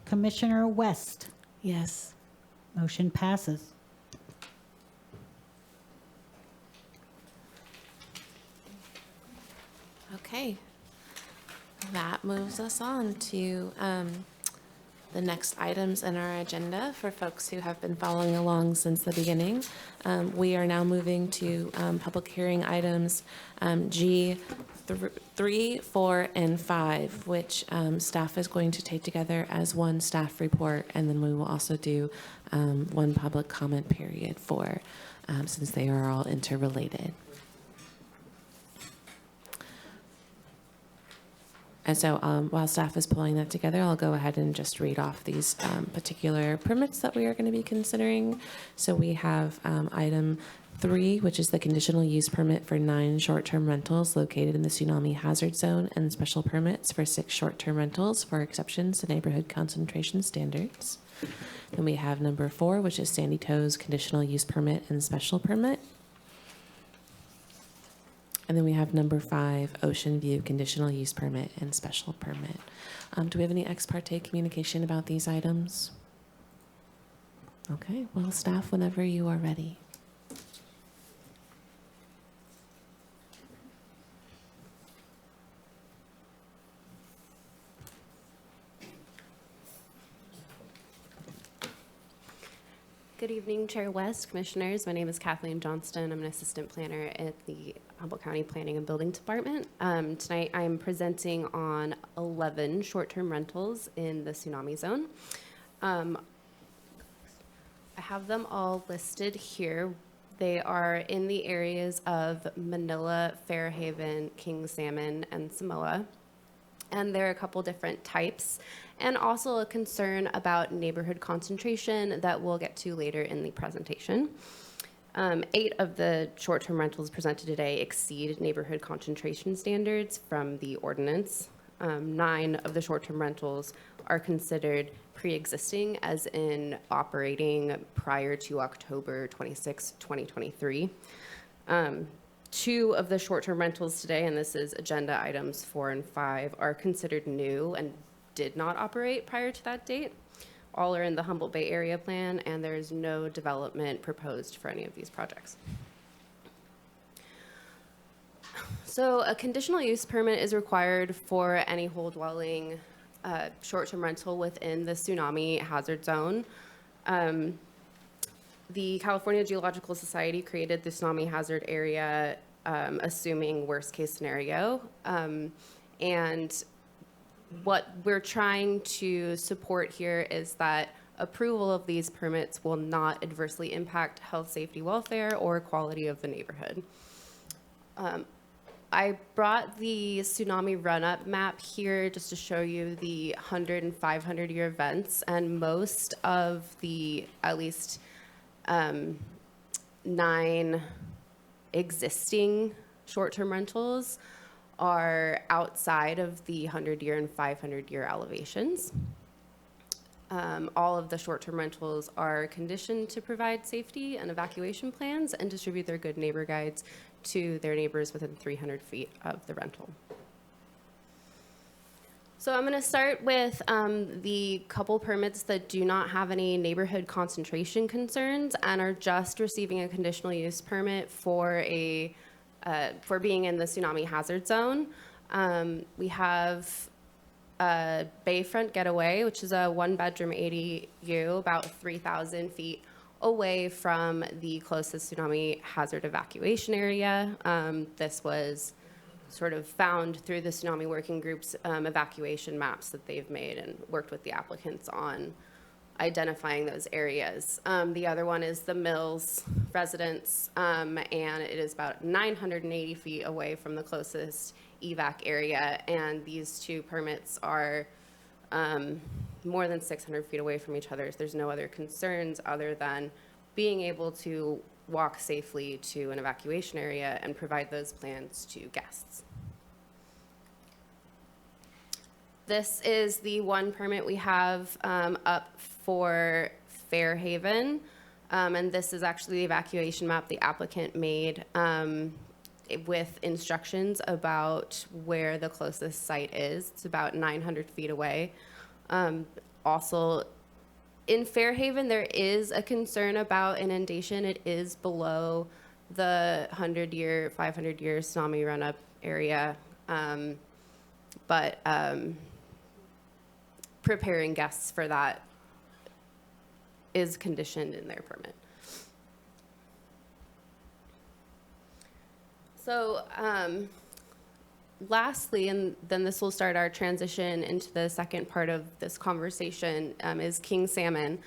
Commissioner West. Yes. Motion passes. Okay. That moves us on to the next items in our agenda for folks who have been following along since the beginning. We are now moving to public hearing items G 3, 4, and 5, which staff is going to take together as one staff report, and then we will also do one public comment period for, since they are all interrelated. And so while staff is pulling that together, I'll go ahead and just read off these particular permits that we are going to be considering. So we have item 3, which is the conditional use permit for 9 short-term rentals located in the tsunami hazard zone, and special permits for 6 short-term rentals for exceptions to neighborhood concentration standards. Then we have number 4, which is Sandy Toes conditional use permit and special permit. And then we have number 5, Ocean View conditional use permit and special permit. Do we have any ex parte communication about these items? Okay, well, staff, whenever you are ready. Good evening, Chair West, Commissioners. My name is Kathleen Johnston. I'm an assistant planner at the Humboldt County Planning and Building Department. Tonight, I am presenting on 11 short-term rentals in the tsunami zone. I have them all listed here. They are in the areas of Manila, Fairhaven, King Salmon, and Samoa. And there are a couple different types, and also a concern about neighborhood concentration that we'll get to later in the presentation. 8 of the short-term rentals presented today exceed neighborhood concentration standards from the ordinance. 9 of the short-term rentals are considered pre-existing, as in operating prior to October 26, 2023. 2 of the short-term rentals today, and this is agenda items 4 and 5, are considered new and did not operate prior to that date. All are in the Humboldt Bay Area Plan, and there is no development proposed for any of these projects. So a conditional use permit is required for any whole dwelling short-term rental within the tsunami hazard zone. The California Geological Society created the tsunami hazard area assuming worst case scenario. And what we're trying to support here is that approval of these permits will not adversely impact health, safety, welfare, or quality of the neighborhood. I brought the tsunami run-up map here just to show you the 100 and 500-year events, and most of the, at least 9 existing short-term rentals are outside of the 100-year and 500-year elevations. All of the short-term rentals are conditioned to provide safety and evacuation plans and distribute their good neighbor guides to their neighbors within 300 feet of the rental. So I'm going to start with the couple permits that do not have any neighborhood concentration concerns and are just receiving a conditional use permit for being in the tsunami hazard zone. We have Bayfront Getaway, which is a 1-bedroom ADU about 3,000 feet away from the closest tsunami hazard evacuation area. This was sort of found through the tsunami working group's evacuation maps that they've made and worked with the applicants on identifying those areas. The other one is the Mills residence, and it is about 980 feet away from the closest evac area, and these 2 permits are more than 600 feet away from each other. So there's no other concerns other than being able to walk safely to an evacuation area and provide those plans to guests. This is the one permit we have up for Fairhaven, and this is actually the evacuation map the applicant made with instructions about where the closest site is. It's about 900 feet away. Also, in Fairhaven, there is a concern about inundation. It is below the 100-year, 500-year tsunami run-up area, but preparing guests for that is conditioned in their permit. So lastly, and then this will start our transition into the second part of this conversation, is King Salmon.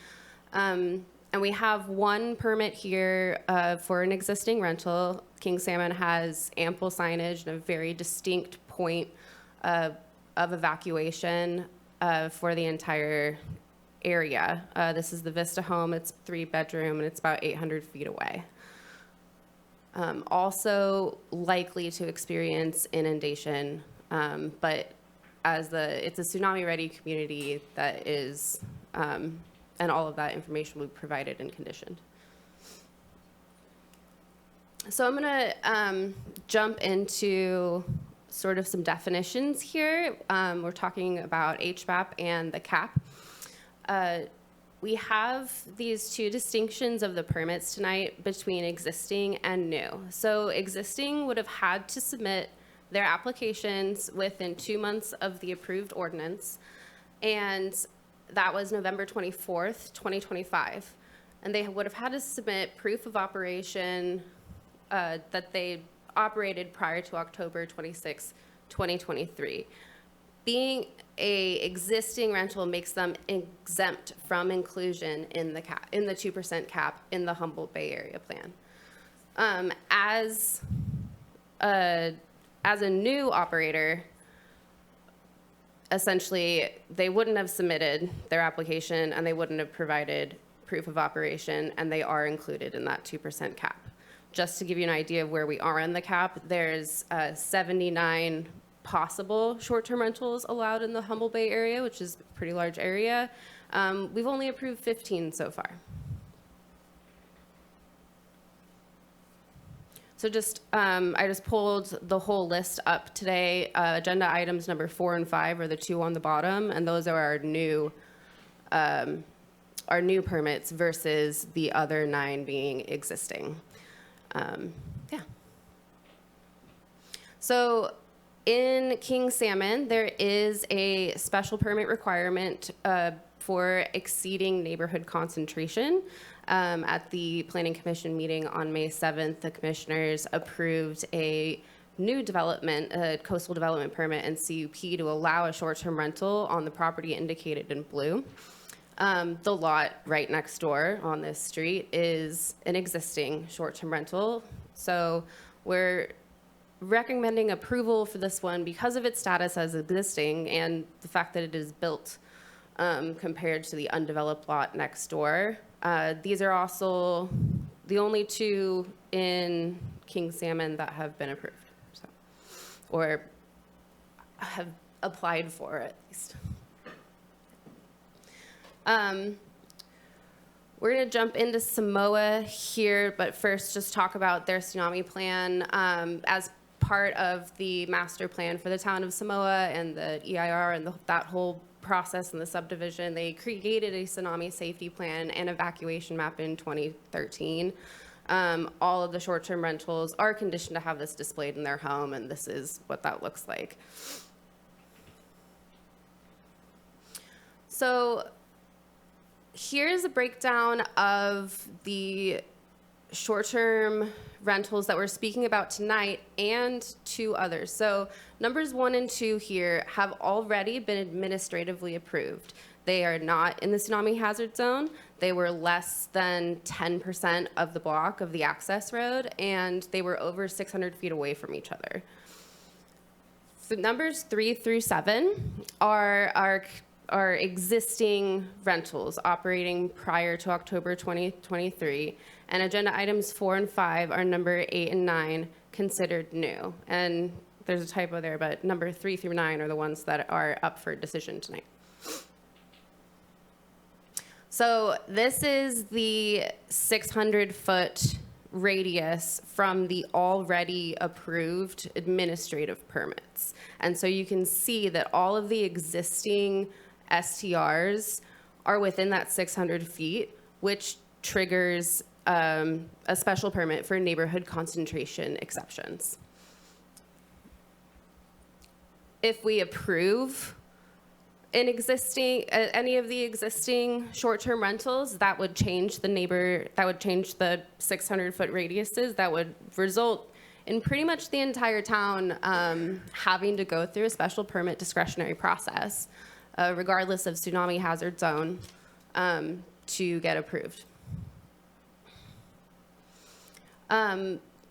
And we have one permit here for an existing rental. King Salmon has ample signage and a very distinct point of evacuation for the entire area. This is the Vista home. It's 3-bedroom and it's about 800 feet away. Also likely to experience inundation, but it's a tsunami-ready community that is, and all of that information will be provided and conditioned. So I'm gonna jump into sort of some definitions here. We're talking about HVAP and the cap. We have these two distinctions of the permits tonight between existing and new. So existing would have had to submit their applications within 2 months of the approved ordinance, and that was November 24th, 2025. And they would have had to submit proof of operation that they operated prior to October 26, 2023. Being a existing rental makes them exempt from inclusion in the cap, in the 2% cap in the Humboldt Bay Area plan. As a new operator, essentially, they wouldn't have submitted their application and they wouldn't have provided proof of operation, and they are included in that 2% cap. Just to give you an idea of where we are in the cap, there's 79 possible short-term rentals allowed in the Humboldt Bay area, which is a pretty large area. We've only approved 15 so far. So I just pulled the whole list up today. Agenda items number 4 and 5 are the two on the bottom, and those are our new permits versus the other 9 being existing. Yeah. So in King Salmon, there is a special permit requirement for exceeding neighborhood concentration. At the Planning Commission meeting on May 7th, the commissioners approved a new development, a coastal development permit and CUP to allow a short-term rental on the property indicated in blue. The lot right next door on this street is an existing short-term rental. So we're recommending approval for this one because of its status as existing and the fact that it is built compared to the undeveloped lot next door. These are also the only 2 in King Salmon that have been approved, so, or have applied for at least. We're going to jump into Samoa here, but first just talk about their tsunami plan. As part of the master plan for the town of Samoa and the EIR and that whole process and the subdivision, they created a tsunami safety plan and evacuation map in 2013. All of the short-term rentals are conditioned to have this displayed in their home, and this is what that looks like. So here's a breakdown of the short-term rentals that we're speaking about tonight and 2 others. So numbers 1 and 2 here have already been administratively approved. They are not in the tsunami hazard zone. They were less than 10% of the block of the access road, and they were over 600 feet away from each other. So numbers 3 through 7 are existing rentals operating prior to October 2023, and agenda items 4 and 5 are number 8 and 9 considered new. And there's a typo there, but number 3 through 9 are the ones that are up for decision tonight. So this is the 600-foot radius from the already approved administrative permits. And so you can see that all of the existing STRs are within that 600 feet, which triggers a special permit for neighborhood concentration exceptions. If we approve any of the existing short-term rentals, that would change the 600-foot radiuses. That would result in pretty much the entire town having to go through a special permit discretionary process, regardless of tsunami hazard zone, to get approved.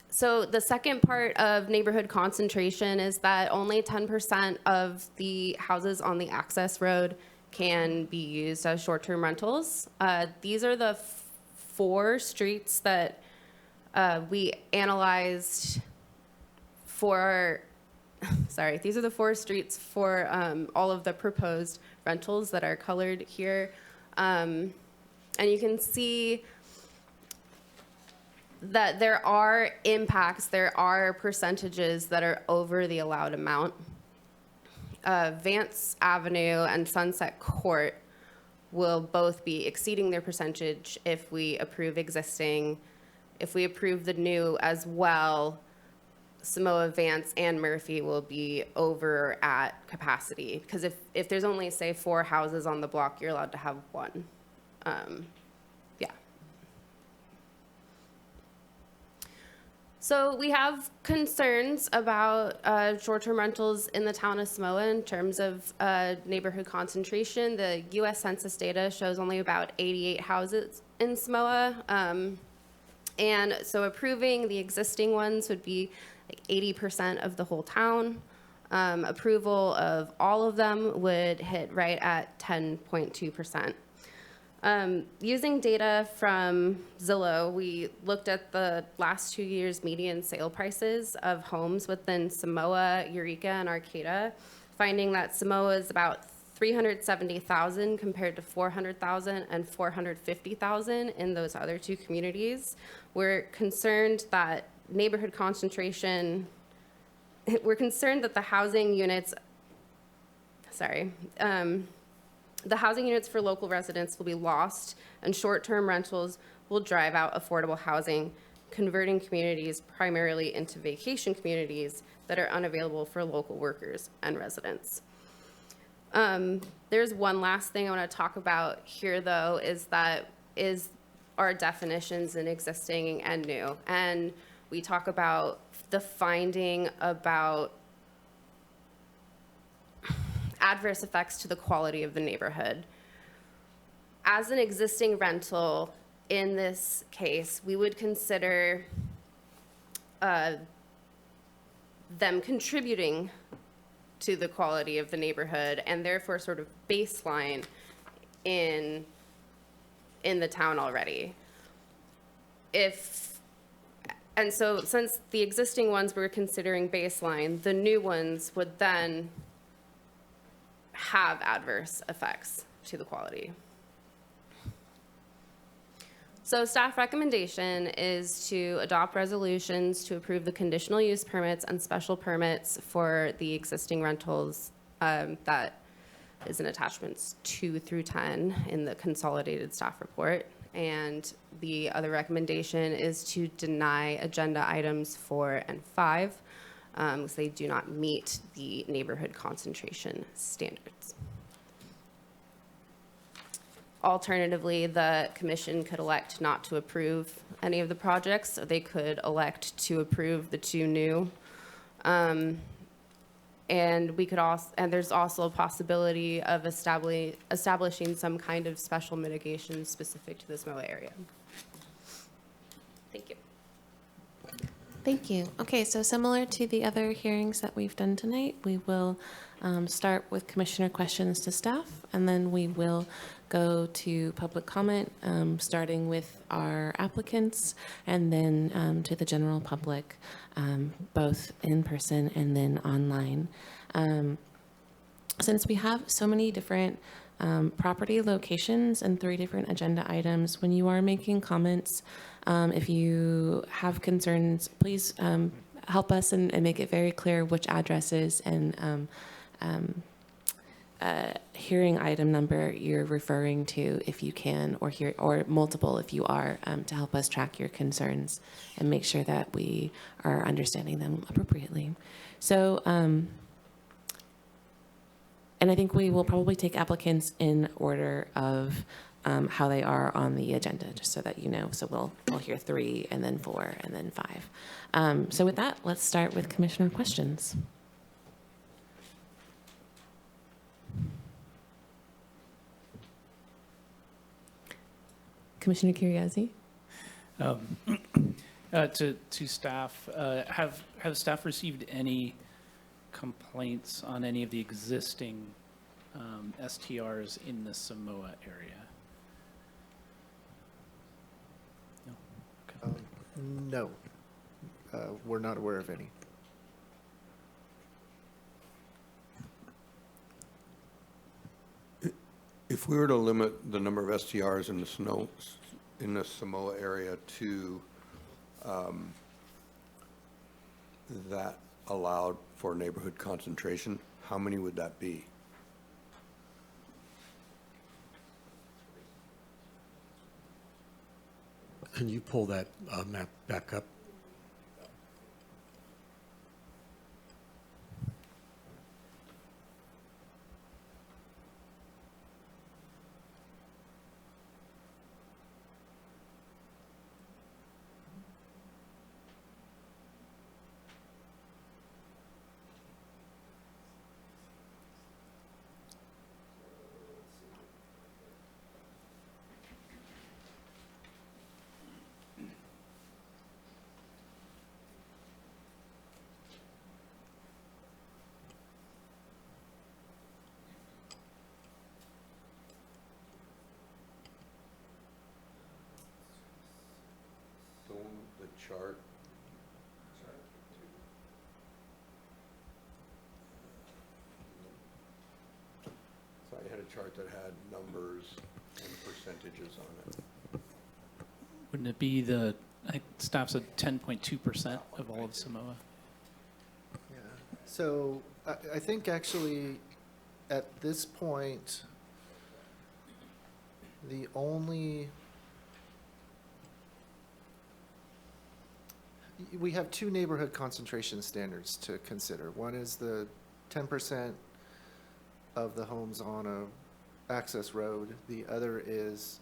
So the second part of neighborhood concentration is that only 10% of the houses on the access road can be used as short-term rentals. These are the 4 streets that we analyzed for, sorry, these are the 4 streets for all of the proposed rentals that are colored here. And you can see that there are impacts, there are percentages that are over the allowed amount. Vance Avenue and Sunset Court will both be exceeding their percentage if we approve existing. If we approve the new as well, Samoa, Vance, and Murphy will be over at capacity. Because if there's only, say, 4 houses on the block, you're allowed to have 1. Yeah. So we have concerns about short-term rentals in the town of Samoa in terms of neighborhood concentration. The U.S. Census data shows only about 88 houses in Samoa. And so approving the existing ones would be like 80% of the whole town. Approval of all of them would hit right at 10.2%. Using data from Zillow, we looked at the last 2 years' median sale prices of homes within Samoa, Eureka, and Arcata, finding that Samoa is about $370,000 compared to $400,000 and $450,000 in those other 2 communities. We're concerned that neighborhood concentration, we're concerned that the housing units, the housing units for local residents will be lost, and short-term rentals will drive out affordable housing, converting communities primarily into vacation communities that are unavailable for local workers and residents. There's one last thing I want to talk about here, though, is our definitions in existing and new. And we talk about the finding about adverse effects to the quality of the neighborhood. As an existing rental, in this case, we would consider them contributing to the quality of the neighborhood and therefore sort of baseline in the town already. And so since the existing ones we're considering baseline, the new ones would then have adverse effects to the quality. So staff recommendation is to adopt resolutions to approve the conditional use permits and special permits for the existing rentals that is in attachments 2 through 10 in the consolidated staff report. And the other recommendation is to deny agenda items 4 and 5 because they do not meet the neighborhood concentration standards. Alternatively, the commission could elect not to approve any of the projects, or they could elect to approve the 2 new. And we could also, and there's also a possibility of establishing some kind of special mitigation specific to the Samoa area. Thank you. Thank you. Okay, so similar to the other hearings that we've done tonight, we will start with commissioner questions to staff, and then we will go to public comment, starting with our applicants, and then to the general public, both in person and then online. Since we have so many different property locations and 3 different agenda items, when you are making comments, if you have concerns, please help us and make it very clear which addresses and hearing item number you're referring to, if you can, or multiple if you are, to help us track your concerns and make sure that we are understanding them appropriately. So, and I think we will probably take applicants in order of how they are on the agenda, just so that you know. So we'll hear 3 and then 4 and then 5. So with that, let's start with commissioner questions. Commissioner Curiozzi? To staff, have staff received any complaints on any of the existing STRs in the Samoa area? No? Okay. No, we're not aware of any. If we were to limit the number of STRs in the Samoa area to that allowed for neighborhood concentration, how many would that be? Can you pull that map back up? The chart. So I had a chart that had numbers and percentages on it. Wouldn't it be I think staff's at 10.2% of all of Samoa? Yeah. So I think actually at this point, the only, we have 2 neighborhood concentration standards to consider. One is the 10% of the homes on a access road. The other is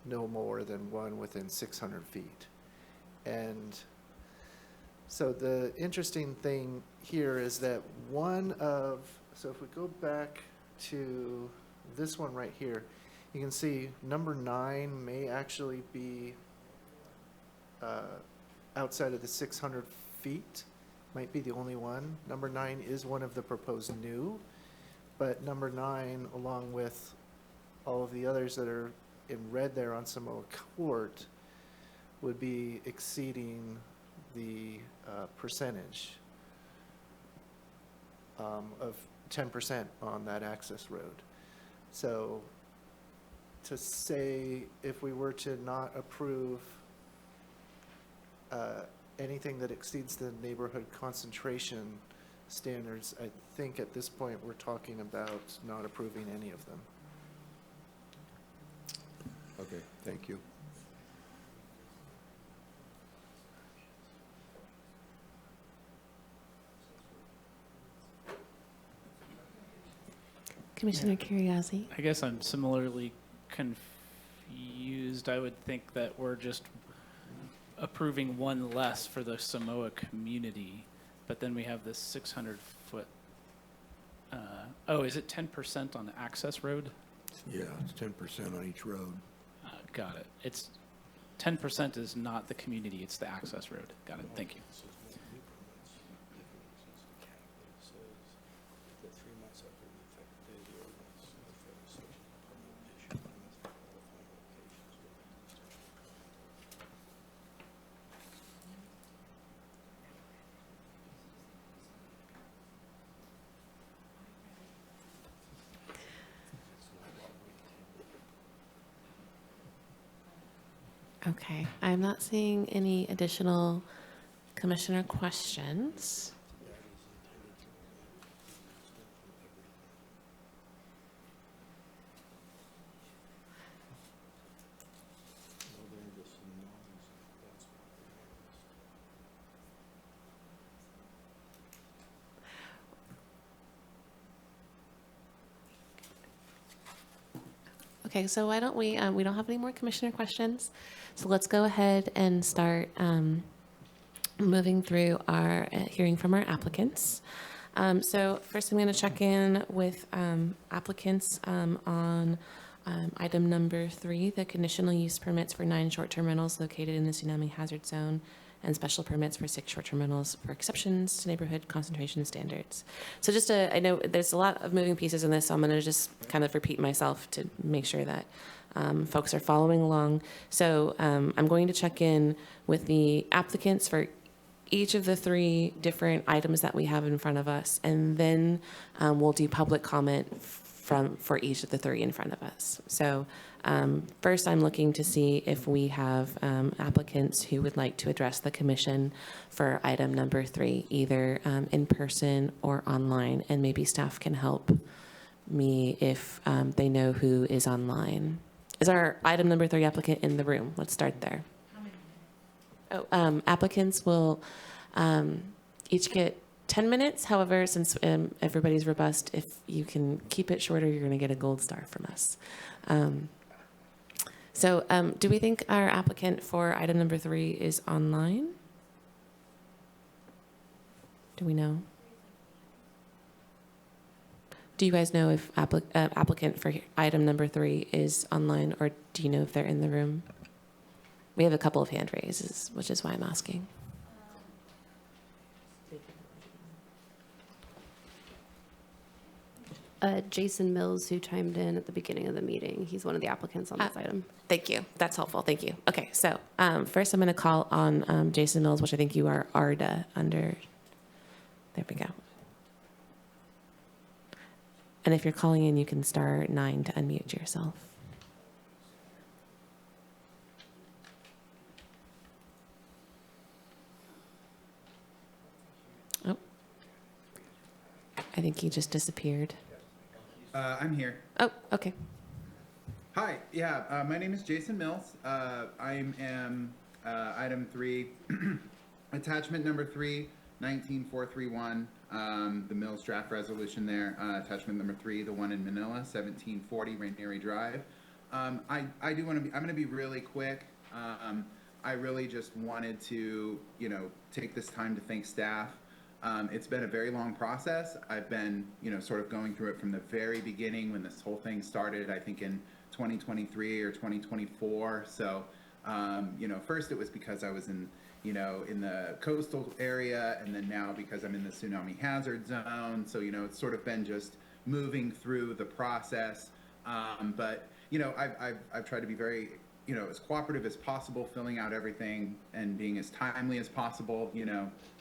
no more than one within 600 feet. And so the interesting thing here is that so if we go back to this one right here, you can see number 9 may actually be outside of the 600 feet, might be the only one. Number 9 is one of the proposed new, but number 9, along with all of the others that are in red there on Samoa Court, would be exceeding the percentage of 10% on that access road. So to say if we were to not approve anything that exceeds the neighborhood concentration standards, I think at this point we're talking about not approving any of them. Okay, thank you. Commissioner Curiozzi? I guess I'm similarly confused. I would think that we're just approving one less for the Samoa community, but then we have this 600-foot. Oh, is it 10% on the access road? Yeah, it's 10% on each road. Got it. It's 10% is not the community, it's the access road. Got it. Thank you. Okay, I'm not seeing any additional commissioner questions. Okay, so why don't we don't have any more commissioner questions. So let's go ahead and start moving through our hearing from our applicants. So first I'm going to check in with applicants on item number 3, the conditional use permits for 9 short-term rentals located in the tsunami hazard zone and special permits for 6 short-term rentals for exceptions to neighborhood concentration standards. So just I know there's a lot of moving pieces in this, so I'm going to just kind of repeat myself to make sure that folks are following along. So I'm going to check in with the applicants for each of the 3 different items that we have in front of us, and then we'll do public comment for each of the 3 in front of us. So first, I'm looking to see if we have applicants who would like to address the commission for item number 3, either in person or online, and maybe staff can help me if they know who is online. Is our item number 3 applicant in the room? Let's start there. Applicants will each get 10 minutes. However, since everybody's robust, if you can keep it shorter, you're going to get a gold star from us. So do we think our applicant for item number 3 is online? Do we know? Do you guys know if applicant for item number 3 is online, or do you know if they're in the room? We have a couple of hand raises, which is why I'm asking. Jason Mills, who chimed in at the beginning of the meeting. He's one of the applicants on this item. Thank you. That's helpful. Thank you. Okay, so first I'm going to call on Jason Mills, which I think you are ARDA under. There we go. And if you're calling in, you can star 9 to unmute yourself. Oh, I think he just disappeared. I'm here. Oh, okay. Hi, yeah, my name is Jason Mills. I am item 3, attachment number 3, 19431, the Mills draft resolution there, attachment number 3, the one in Manila, 1740 Rainieri Drive. I do want to be, I'm going to be really quick. I really just wanted to, take this time to thank staff. It's been a very long process. I've been, sort of going through it from the very beginning when this whole thing started, I think in 2023 or 2024. So, first it was because I was in the coastal area, and then now because I'm in the tsunami hazard zone. So, it's sort of been just moving through the process. But, I've tried to be very, as cooperative as possible, filling out everything and being as timely as possible.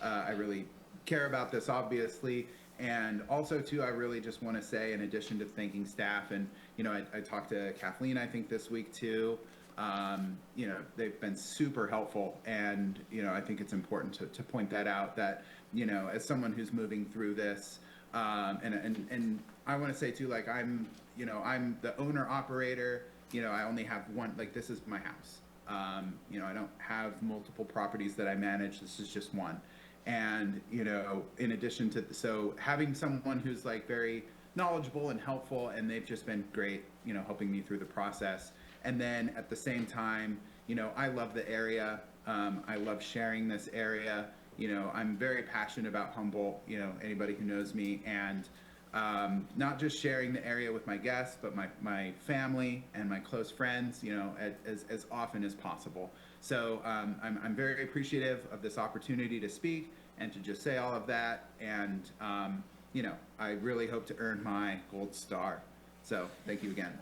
I really care about this, obviously. And also, too, I really just want to say, in addition to thanking staff, and, I talked to Kathleen, I think, this week, too. They've been super helpful. And, I think it's important to point that out, that, as someone who's moving through this, and I want to say, too, like, I'm the owner operator. I only have one, like, this is my house. I don't have multiple properties that I manage. This is just one. And, in addition to, so having someone who's like very knowledgeable and helpful, and they've just been great, helping me through the process. And then at the same time, I love the area. I love sharing this area. I'm very passionate about Humboldt, anybody who knows me, and not just sharing the area with my guests, but my family and my close friends, as often as possible. So I'm very appreciative of this opportunity to speak and to just say all of that. And, I really hope to earn my gold star. So thank you again.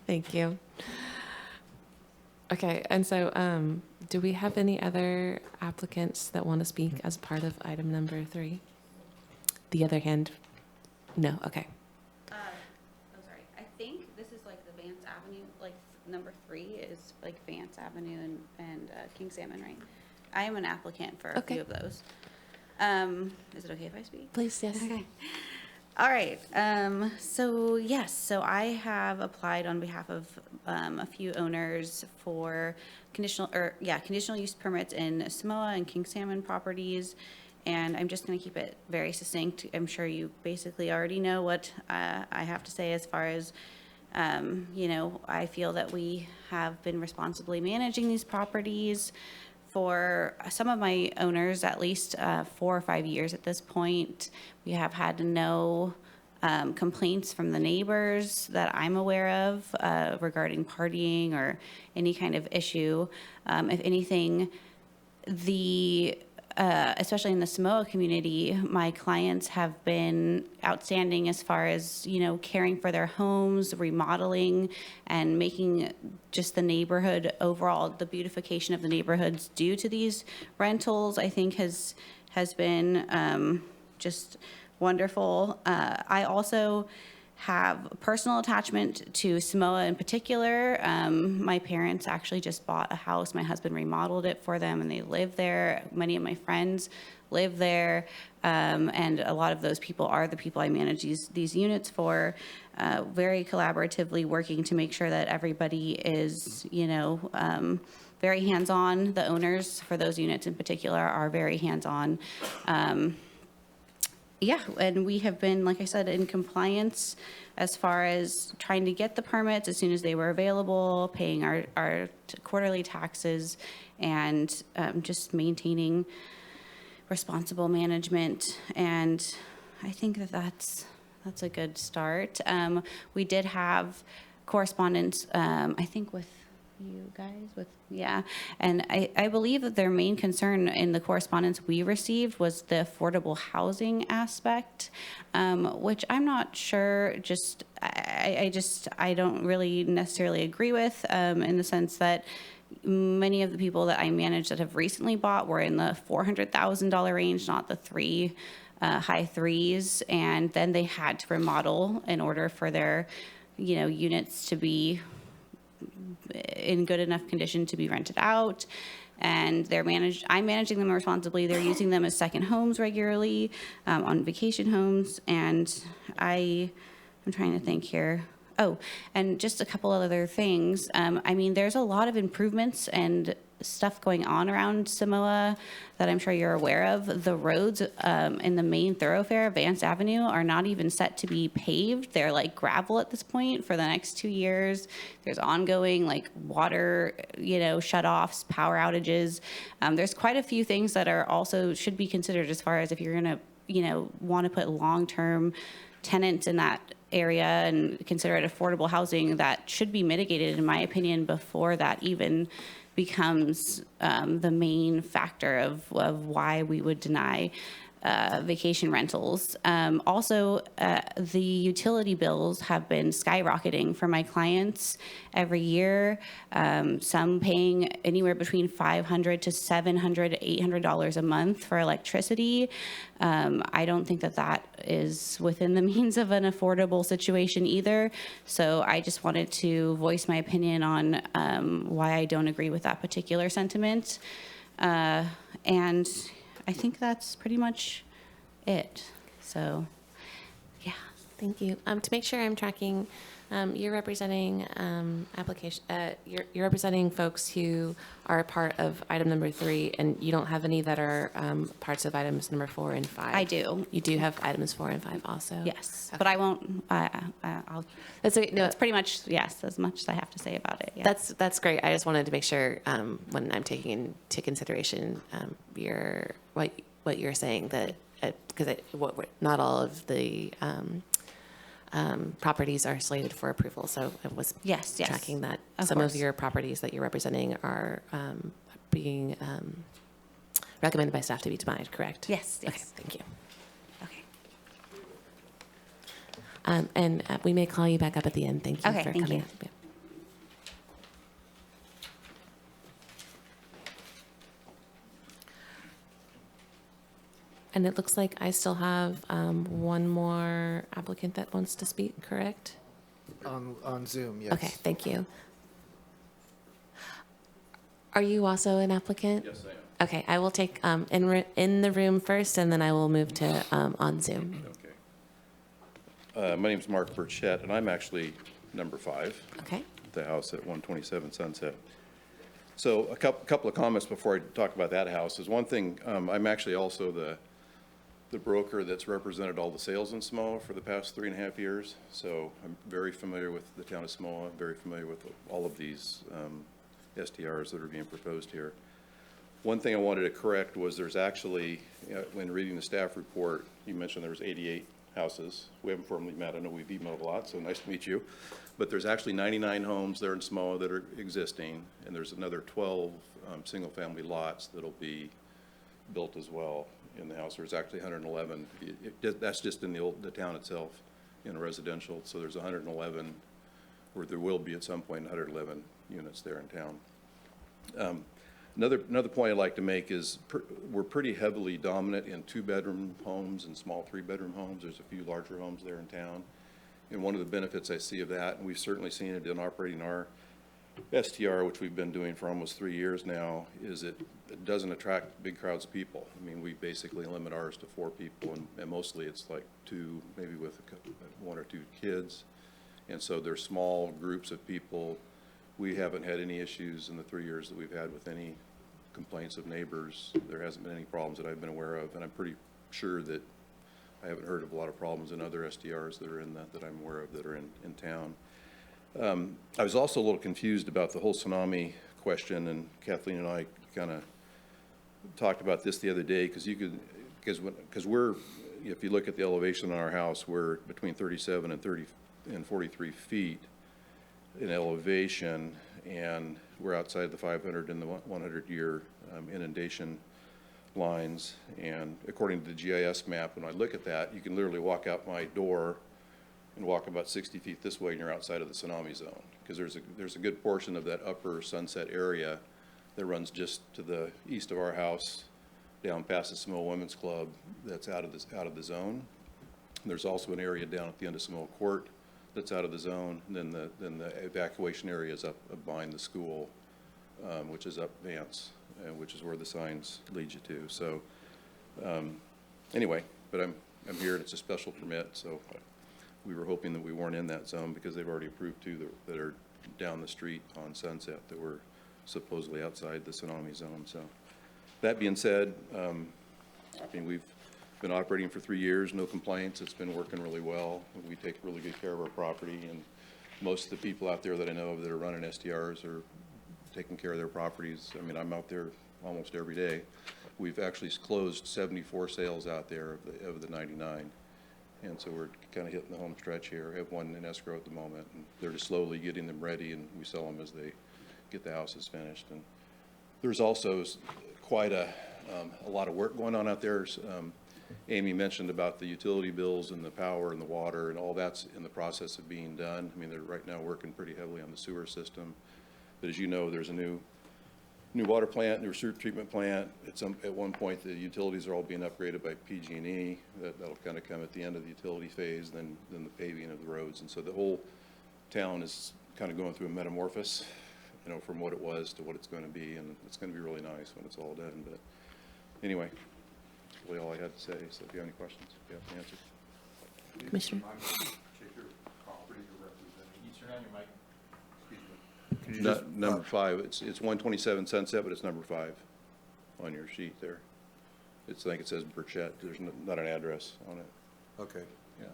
Thank you. Okay, and so do we have any other applicants that want to speak as part of item number 3? The other hand? No, okay. I'm sorry. I think this is like the Vance Avenue, like number 3 is like Vance Avenue and King Salmon, right? I am an applicant for a few of those. Is it okay if I speak? Please, yes. Okay. All right. So yes, so I have applied on behalf of a few owners for conditional use permits in Samoa and King Salmon properties. And I'm just going to keep it very succinct. I'm sure you basically already know what I have to say as far as, you know, I feel that we have been responsibly managing these properties for some of my owners, at least 4 or 5 years at this point. We have had no complaints from the neighbors that I'm aware of regarding partying or any kind of issue. If anything, especially in the Samoa community, my clients have been outstanding as far as, you know, caring for their homes, remodeling, and making just the neighborhood overall, the beautification of the neighborhoods due to these rentals, I think has been just wonderful. I also have a personal attachment to Samoa in particular. My parents actually just bought a house. My husband remodeled it for them and they live there. Many of my friends live there. And a lot of those people are the people I manage these units for, very collaboratively working to make sure that everybody is, you know, very hands-on. The owners for those units in particular are very hands-on. Yeah, and we have been, like I said, in compliance as far as trying to get the permits as soon as they were available, paying our quarterly taxes, and just maintaining responsible management. And I think that's a good start. We did have correspondence, I think, with you guys, and I believe that their main concern in the correspondence we received was the affordable housing aspect, which I'm not sure, I don't really necessarily agree with, in the sense that many of the people that I manage that have recently bought were in the $400,000 range, not the high threes, and then they had to remodel in order for their, you know, units to be in good enough condition to be rented out. And I'm managing them responsibly. They're using them as second homes regularly, on vacation homes. And I'm trying to think here. Oh, and just a couple other things. I mean, there's a lot of improvements and stuff going on around Samoa that I'm sure you're aware of. The roads in the main thoroughfare, Vance Avenue, are not even set to be paved. They're like gravel at this point for the next 2 years. There's ongoing like water, you know, shutoffs, power outages. There's quite a few things that are also should be considered as far as if you're gonna, you know, want to put long-term tenants in that area and consider it affordable housing that should be mitigated, in my opinion, before that even becomes the main factor of why we would deny vacation rentals. Also, the utility bills have been skyrocketing for my clients every year, some paying anywhere between $500 to $700, $800 a month for electricity. I don't think that is within the means of an affordable situation either. So I just wanted to voice my opinion on why I don't agree with that particular sentiment. And I think that's pretty much it. So, yeah. Thank you. To make sure I'm tracking, you're representing you're representing folks who are a part of item number 3, and you don't have any that are parts of items number 4 and 5. I do. You do have items 4 and 5 also. Yes, okay. But I won't. I'll. That's okay. No, it's pretty much as much as I have to say about it. Yeah. That's great. I just wanted to make sure when I'm taking into consideration what you're saying, that because not all of the properties are slated for approval, so I was tracking that some of your properties that you're representing are being recommended by staff to be denied, correct? Yes. Okay, thank you. Okay. And we may call you back up at the end. Thank you for coming up. Yeah. And it looks like I still have one more applicant that wants to speak, correct? On Zoom, yes. Okay, thank you. Are you also an applicant? Yes, I am. Okay, I will take in the room first, and then I will move to on Zoom. Okay. My name is Mark Burchett, and I'm actually number 5. Okay. The house at 127 Sunset. So a couple of comments before I talk about that house is one thing. I'm actually also the the broker that's represented all the sales in Samoa for the past 3.5 years. So I'm very familiar with the town of Samoa, very familiar with all of these STRs that are being proposed here. One thing I wanted to correct was there's actually, when reading the staff report, you mentioned there was 88 houses. We haven't formally met. I know we've emailed a lot, so nice to meet you. But there's actually 99 homes there in Samoa that are existing, and there's another 12 single-family lots that'll be built as well in the house. There's actually 111. That's just in the town itself, in residential. So there's 111, or there will be at some point 111 units there in town. Another point I'd like to make is we're pretty heavily dominant in 2-bedroom homes and small 3-bedroom homes. There's a few larger homes there in town. And one of the benefits I see of that, and we've certainly seen it in operating our STR, which we've been doing for almost 3 years now, is it doesn't attract big crowds of people. I mean, we basically limit ours to 4 people, and mostly it's like 2, maybe with 1 or 2 kids. And so they're small groups of people. We haven't had any issues in the 3 years that we've had with any complaints of neighbors. There hasn't been any problems that I've been aware of, and I'm pretty sure that I haven't heard of a lot of problems in other SDRs that are in that I'm aware of that are in town. I was also a little confused about the whole tsunami question, and Kathleen and I kind of talked about this the other day, because we're, if you look at the elevation on our house, we're between 37 and 43 feet in elevation, and we're outside the 500 and the 100-year inundation lines. And according to the GIS map, when I look at that, you can literally walk out my door and walk about 60 feet this way, and you're outside of the tsunami zone, because there's a good portion of that upper Sunset area that runs just to the east of our house, down past the Samoa Women's Club, that's out of the zone. And there's also an area down at the end of Samoa Court that's out of the zone. And then the evacuation area is up behind the school, which is up Vance, which is where the signs lead you to. So anyway, but I'm here, and it's a special permit, so we were hoping that we weren't in that zone, because they've already approved 2 that are down the street on Sunset that were supposedly outside the tsunami zone. So that being said, I mean, we've been operating for 3 years, no complaints. It's been working really well. We take really good care of our property, and most of the people out there that I know of that are running STRs are taking care of their properties. I mean, I'm out there almost every day. We've actually closed 74 sales out there of the 99. And so we're kind of hitting the home stretch here. I have 1 in escrow at the moment, and they're just slowly getting them ready, and we sell them as they get the houses finished. And there's also quite a lot of work going on out there. Amy mentioned about the utility bills and the power and the water, and all that's in the process of being done. I mean, they're right now working pretty heavily on the sewer system. But as you know, there's a new water plant, new sewer treatment plant. At one point, the utilities are all being upgraded by PG&E. That'll kind of come at the end of the utility phase, then the paving of the roads. And so the whole town is kind of going through a metamorphosis, you know, from what it was to what it's going to be, and it's going to be really nice when it's all done. But anyway, that's really all I had to say. So if you have any questions, you have to answer. Commissioner? Number 5, it's 127 Sunset, but it's number 5 on your sheet there. I think it says Burchett. There's not an address on it. Okay. Yeah.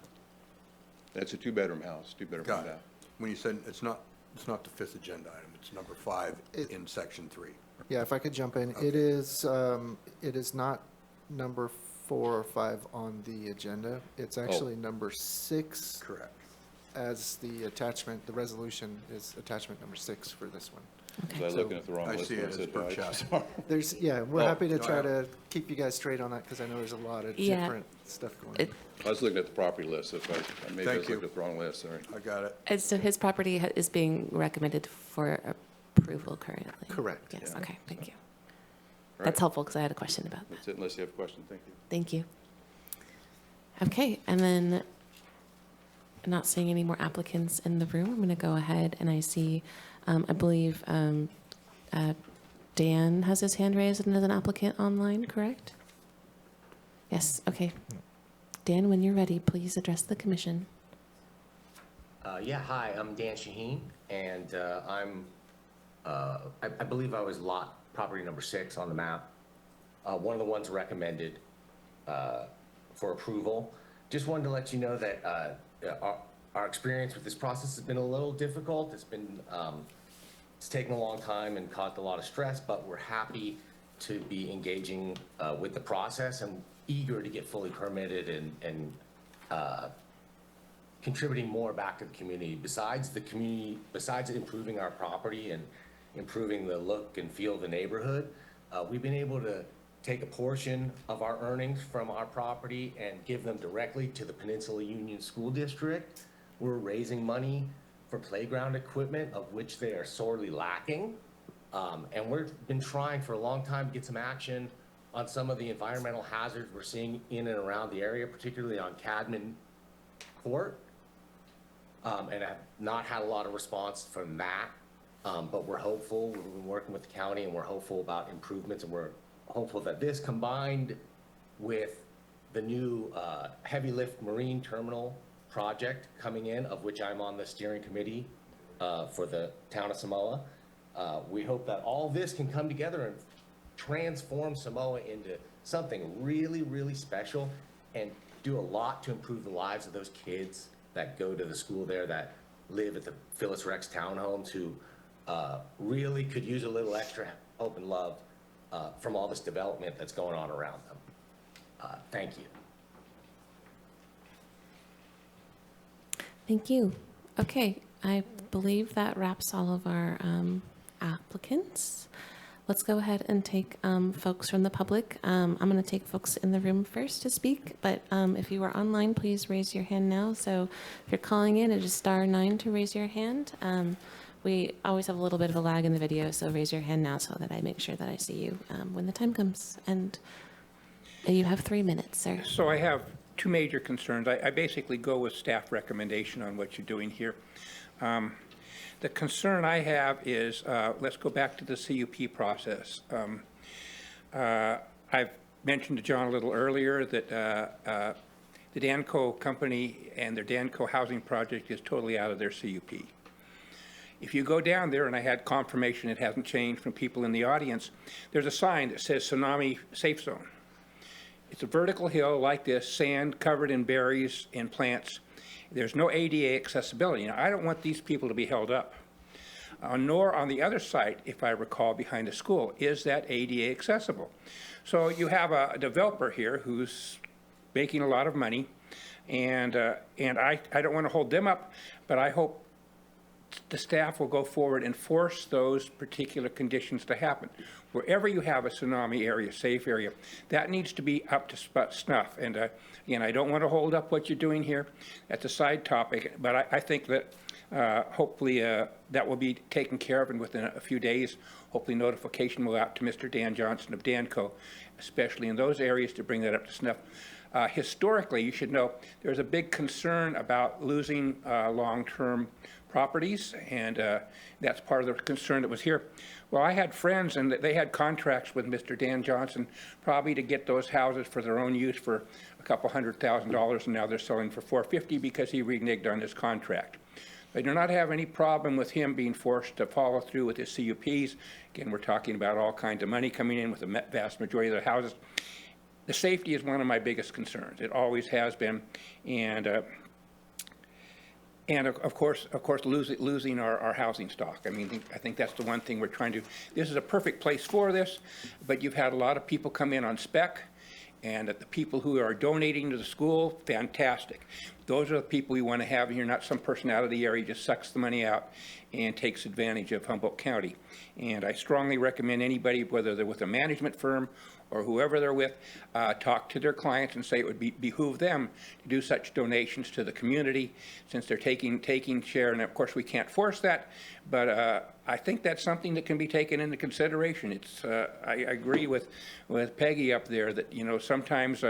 That's a 2-bedroom house, 2-bedroom Got it. bath. When you said it's not the 5th agenda item, it's number 5 in section 3. Yeah, if I could jump in, Okay. it is not number 4 or 5 on the agenda. It's actually number 6. Correct. As the attachment, the resolution is attachment number 6 for this one. Was I looking at the wrong I list see when it I as said Burchett. five? We're happy to no, try I- to keep you guys straight on that, because I know there's a lot of Yeah. different stuff going on. I was looking at the property list. If I maybe I Thank was you. looking at the wrong list, sorry. I got it. And so his property is being recommended for approval currently? Correct. Yes, Yeah. okay, thank you. All That's right. helpful, because I had a question about that. That's it, unless you have a question. Thank you. Thank you. Okay, and then, not seeing any more applicants in the room, I'm going to go ahead, and I see, I believe Dan has his hand raised and is an applicant online, correct? Yes, okay. Dan, when you're ready, please address the commission. Yeah, hi, I'm Dan Shaheen, and I believe I was property number 6 on the map. One of the ones recommended for approval. Just wanted to let you know that our experience with this process has been a little difficult. It's taken a long time and caused a lot of stress, but we're happy to be engaging with the process and eager to get fully permitted and contributing more back to the community. Besides improving our property and improving the look and feel of the neighborhood, we've been able to take a portion of our earnings from our property and give them directly to the Peninsula Union School District. We're raising money for playground equipment, of which they are sorely lacking. And we've been trying for a long time to get some action on some of the environmental hazards we're seeing in and around the area, particularly on Cadman Court. And I've not had a lot of response from that, but we're hopeful. We've been working with the county and we're hopeful about improvements, and we're hopeful that this, combined with the new heavy lift marine terminal project coming in, of which I'm on the steering committee for the town of Samoa, we hope that all this can come together and transform Samoa into something really, really special and do a lot to improve the lives of those kids that go to the school there, that live at the Phyllis Rex townhomes, who really could use a little extra hope and love from all this development that's going on around them. Thank you. Thank you. Okay, I believe that wraps all of our applicants. Let's go ahead and take folks from the public. I'm going to take folks in the room first to speak, but if you are online, please raise your hand now. So if you're calling in, it is *9 to raise your hand. We always have a little bit of a lag in the video, so raise your hand now so that I make sure that I see you when the time comes. And you have 3 minutes, sir. So I have two major concerns. I basically go with staff recommendation on what you're doing here. The concern I have is, let's go back to the CUP process. I've mentioned to John a little earlier that the Danco company and their Danco housing project is totally out of their CUP. If you go down there, and I had confirmation it hasn't changed from people in the audience, there's a sign that says Tsunami Safe Zone. It's a vertical hill like this, sand covered in berries and plants. There's no ADA accessibility. Now, I don't want these people to be held up. Nor on the other side, if I recall, behind the school, is that ADA accessible. So you have a developer here who's making a lot of money, and I don't want to hold them up, but I hope the staff will go forward and force those particular conditions to happen. Wherever you have a tsunami area, safe area, that needs to be up to snuff. And again, I don't want to hold up what you're doing here. That's a side topic, but I think that hopefully that will be taken care of, and within a few days, hopefully notification will go out to Mr. Dan Johnson of Danco, especially in those areas, to bring that up to snuff. Historically, you should know there's a big concern about losing long-term properties, and that's part of the concern that was here. Well, I had friends, and they had contracts with Mr. Dan Johnson probably to get those houses for their own use for a couple $100,000, and now they're selling for $450 because he reneged on his contract. I do not have any problem with him being forced to follow through with his CUPs. Again, we're talking about all kinds of money coming in with the vast majority of the houses. The safety is one of my biggest concerns. It always has been, and of course, losing our housing stock. I mean, I think that's the one thing we're trying to. This is a perfect place for this, but you've had a lot of people come in on spec, and the people who are donating to the school, fantastic. Those are the people we want to have here, not some person out of the area who just sucks the money out and takes advantage of Humboldt County. And I strongly recommend anybody, whether they're with a management firm or whoever they're with, talk to their clients and say it would behoove them to do such donations to the community, since they're taking share. And of course, we can't force that, but I think that's something that can be taken into consideration. It's I agree with Peggy up there that, you know, sometimes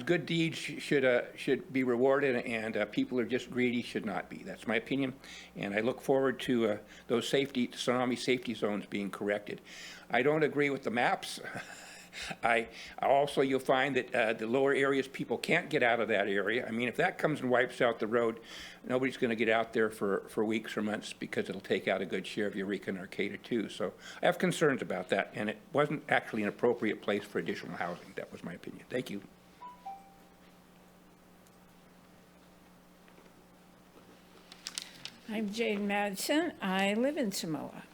good deeds should be rewarded, and people who are just greedy should not be. That's my opinion, and I look forward to those tsunami safety zones being corrected. I don't agree with the maps. Also, you'll find that the lower areas, people can't get out of that area. I mean, if that comes and wipes out the road, nobody's going to get out there for weeks or months because it'll take out a good share of Eureka and Arcata too. So I have concerns about that, and it wasn't actually an appropriate place for additional housing. That was my opinion. Thank you. I'm Jane Madsen. I live in Samoa.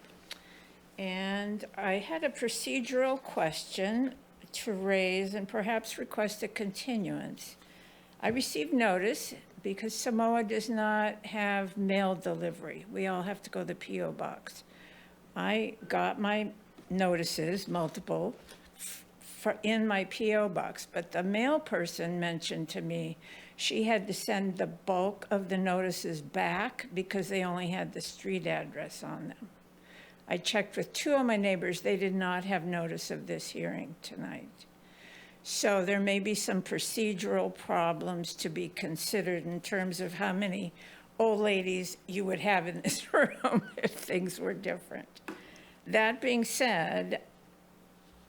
And I had a procedural question to raise and perhaps request a continuance. I received notice because Samoa does not have mail delivery. We all have to go to the P.O. box. I got my notices, multiple, in my P.O. box, but the mail person mentioned to me she had to send the bulk of the notices back because they only had the street address on them. I checked with two of my neighbors. They did not have notice of this hearing tonight. So there may be some procedural problems to be considered in terms of how many old ladies you would have in this room if things were different. That being said,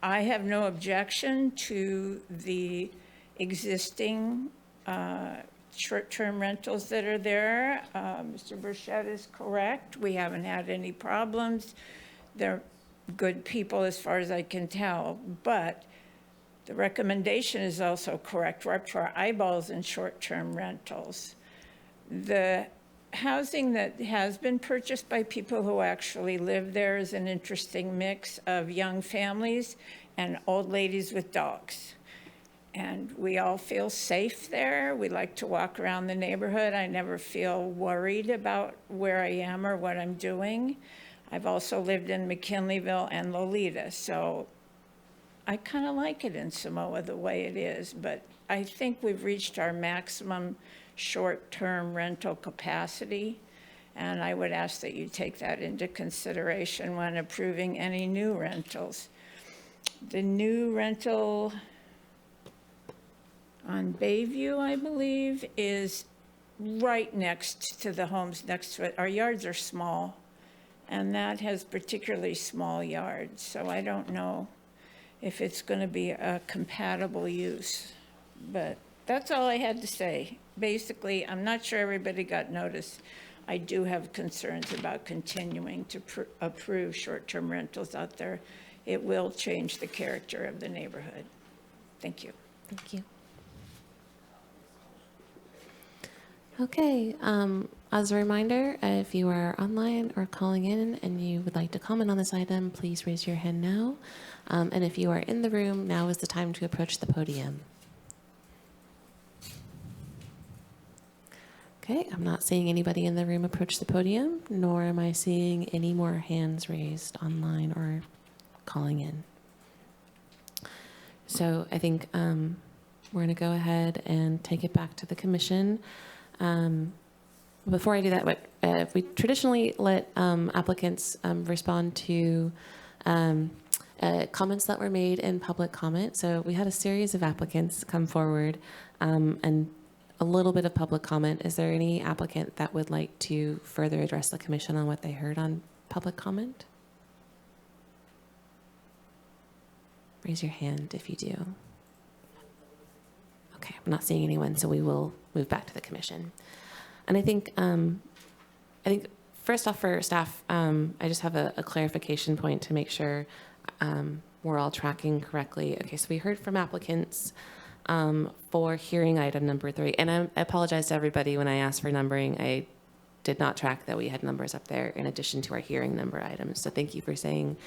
I have no objection to the existing short-term rentals that are there. Mr. Burchett is correct. We haven't had any problems. They're good people as far as I can tell, but the recommendation is also correct. We're up to our eyeballs in short-term rentals. The housing that has been purchased by people who actually live there is an interesting mix of young families and old ladies with dogs. And we all feel safe there. We like to walk around the neighborhood. I never feel worried about where I am or what I'm doing. I've also lived in McKinleyville and Lolita, so I kind of like it in Samoa the way it is, but I think we've reached our maximum short-term rental capacity, and I would ask that you take that into consideration when approving any new rentals. The new rental on Bayview, I believe, is right next to the homes next to it. Our yards are small, and that has particularly small yards, so I don't know if it's going to be a compatible use. But that's all I had to say. Basically, I'm not sure everybody got notice. I do have concerns about continuing to approve short-term rentals out there. It will change the character of the neighborhood. Thank you. Thank you. Okay, as a reminder, if you are online or calling in and you would like to comment on this item, please raise your hand now. And if you are in the room, now is the time to approach the podium. Okay, I'm not seeing anybody in the room approach the podium, nor am I seeing any more hands raised online or calling in. So I think we're going to go ahead and take it back to the commission. Before I do that, we traditionally let applicants respond to comments that were made in public comment. So we had a series of applicants come forward and a little bit of public comment. Is there any applicant that would like to further address the commission on what they heard on public comment? Raise your hand if you do. Okay, I'm not seeing anyone, so we will move back to the commission. And I think first off for staff, I just have a clarification point to make sure we're all tracking correctly. Okay, so we heard from applicants for hearing item number 3. And I apologize to everybody when I asked for numbering. I did not track that we had numbers up there in addition to our hearing number items. So thank you for saying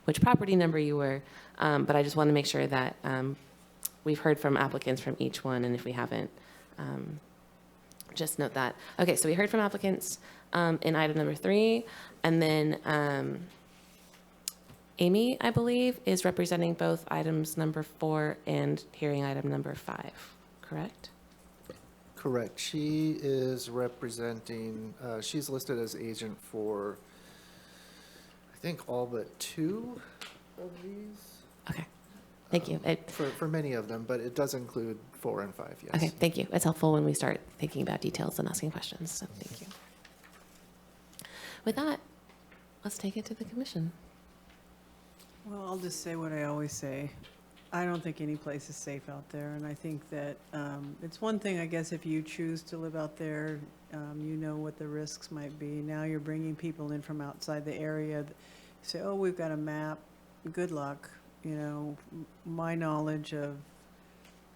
which property number you were. But I just want to make sure that we've heard from applicants from each one. And if we haven't, just note that. Okay, so we heard from applicants in item number 3. And then Amy, I believe, is representing both items number 4 and hearing item number 5, correct? Correct. She is representing, she's listed as agent for, I think, all but 2 of these. Okay, thank you. For many of them, but it does include 4 and 5, yes. Okay, thank you. It's helpful when we start thinking about details and asking questions, so thank you. With that, let's take it to the commission. Well, I'll just say what I always say. I don't think any place is safe out there, and I think that it's one thing, I guess, if you choose to live out there, you know what the risks might be. Now you're bringing people in from outside the area, say, oh, we've got a map, good luck. You know, my knowledge of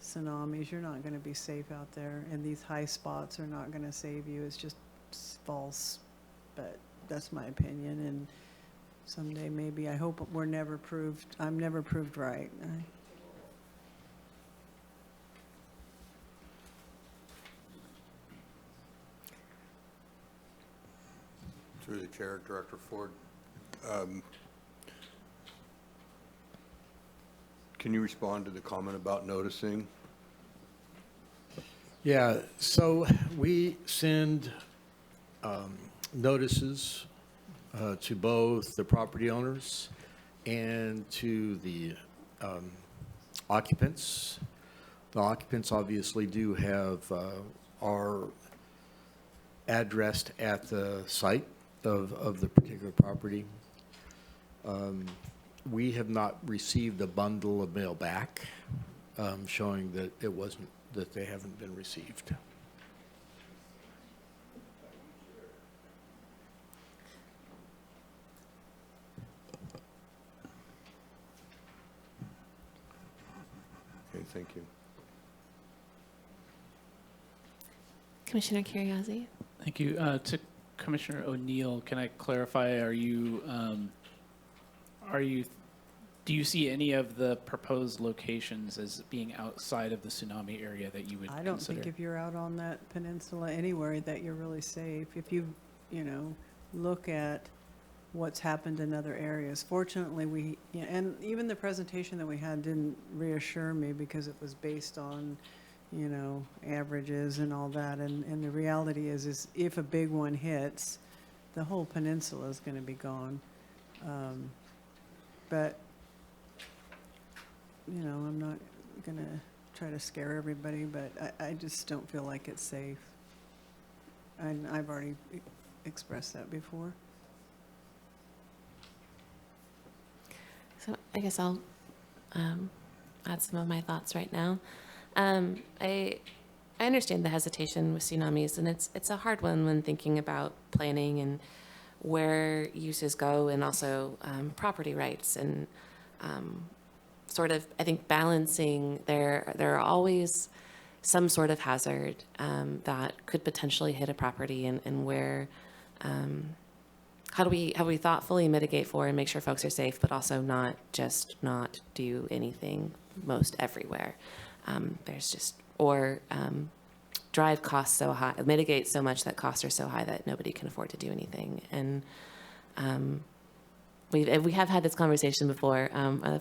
tsunamis, you're not going to be safe out there, and these high spots are not going to save you. It's just false, but that's my opinion, and someday maybe, I hope I'm never proved right. Through the chair, Director Ford. Can you respond to the comment about noticing? Yeah, so we send notices to both the property owners and to the occupants. The occupants obviously do have, are addressed at the site of the particular property. We have not received a bundle of mail back showing that it wasn't, that they haven't been received. Okay, thank you. Commissioner Curriasi? Thank you. To Commissioner O'Neill, can I clarify, do you see any of the proposed locations as being outside of the tsunami area that you would I don't consider? think if you're out on that peninsula anywhere that you're really safe. If you look at what's happened in other areas. Fortunately, and even the presentation that we had didn't reassure me because it was based on, averages and all that. And the reality is if a big one hits, the whole peninsula is going to be gone. But, I'm not going to try to scare everybody, but I just don't feel like it's safe. And I've already expressed that before. So I guess I'll add some of my thoughts right now. I understand the hesitation with tsunamis, and it's a hard one when thinking about planning and where uses go, and also property rights, and sort of, I think, balancing there are always some sort of hazard that could potentially hit a property, and where how do we thoughtfully mitigate for and make sure folks are safe, but also not do anything most everywhere. Drive costs so high, mitigate so much that costs are so high that nobody can afford to do anything. And we have had this conversation before.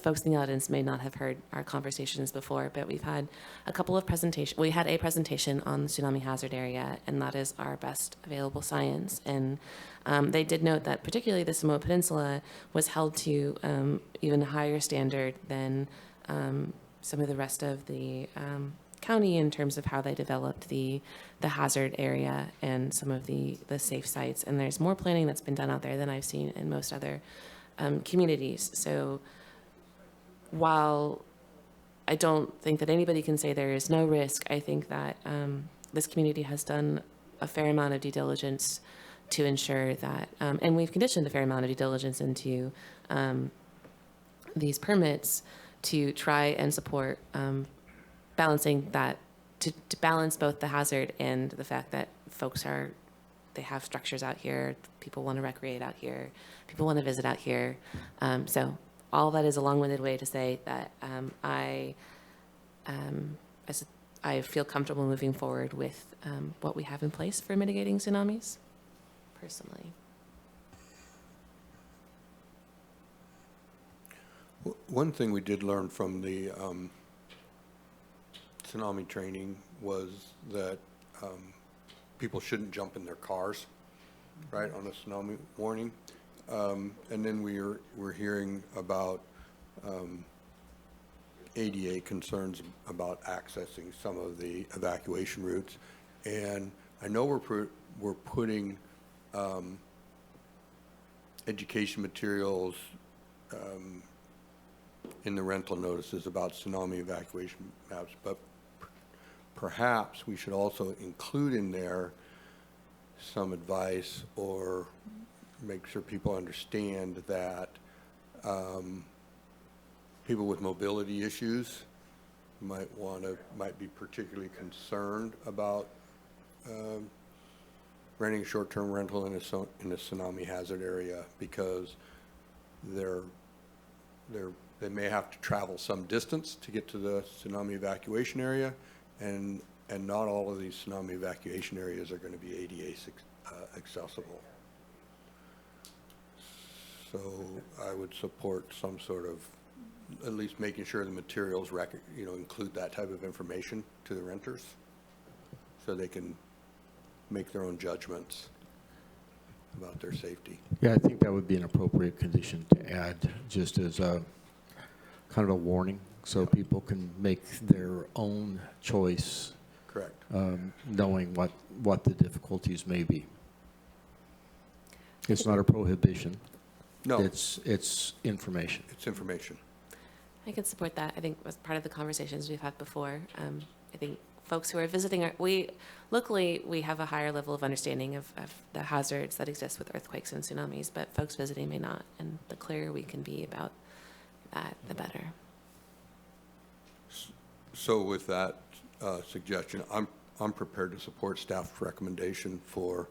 Folks in the audience may not have heard our conversations before, but we've had a couple of presentations. We had a presentation on the tsunami hazard area, and that is our best available science. And they did note that particularly the Samoa Peninsula was held to even a higher standard than some of the rest of the county in terms of how they developed the hazard area and some of the safe sites. And there's more planning that's been done out there than I've seen in most other communities. So while I don't think that anybody can say there is no risk, I think that this community has done a fair amount of due diligence to ensure that, and we've conditioned a fair amount of due diligence into these permits to try and support balancing that, to balance both the hazard and the fact that folks they have structures out here, people want to recreate out here, people want to visit out here. So all that is a long-winded way to say that I feel comfortable moving forward with what we have in place for mitigating tsunamis, personally. One thing we did learn from the tsunami training was that people shouldn't jump in their cars, right, on a tsunami warning. And then we're hearing about ADA concerns about accessing some of the evacuation routes. And I know we're putting education materials, in the rental notices about tsunami evacuation maps, but perhaps we should also include in there some advice or make sure people understand that people with mobility issues might be particularly concerned about renting a short-term rental in a tsunami hazard area, because they may have to travel some distance to get to the tsunami evacuation area, and not all of these tsunami evacuation areas are going to be ADA accessible. So I would support some sort of, at least making sure the materials include that type of information to the renters, so they can make their own judgments about their safety. Yeah, I think that would be an appropriate condition to add, just as a kind of a warning, so people can make their own choice. Correct. Knowing what the difficulties may be. It's not a prohibition. No. It's information. It's information. I can support that. I think as part of the conversations we've had before. I think folks who are visiting, locally, we have a higher level of understanding of the hazards that exist with earthquakes and tsunamis, but folks visiting may not. And the clearer we can be about that, the better. So with that suggestion, I'm prepared to support staff's recommendation for,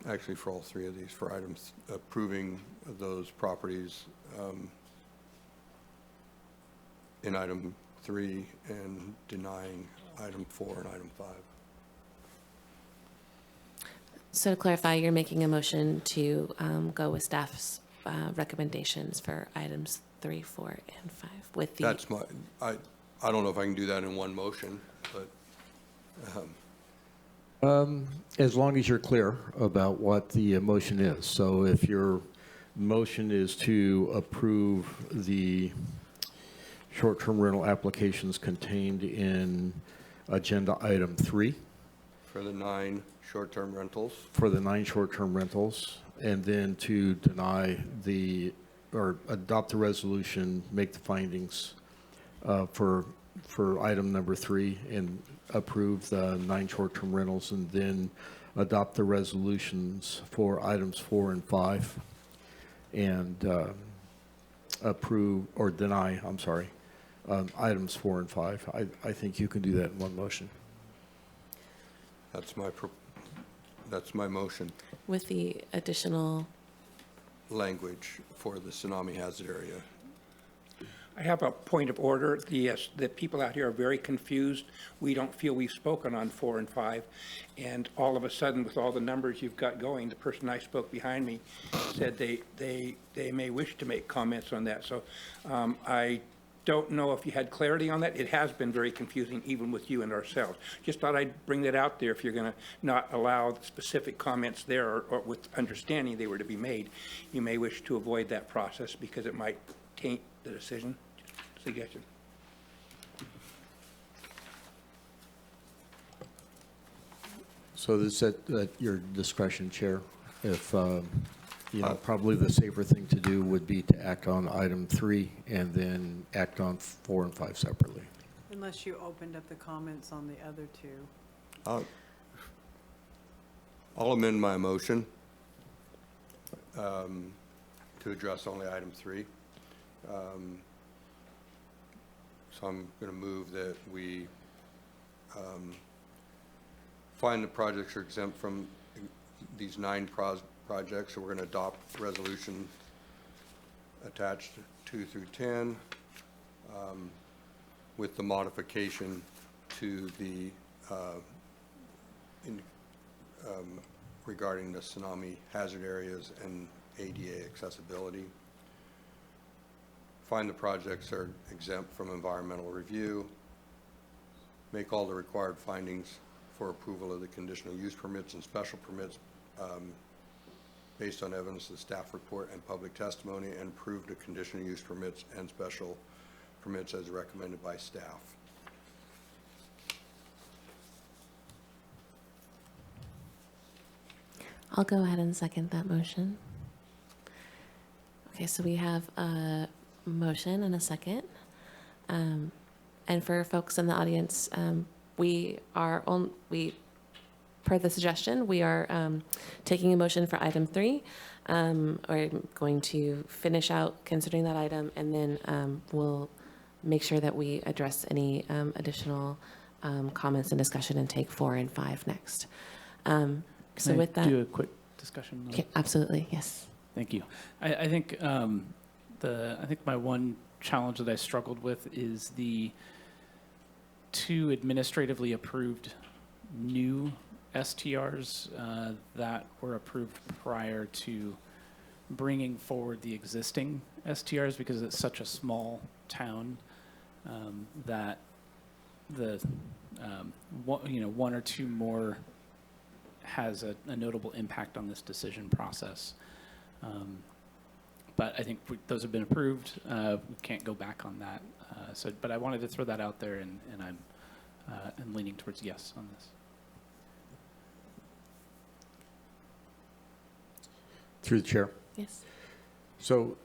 actually for all three of these, for items, approving those properties in item 3 and denying item 4 and item 5. So to clarify, you're making a motion to go with staff's recommendations for items 3, 4, and 5 with the. That's my, I don't know if I can do that in one motion, but. As long as you're clear about what the motion is. So if your motion is to approve the short-term rental applications contained in agenda item 3. For the 9 short-term rentals. For the 9 short-term rentals, and then to deny or adopt the resolution, make the findings for item number 3, and approve the 9 short-term rentals, and then adopt the resolutions for items 4 and 5, and approve or deny, I'm sorry, items 4 and 5. I think you can do that in one motion. That's my motion. With the additional language for the tsunami hazard area. I have a point of order. Yes, the people out here are very confused. We don't feel we've spoken on 4 and 5. And all of a sudden, with all the numbers you've got going, the person I spoke behind me said they may wish to make comments on that. So I don't know if you had clarity on that. It has been very confusing, even with you and ourselves. Just thought I'd bring that out there. If you're going to not allow specific comments there, or with understanding they were to be made, you may wish to avoid that process because it might taint the decision. Suggestion. So this is at your discretion, Chair. If, probably the safer thing to do would be to act on item 3 and then act on 4 and 5 separately. Unless you opened up the comments on the other 2. I'll amend my motion to address only item 3. So I'm going to move that we find the projects are exempt from these 9 projects. So we're going to adopt resolution attached 2 through 10 with the modification to the regarding the tsunami hazard areas and ADA accessibility. Find the projects are exempt from environmental review. Make all the required findings for approval of the conditional use permits and special permits based on evidence of the staff report and public testimony, and approve the conditional use permits and special permits as recommended by staff. I'll go ahead and second that motion. Okay, so we have a motion and a second. And for folks in the audience, we are per the suggestion, we are taking a motion for item 3. We're going to finish out considering that item, and then we'll make sure that we address any additional comments and discussion and take 4 and 5 next. So Can I with that, do a quick discussion? okay, absolutely, yes. Thank you. I think I think my one challenge that I struggled with is the 2 administratively approved new STRs that were approved prior to bringing forward the existing STRs, because it's such a small town that the one or 2 more has a notable impact on this decision process. But I think those have been approved. We can't go back on that. But I wanted to throw that out there, and I'm leaning towards yes on this. Through the chair. Yes. So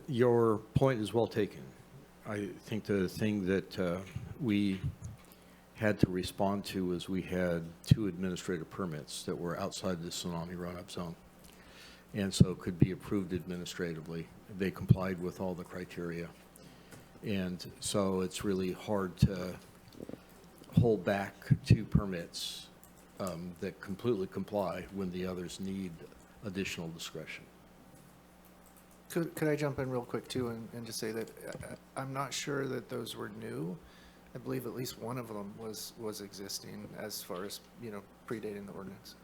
your point is well taken. I think the thing that we had to respond to was we had 2 administrative permits that were outside the tsunami run-up zone, and so could be approved administratively. They complied with all the criteria. And so it's really hard to hold back 2 permits that completely comply when the others need additional discretion. Could I jump in real quick too and just say that I'm not sure that those were new. I believe at least one of them was existing as far as, predating the ordinance.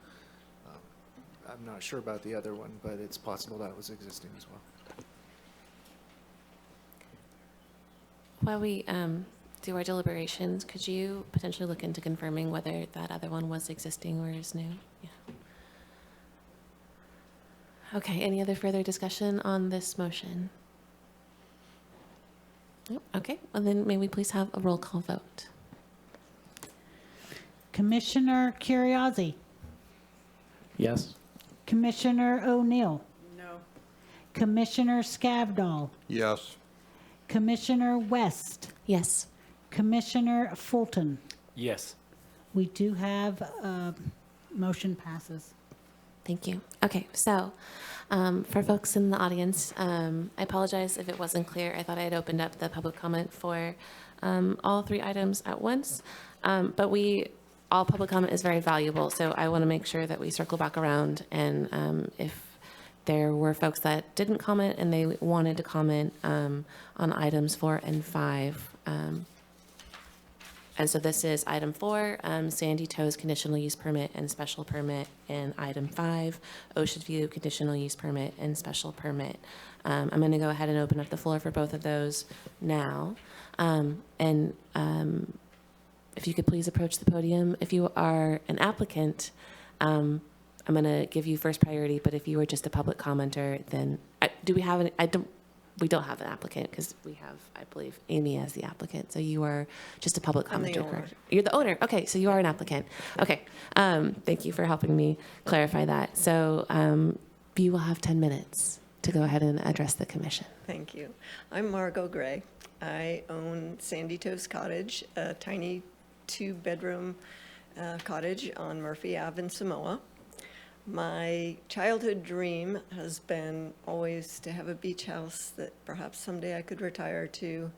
I'm not sure about the other one, but it's possible that was existing as well. While we do our deliberations, could you potentially look into confirming whether that other one was existing or is new? Yeah. Okay, any other further discussion on this motion? Nope. Okay, well then may we please have a roll call vote? Commissioner Curriasi, Yes. Commissioner O'Neill, No. Commissioner Scavdall, Yes. Commissioner West, Yes. Commissioner Fulton. Yes. We do have motion passes. Thank you. Okay, so for folks in the audience, I apologize if it wasn't clear. I thought I had opened up the public comment for all 3 items at once, but all public comment is very valuable, so I want to make sure that we circle back around, and if there were folks that didn't comment and they wanted to comment on items 4 and 5. And so this is item 4, Sandy Toes conditional use permit and special permit, and item 5, Ocean View conditional use permit and special permit. I'm going to go ahead and open up the floor for both of those now. If you could please approach the podium. If you are an applicant, I'm going to give you first priority, but if you are just a public commenter, then do we have we don't have an applicant because we have, I believe, Amy as the applicant. So you are just a public I'm the commenter, owner. correct? You're the owner. Okay, so you are an applicant. Okay, thank you for helping me clarify that. So you will have 10 minutes to go ahead and address the commission. Thank you. I'm Margot Gray. I own Sandy Toes Cottage, a tiny 2-bedroom cottage on Murphy Ave in Samoa. My childhood dream has been always to have a beach house that perhaps someday I could retire to.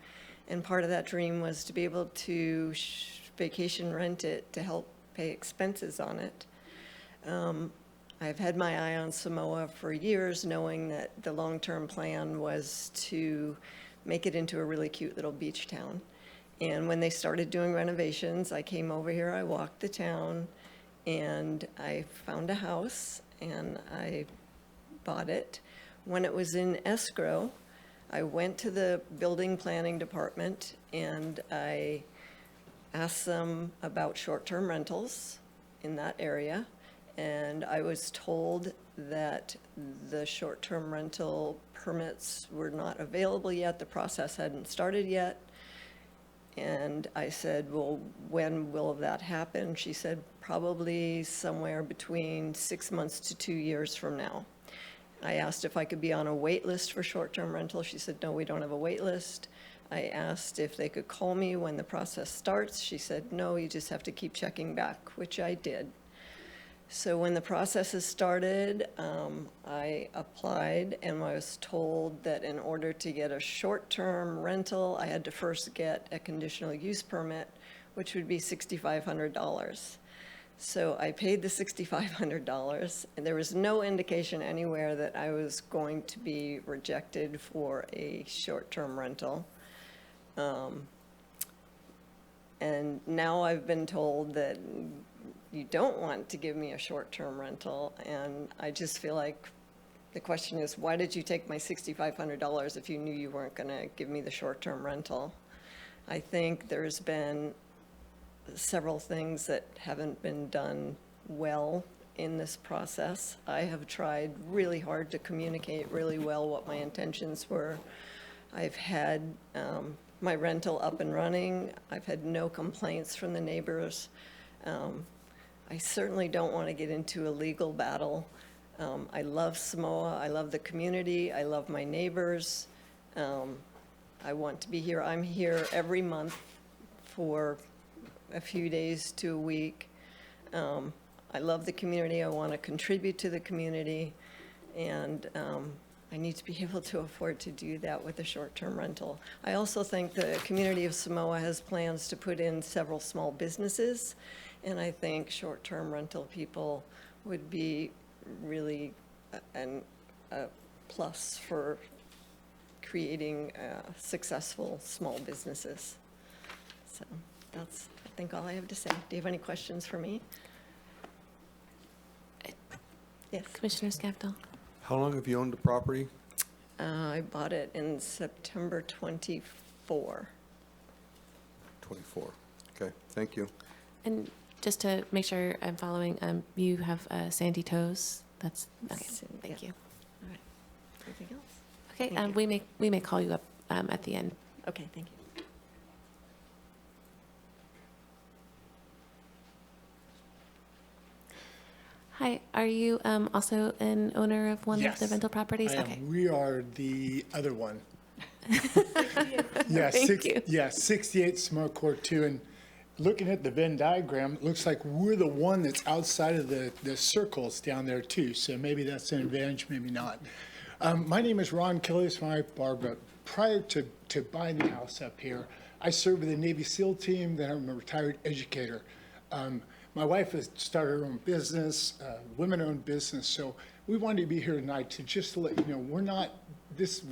And part of that dream was to be able to vacation rent it to help pay expenses on it. I've had my eye on Samoa for years, knowing that the long-term plan was to make it into a really cute little beach town. And when they started doing renovations, I came over here, I walked the town, and I found a house, and I bought it. When it was in escrow, I went to the building planning department, and I asked them about short-term rentals in that area, and I was told that the short-term rental permits were not available yet, the process hadn't started yet. And I said, well, when will that happen? She said, probably somewhere between 6 months to 2 years from now. I asked if I could be on a wait list for short-term rental. She said, no, we don't have a wait list. I asked if they could call me when the process starts. She said, no, you just have to keep checking back, which I did. So when the process has started, I applied and I was told that in order to get a short-term rental, I had to first get a conditional use permit, which would be $6,500. So I paid the $6,500, and there was no indication anywhere that I was going to be rejected for a short-term rental. And now I've been told that you don't want to give me a short-term rental, and I just feel like the question is, why did you take my $6,500 if you knew you weren't going to give me the short-term rental? I think there's been several things that haven't been done well in this process. I have tried really hard to communicate really well what my intentions were. I've had my rental up and running. I've had no complaints from the neighbors. I certainly don't want to get into a legal battle. I love Samoa. I love the community. I love my neighbors. I want to be here. I'm here every month for a few days to a week. I love the community. I want to contribute to the community. And I need to be able to afford to do that with a short-term rental. I also think the community of Samoa has plans to put in several small businesses. And I think short-term rental people would be really a plus for creating successful small businesses. So that's, I think, all I have to say. Do you have any questions for me? Yes. Commissioner Scavdall. How long have you owned the property? I bought it in September 24. 24. Okay, thank you. And just to make sure I'm following, you have Sandy Toes. That's okay. Thank you. All right. Anything else? Okay, Thank you. we may call you up at the end. Okay, thank you. Hi, are you also an owner of one of the Yes, rental properties? I am. Okay. We are the other one. Yeah, Thank you. Yeah, 68 Samoa Court 2. And looking at the Venn diagram, it looks like we're the one that's outside of the circles down there too. So maybe that's an advantage, maybe not. My name is Ron Kelly. It's my wife, Barbara. Prior to buying the house up here, I served with the Navy SEAL team. Then I'm a retired educator. My wife has started her own business, women-owned business. So we wanted to be here tonight to just let you know, we're not this.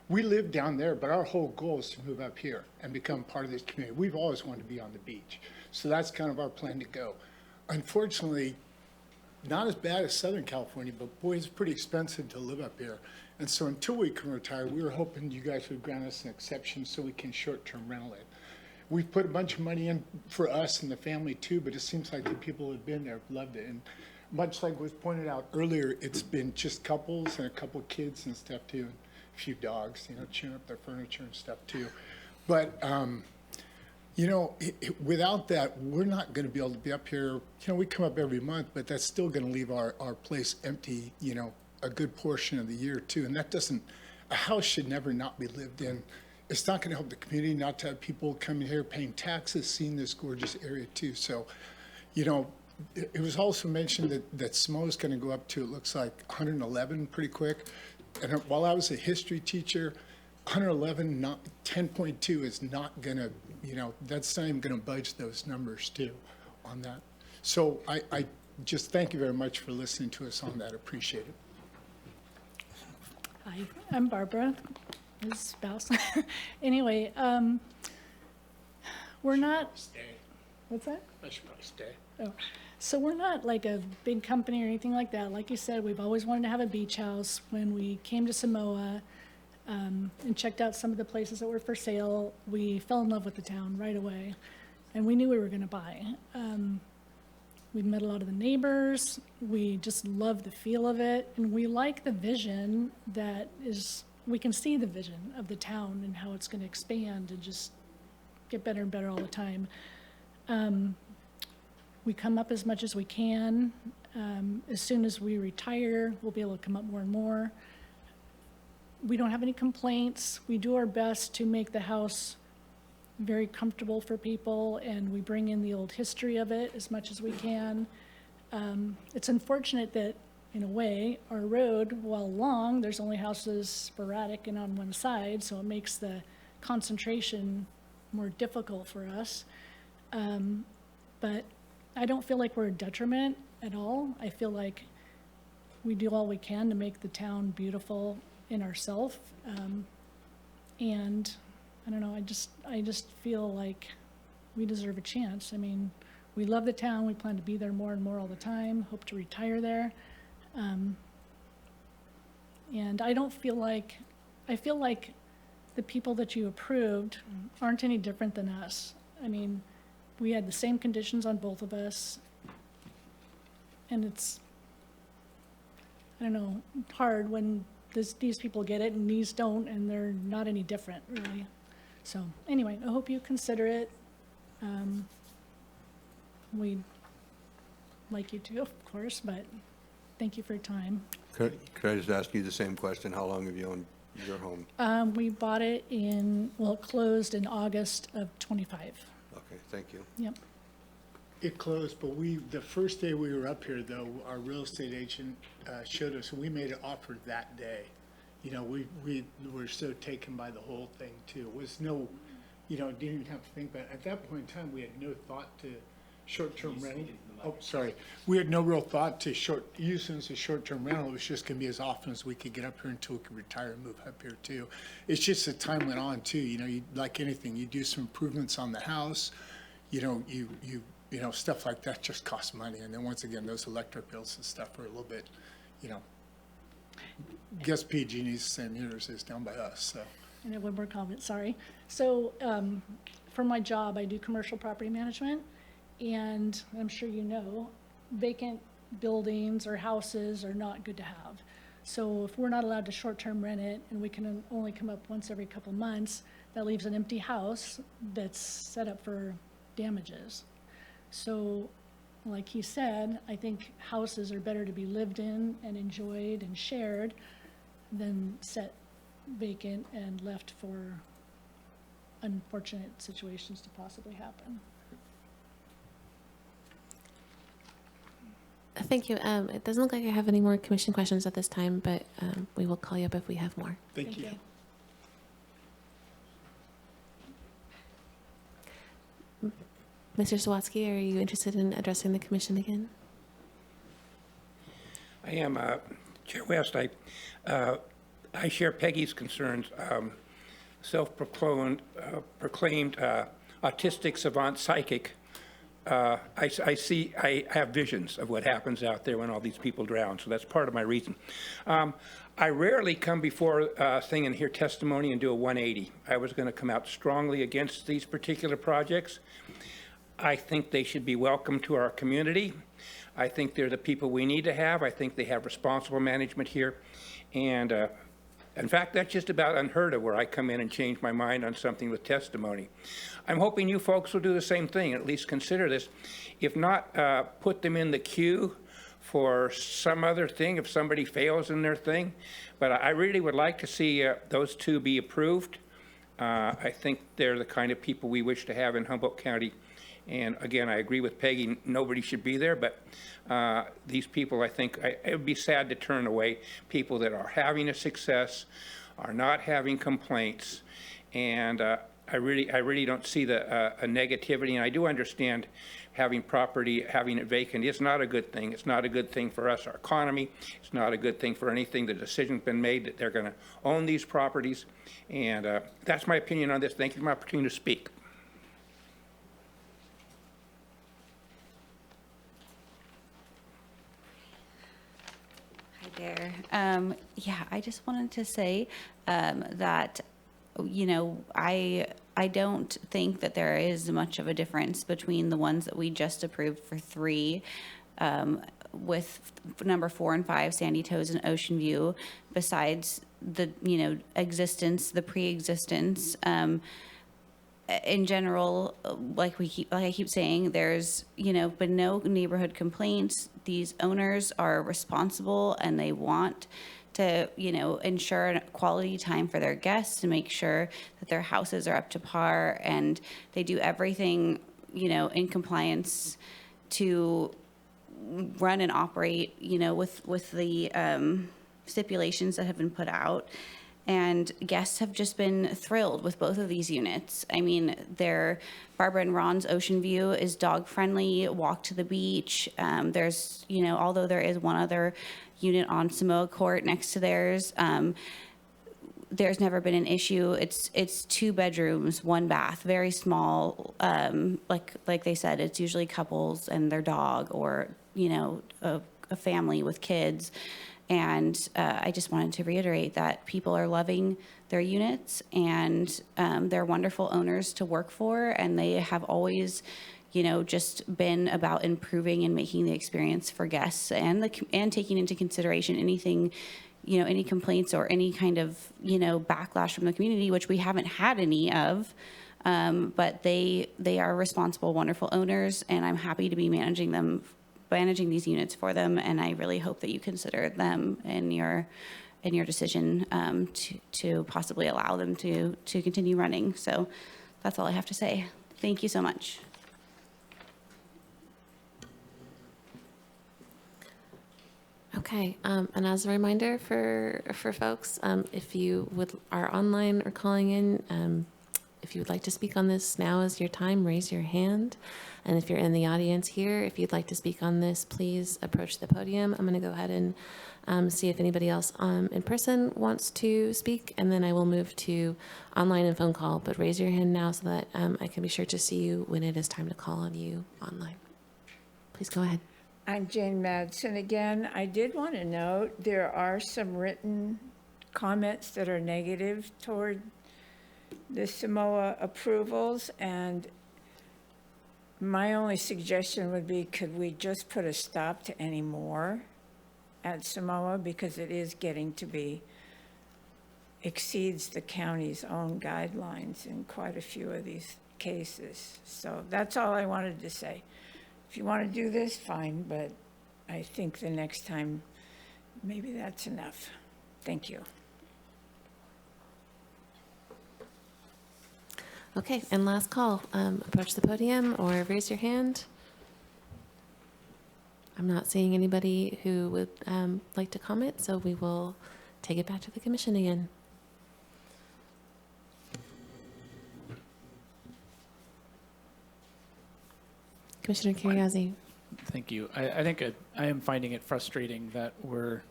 We live down there, but our whole goal is to move up here and become part of this community. We've always wanted to be on the beach. So that's kind of our plan to go. Unfortunately, not as bad as Southern California, but boy, it's pretty expensive to live up here. And so until we can retire, we were hoping you guys would grant us an exception so we can short-term rental it. We've put a bunch of money in for us and the family too, but it seems like the people who have been there have loved it. And much like was pointed out earlier, it's been just couples and a couple kids and stuff too. And a few dogs, you know, chewing up their furniture and stuff too. But, you know, without that, we're not going to be able to be up here. You know, we come up every month, but that's still going to leave our place empty, you know, a good portion of the year too. And that doesn't, a house should never not be lived in. It's not going to help the community not to have people coming here paying taxes, seeing this gorgeous area too. So, you know, it was also mentioned that Samoa is going to go up to, it looks like 111 pretty quick. And while I was a history teacher, 111, not 10.2 is not going to, you know, that's not even going to budge those numbers too on that. So I just thank you very much for listening to us on that. Appreciate it. Hi, I'm Barbara, his spouse. Anyway, we're not. What's that? I should probably stay. Oh, so we're not like a big company or anything like that. Like you said, we've always wanted to have a beach house. When we came to Samoa and checked out some of the places that were for sale, we fell in love with the town right away, and we knew we were going to buy. We met a lot of the neighbors. We just love the feel of it, and we like the vision that is. We can see the vision of the town and how it's going to expand and just get better and better all the time. We come up as much as we can. As soon as we retire, we'll be able to come up more and more. We don't have any complaints. We do our best to make the house very comfortable for people, and we bring in the old history of it as much as we can. It's unfortunate that, in a way, our road, while long, there's only houses sporadic and on one side, so it makes the concentration more difficult for us. But I don't feel like we're a detriment at all. I feel like we do all we can to make the town beautiful in ourselves. And I don't know, I just feel like we deserve a chance. I mean, we love the town. We plan to be there more and more all the time, hope to retire there. And I don't feel like, I feel like the people that you approved aren't any different than us. I mean, we had the same conditions on both of us. And it's, I don't know, hard when these people get it and these don't, and they're not any different, really. So anyway, I hope you consider it. We'd like you to, of course, but thank you for your time. Could I just ask you the same question? How long have you owned your home? We bought it well, it closed in August of '25. Okay, thank you. Yep. It closed, but the first day we were up here, though, our real estate agent showed us, we made an offer that day. You know, we were so taken by the whole thing, too. It was no, didn't even have to think about it. At that point in time, we had no thought to short-term rental. Oh, sorry. We had no real thought to using as a short-term rental. It was just going to be as often as we could get up here until we could retire and move up here, too. It's just as time went on, too. Like anything, you do some improvements on the house, stuff like that just costs money. And then once again, those electric bills and stuff are a little bit, guess PG&E's the same meters as down by us, so. And then one more comment, sorry. So for my job, I do commercial property management, and I'm sure you know, vacant buildings or houses are not good to have. So if we're not allowed to short-term rent it, and we can only come up once every couple months, that leaves an empty house that's set up for damages. So like he said, I think houses are better to be lived in and enjoyed and shared than set vacant and left for unfortunate situations to possibly happen. Thank you. It doesn't look like I have any more commission questions at this time, but we will call you up if we have more. Thank you. Mr. Sawatsky, are you interested in addressing the commission again? I am, Chair West. I share Peggy's concerns. Self-proclaimed autistic savant psychic. I have visions of what happens out there when all these people drown, so that's part of my reason. I rarely come before a thing and hear testimony and do a 180. I was going to come out strongly against these particular projects. I think they should be welcome to our community. I think they're the people we need to have. I think they have responsible management here. And in fact, that's just about unheard of where I come in and change my mind on something with testimony. I'm hoping you folks will do the same thing, at least consider this. If not, put them in the queue for some other thing if somebody fails in their thing. But I really would like to see those two be approved. I think they're the kind of people we wish to have in Humboldt County. And again, I agree with Peggy, nobody should be there, but these people, I think, it would be sad to turn away people that are having a success, are not having complaints, and I really don't see a negativity, and I do understand having property, having it vacant is not a good thing. It's not a good thing for us, our economy. It's not a good thing for anything. The decision's been made that they're going to own these properties, and that's my opinion on this. Thank you for my opportunity to speak. There. Yeah, I just wanted to say that, I don't think that there is much of a difference between the ones that we just approved for 3 with number 4 and 5, Sandy Toes and Ocean View, besides the, existence, the pre-existence. in general, like I keep saying, there's, been no neighborhood complaints. These owners are responsible and they want to, ensure quality time for their guests, to make sure that their houses are up to par, and they do everything, in compliance to run and operate, with the stipulations that have been put out. And guests have just been thrilled with both of these units. I mean, Barbara and Ron's Ocean View is dog-friendly, walk to the beach. There's, although there is one other unit on Samoa Court next to theirs, there's never been an issue. It's 2 bedrooms, 1 bath, very small. Like they said, it's usually couples and their dog, or, a family with kids. And I just wanted to reiterate that people are loving their units, and they're wonderful owners to work for, and they have always, just been about improving and making the experience for guests, and taking into consideration anything, any complaints or any kind of, backlash from the community, which we haven't had any of. But they are responsible, wonderful owners, and I'm happy to be managing these units for them, and I really hope that you consider them in your decision to possibly allow them to continue running. So that's all I have to say. Thank you so much. Okay, and as a reminder for folks, if you are online or calling in, if you would like to speak on this, now is your time. Raise your hand. And if you're in the audience here, if you'd like to speak on this, please approach the podium. I'm going to go ahead and see if anybody else in person wants to speak, and then I will move to online and phone call. But raise your hand now so that I can be sure to see you when it is time to call on you online. Please go ahead. I'm Jane Madsen again. I did want to note there are some written comments that are negative toward the Samoa approvals, and my only suggestion would be, could we just put a stop to any more at Samoa, because it is getting to be, exceeds the county's own guidelines in quite a few of these cases. So that's all I wanted to say. If you want to do this, fine, but I think the next time, maybe that's enough. Thank you. Okay, and last call. Approach the podium or raise your hand. I'm not seeing anybody who would like to comment, so we will take it back to the commission again. Commissioner Kuriazi. Thank you. I think I am finding it frustrating that we're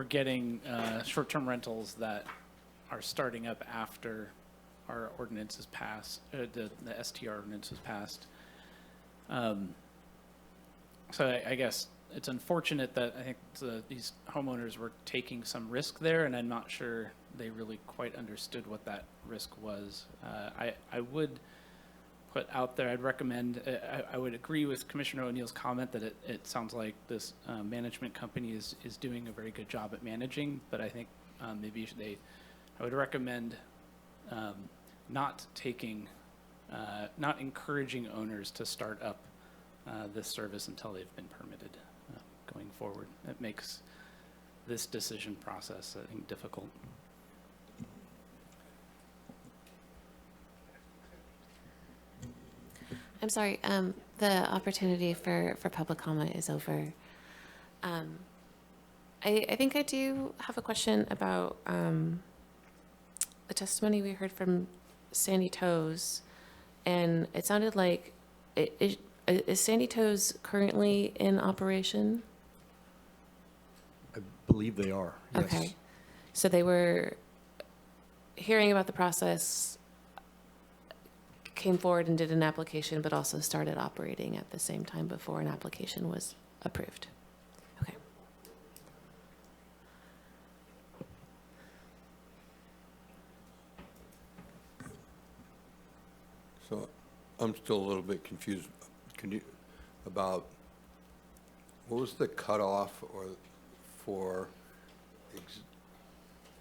getting short-term rentals that are starting up after our ordinance is passed, the STR ordinance is passed. So I guess it's unfortunate that I think these homeowners were taking some risk there, and I'm not sure they really quite understood what that risk was. I would put out there, I'd recommend, I would agree with Commissioner O'Neill's comment that it sounds like this management company is doing a very good job at managing, but I think maybe I would recommend not encouraging owners to start up this service until they've been permitted going forward. It makes this decision process, I think, difficult. I'm sorry, the opportunity for public comment is over. I think I do have a question about the testimony we heard from Sandy Toes, and it sounded like, is Sandy Toes currently in operation? I believe they are, yes. Okay, so they were hearing about the process, came forward and did an application, but also started operating at the same time before an application was approved. Okay. So I'm still a little bit confused. About what was the cutoff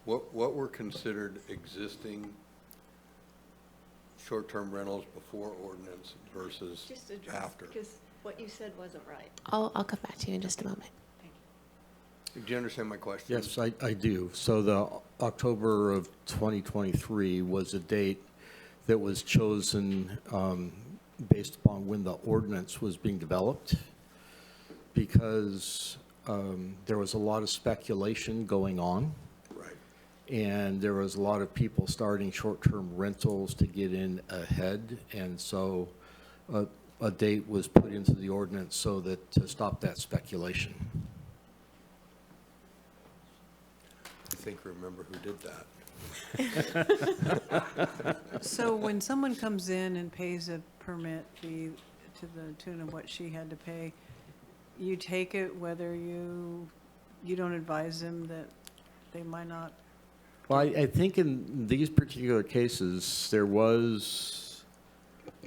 what were considered existing short-term rentals before ordinance versus Just address, after. because what you said wasn't right. I'll come back to you in just a moment. Do you understand my question? Yes, I do. So the October of 2023 was a date that was chosen based upon when the ordinance was being developed, because there was a lot of speculation going on. Right. And there was a lot of people starting short-term rentals to get in ahead. And so a date was put into the ordinance so that to stop that speculation. I think remember who did that. So when someone comes in and pays a permit fee to the tune of what she had to pay, you take it whether you don't advise them that they might not? Well, I think in these particular cases, there was,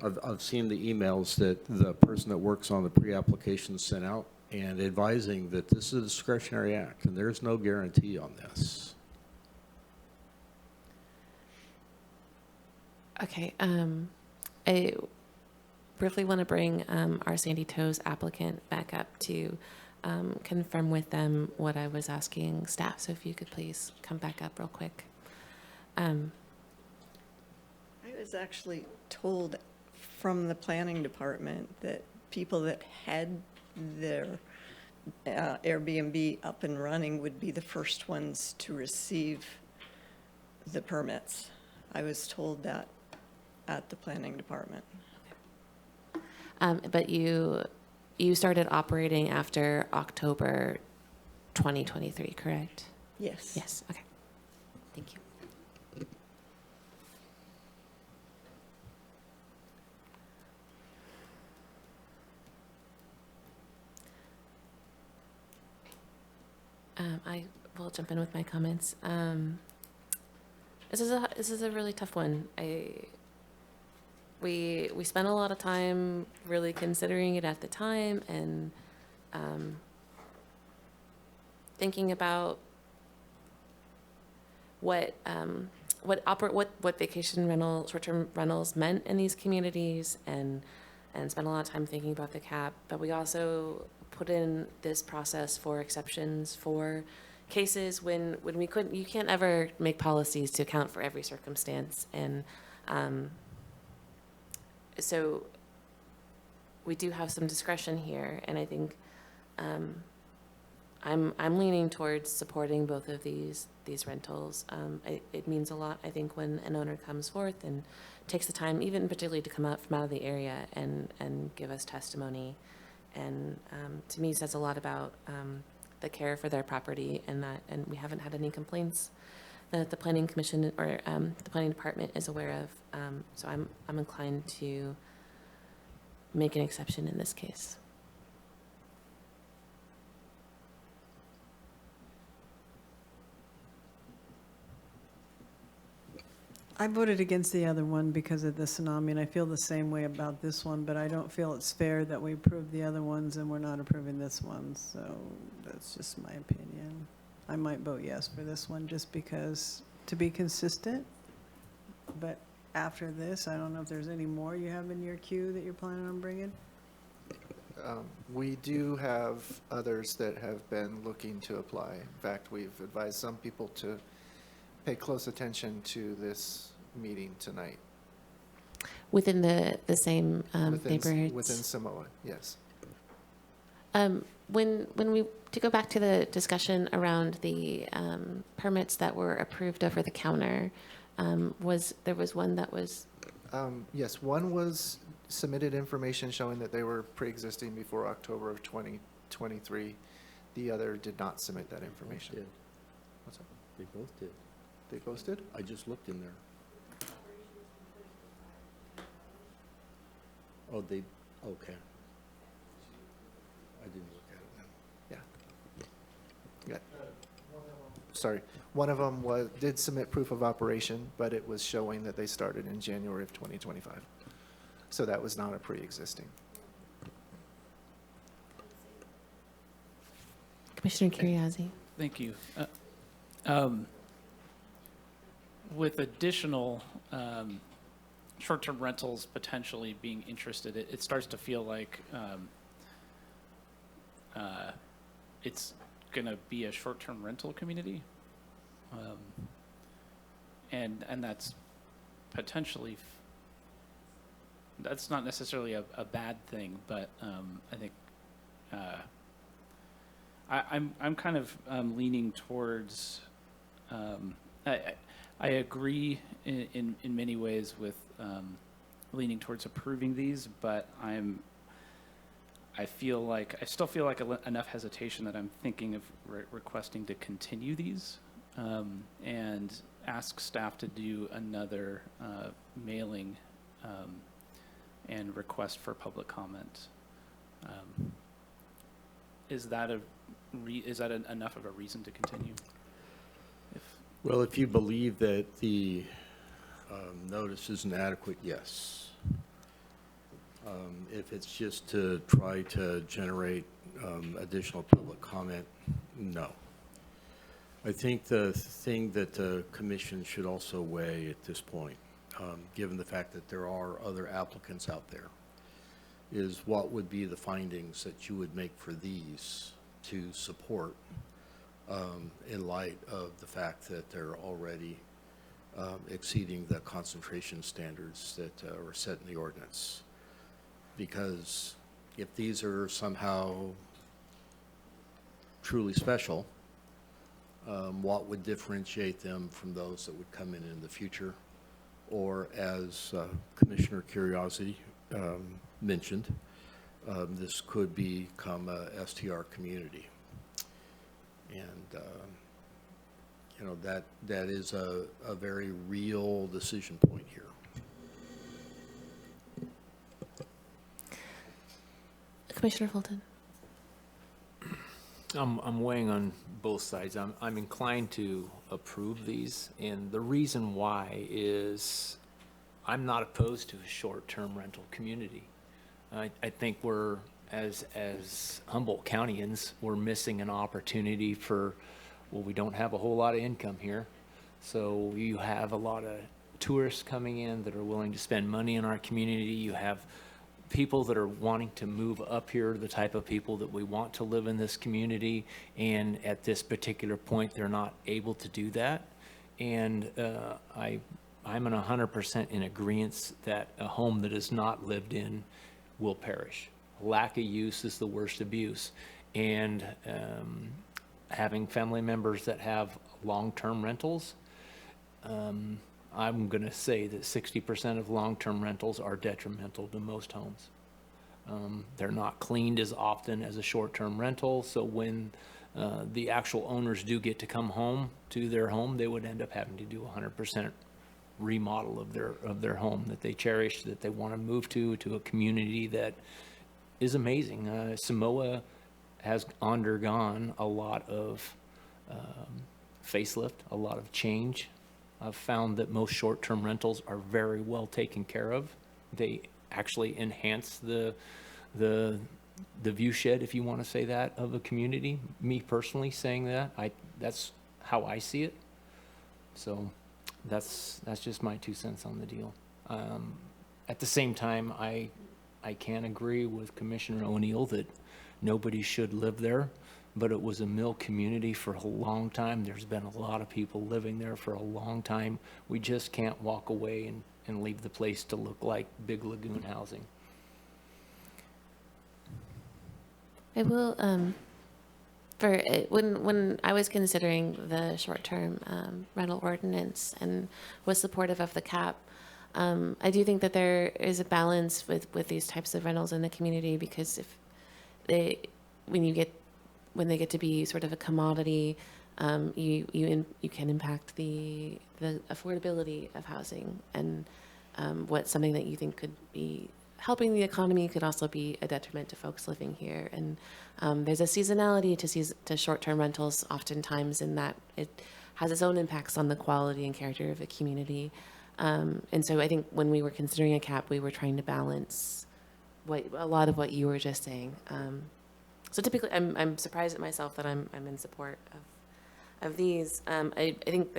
I've seen the emails that the person that works on the pre-application sent out and advising that this is a discretionary act and there's no guarantee on this. Okay, I briefly want to bring our Sandy Toes applicant back up to confirm with them what I was asking staff. So if you could please come back up real quick. I was actually told from the planning department that people that had their Airbnb up and running would be the first ones to receive the permits. I was told that at the planning department. But you started operating after October 2023, correct? Yes. Yes, okay. Thank you. I will jump in with my comments. This is a really tough one. We spent a lot of time really considering it at the time and thinking about what vacation rental, short-term rentals meant in these communities, and spent a lot of time thinking about the cap. But we also put in this process for exceptions for cases when we couldn't. You can't ever make policies to account for every circumstance, and so we do have some discretion here, and I think I'm leaning towards supporting both of these rentals. It means a lot, I think, when an owner comes forth and takes the time, even particularly to come out from out of the area and give us testimony, and to me says a lot about the care for their property, and we haven't had any complaints that the planning commission or the planning department is aware of. So I'm inclined to make an exception in this case. I voted against the other one because of the tsunami, and I feel the same way about this one, but I don't feel it's fair that we approve the other ones and we're not approving this one, so that's just my opinion. I might vote yes for this one just because, to be consistent, but after this, I don't know if there's any more you have in your queue that you're planning on bringing? We do have others that have been looking to apply. In fact, we've advised some people to pay close attention to this meeting tonight. Within the same neighborhoods? Within Samoa, yes. When we, to go back to the discussion around the permits that were approved over the counter, there was one that was? Yes, one was submitted information showing that they were pre-existing before October of 2023. The other did not submit that information. Did. What's that? They both did. They both did? I just looked in there. Oh, they, okay. I didn't look at it then. Yeah. Sorry. One of them did submit proof of operation, but it was showing that they started in January of 2025. So that was not a pre-existing. Commissioner Curriasi. Thank you. With additional short-term rentals potentially being interested, it starts to feel like it's going to be a short-term rental community. And that's potentially, that's not necessarily a bad thing, but I think I'm kind of leaning towards, I agree in many ways with leaning towards approving these, but I still feel like enough hesitation that I'm thinking of requesting to continue these and ask staff to do another mailing and request for public comment. Is that enough of a reason to continue? Well, if you believe that the notice isn't adequate, yes. If it's just to try to generate additional public comment, no. I think the thing that the commission should also weigh at this point, given the fact that there are other applicants out there, is what would be the findings that you would make for these to support in light of the fact that they're already exceeding the concentration standards that are set in the ordinance. Because if these are somehow truly special, what would differentiate them from those that would come in the future? Or as Commissioner Curiosity mentioned, this could become a STR community. And you know, that is a very real decision point here. Commissioner Fulton. I'm weighing on both sides. I'm inclined to approve these, and the reason why is I'm not opposed to a short-term rental community. I think we're, as Humboldt Countyans, we're missing an opportunity for, well, we don't have a whole lot of income here, so you have a lot of tourists coming in that are willing to spend money in our community. You have people that are wanting to move up here, the type of people that we want to live in this community, and at this particular point they're not able to do that. And I'm in 100% in agreement that a home that is not lived in will perish. Lack of use is the worst abuse, and having family members that have long-term rentals, I'm going to say that 60% of long-term rentals are detrimental to most homes. They're not cleaned as often as a short-term rental, so when the actual owners do get to come home to their home, they would end up having to do 100% remodel of their home that they cherish, that they want to move to a community that is amazing. Samoa has undergone a lot of facelift, a lot of change. I've found that most short-term rentals are very well taken care of. They actually enhance the view shed, if you want to say that, of a community. Me personally saying that, that's how I see it. So that's just my 2 cents on the deal. At the same time, I can agree with Commissioner O'Neill that nobody should live there, but it was a mill community for a long time. There's been a lot of people living there for a long time. We just can't walk away and leave the place to look like Big Lagoon housing. I will, when I was considering the short-term rental ordinance and was supportive of the cap, I do think that there is a balance with these types of rentals in the community, because if when they get to be sort of a commodity, you can impact the affordability of housing, and what something that you think could be helping the economy could also be a detriment to folks living here. And there's a seasonality to short-term rentals oftentimes, in that it has its own impacts on the quality and character of a community. And so I think when we were considering a cap, we were trying to balance a lot of what you were just saying. So typically, I'm surprised at myself that I'm in support of these. I think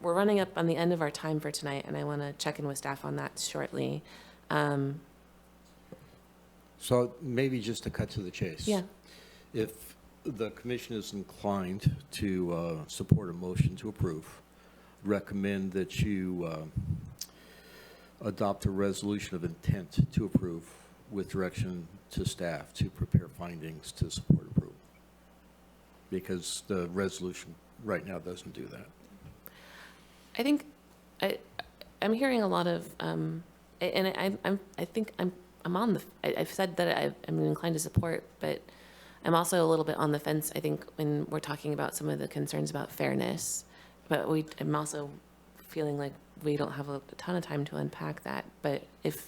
we're running up on the end of our time for tonight, and I want to check in with staff on that shortly. So maybe just to cut to the chase. Yeah. If the commission is inclined to support a motion to approve, recommend that you adopt a resolution of intent to approve with direction to staff to prepare findings to support approval. Because the resolution right now doesn't do that. I think I'm hearing a lot of, and I think I'm on the. I've said that I'm inclined to support, but I'm also a little bit on the fence. I think when we're talking about some of the concerns about fairness, but I'm also feeling like we don't have a ton of time to unpack that. But if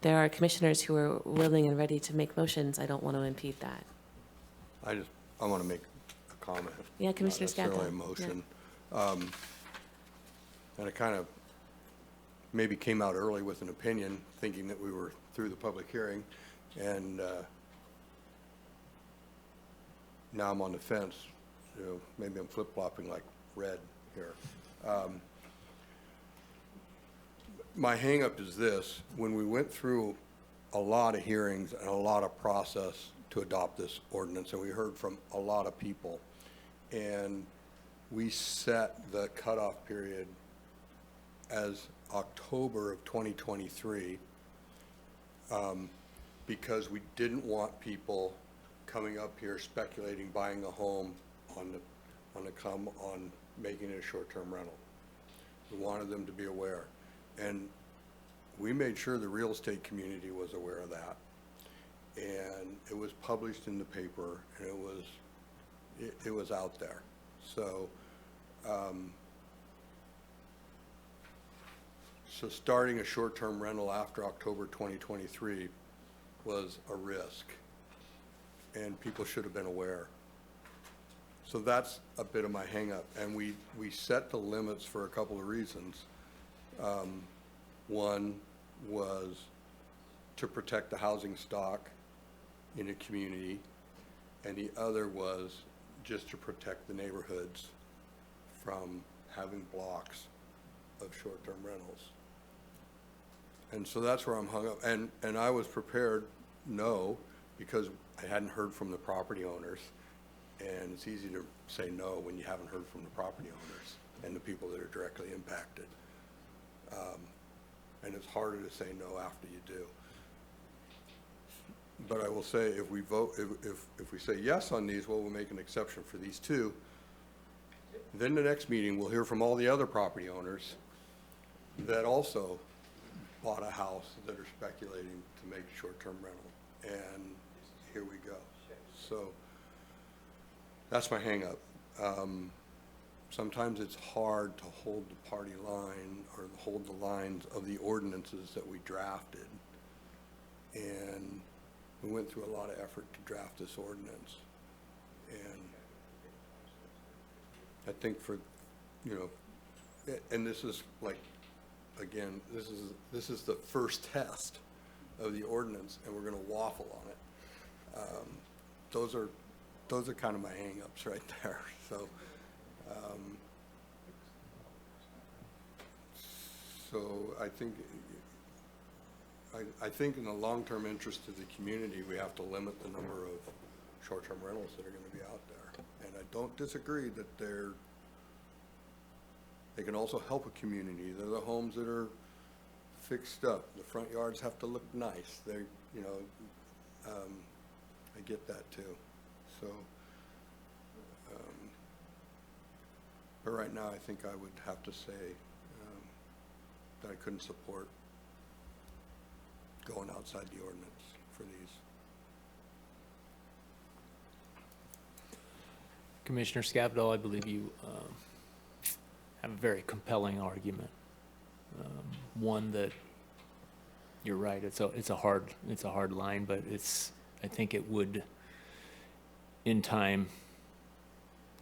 there are commissioners who are willing and ready to make motions, I don't want to impede that. I want to make a comment. Yeah, Commissioner Not necessarily a Scavone. motion. And it kind of maybe came out early with an opinion, thinking that we were through the public hearing, and now I'm on the fence. You know, maybe I'm flip-flopping like Red here. My hang-up is this: when we went through a lot of hearings and a lot of process to adopt this ordinance, and we heard from a lot of people, and we set the cutoff period as October of 2023 because we didn't want people coming up here speculating buying a home on making it a short-term rental. We wanted them to be aware, and we made sure the real estate community was aware of that, and it was published in the paper, and it was out there. So so starting a short-term rental after October 2023 was a risk, and people should have been aware. So that's a bit of my hang-up, and we set the limits for a couple of reasons. One was to protect the housing stock in a community, and the other was just to protect the neighborhoods from having blocks of short-term rentals. And so that's where I'm hung up. And I was prepared, no, because I hadn't heard from the property owners. And it's easy to say no when you haven't heard from the property owners and the people that are directly impacted. And it's harder to say no after you do. But I will say, if we vote, if we say yes on these, well, we'll make an exception for these two. Then the next meeting, we'll hear from all the other property owners that also bought a house that are speculating to make short-term rental. And here we go. So that's my hang-up. Sometimes it's hard to hold the party line or hold the lines of the ordinances that we drafted. And we went through a lot of effort to draft this ordinance. And I think for, you know, and this is like, again, this is the first test of the ordinance, and we're going to waffle on it. Those are kind of my hang-ups right there. So, I think in the long-term interest of the community, we have to limit the number of short-term rentals that are going to be out there. And I don't disagree that they can also help a community. They're the homes that are fixed up. The front yards have to look nice. They, you know, I get that too. So, but right now, I think I would have to say that I couldn't support going outside the ordinance for these. Commissioner Scavone, I believe you have a very compelling argument. One that you're right. It's a hard line, but I think it would, in time,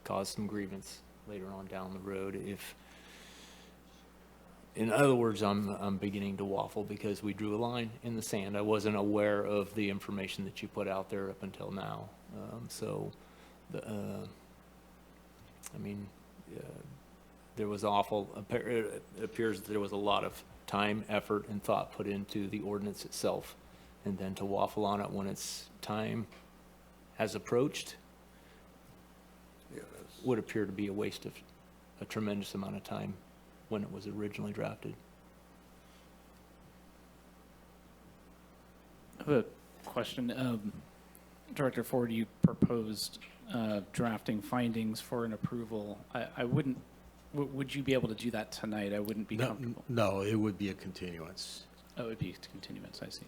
cause some grievance later on down the road. If, in other words, I'm beginning to waffle because we drew a line in the sand. I wasn't aware of the information that you put out there up until now. there was it appears that there was a lot of time, effort, and thought put into the ordinance itself. And then to waffle on it when its time has approached would appear to be a waste of a tremendous amount of time when it was originally drafted. I have a question. Director Ford, you proposed drafting findings for an approval. I wouldn't, would you be able to do that tonight? I wouldn't be comfortable. No, it would be a continuance. Oh, it would be a continuance, I see.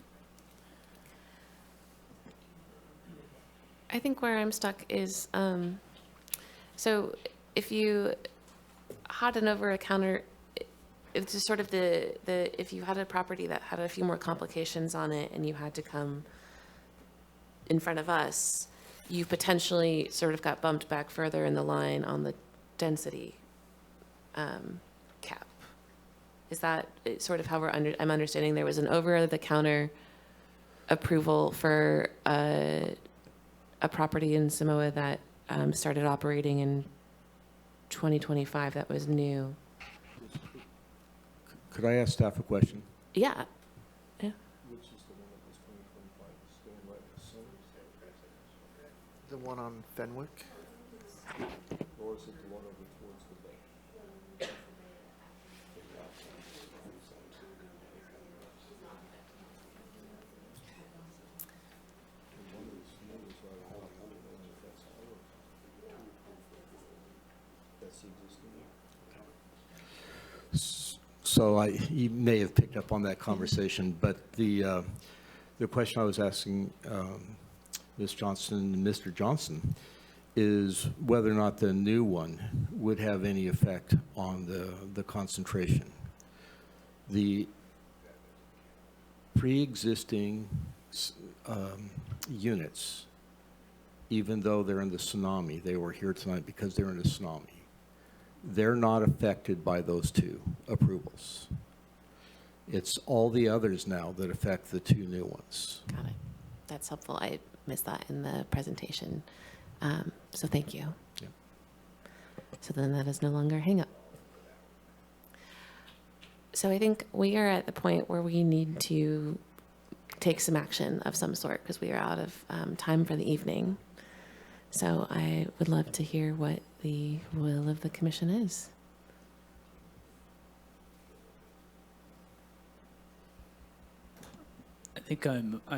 I think where I'm stuck is, so if you had an over-the-counter, it's just sort of if you had a property that had a few more complications on it and you had to come in front of us, you potentially sort of got bumped back further in the line on the density cap. Is that sort of how I'm understanding there was an over-the-counter approval for a property in Samoa that started operating in 2025 that was new? Could I ask staff a question? Yeah. Yeah. Which is the one that was 2025, staying right in the center? The one on Fenwick? Or is it the one over towards the bay? So you may have picked up on that conversation, but the question I was asking Ms. Johnson and Mr. Johnson is whether or not the new one would have any effect on the concentration. The pre-existing units, even though they're in the tsunami, they were here tonight because they're in the tsunami, they're not affected by those two approvals. It's all the others now that affect the two new ones. Got it. That's helpful. I missed that in the presentation. So thank you. Yeah. So then that is no longer a hang-up. So I think we are at the point where we need to take some action of some sort because we are out of time for the evening. So I would love to hear what the will of the commission is. I think I'm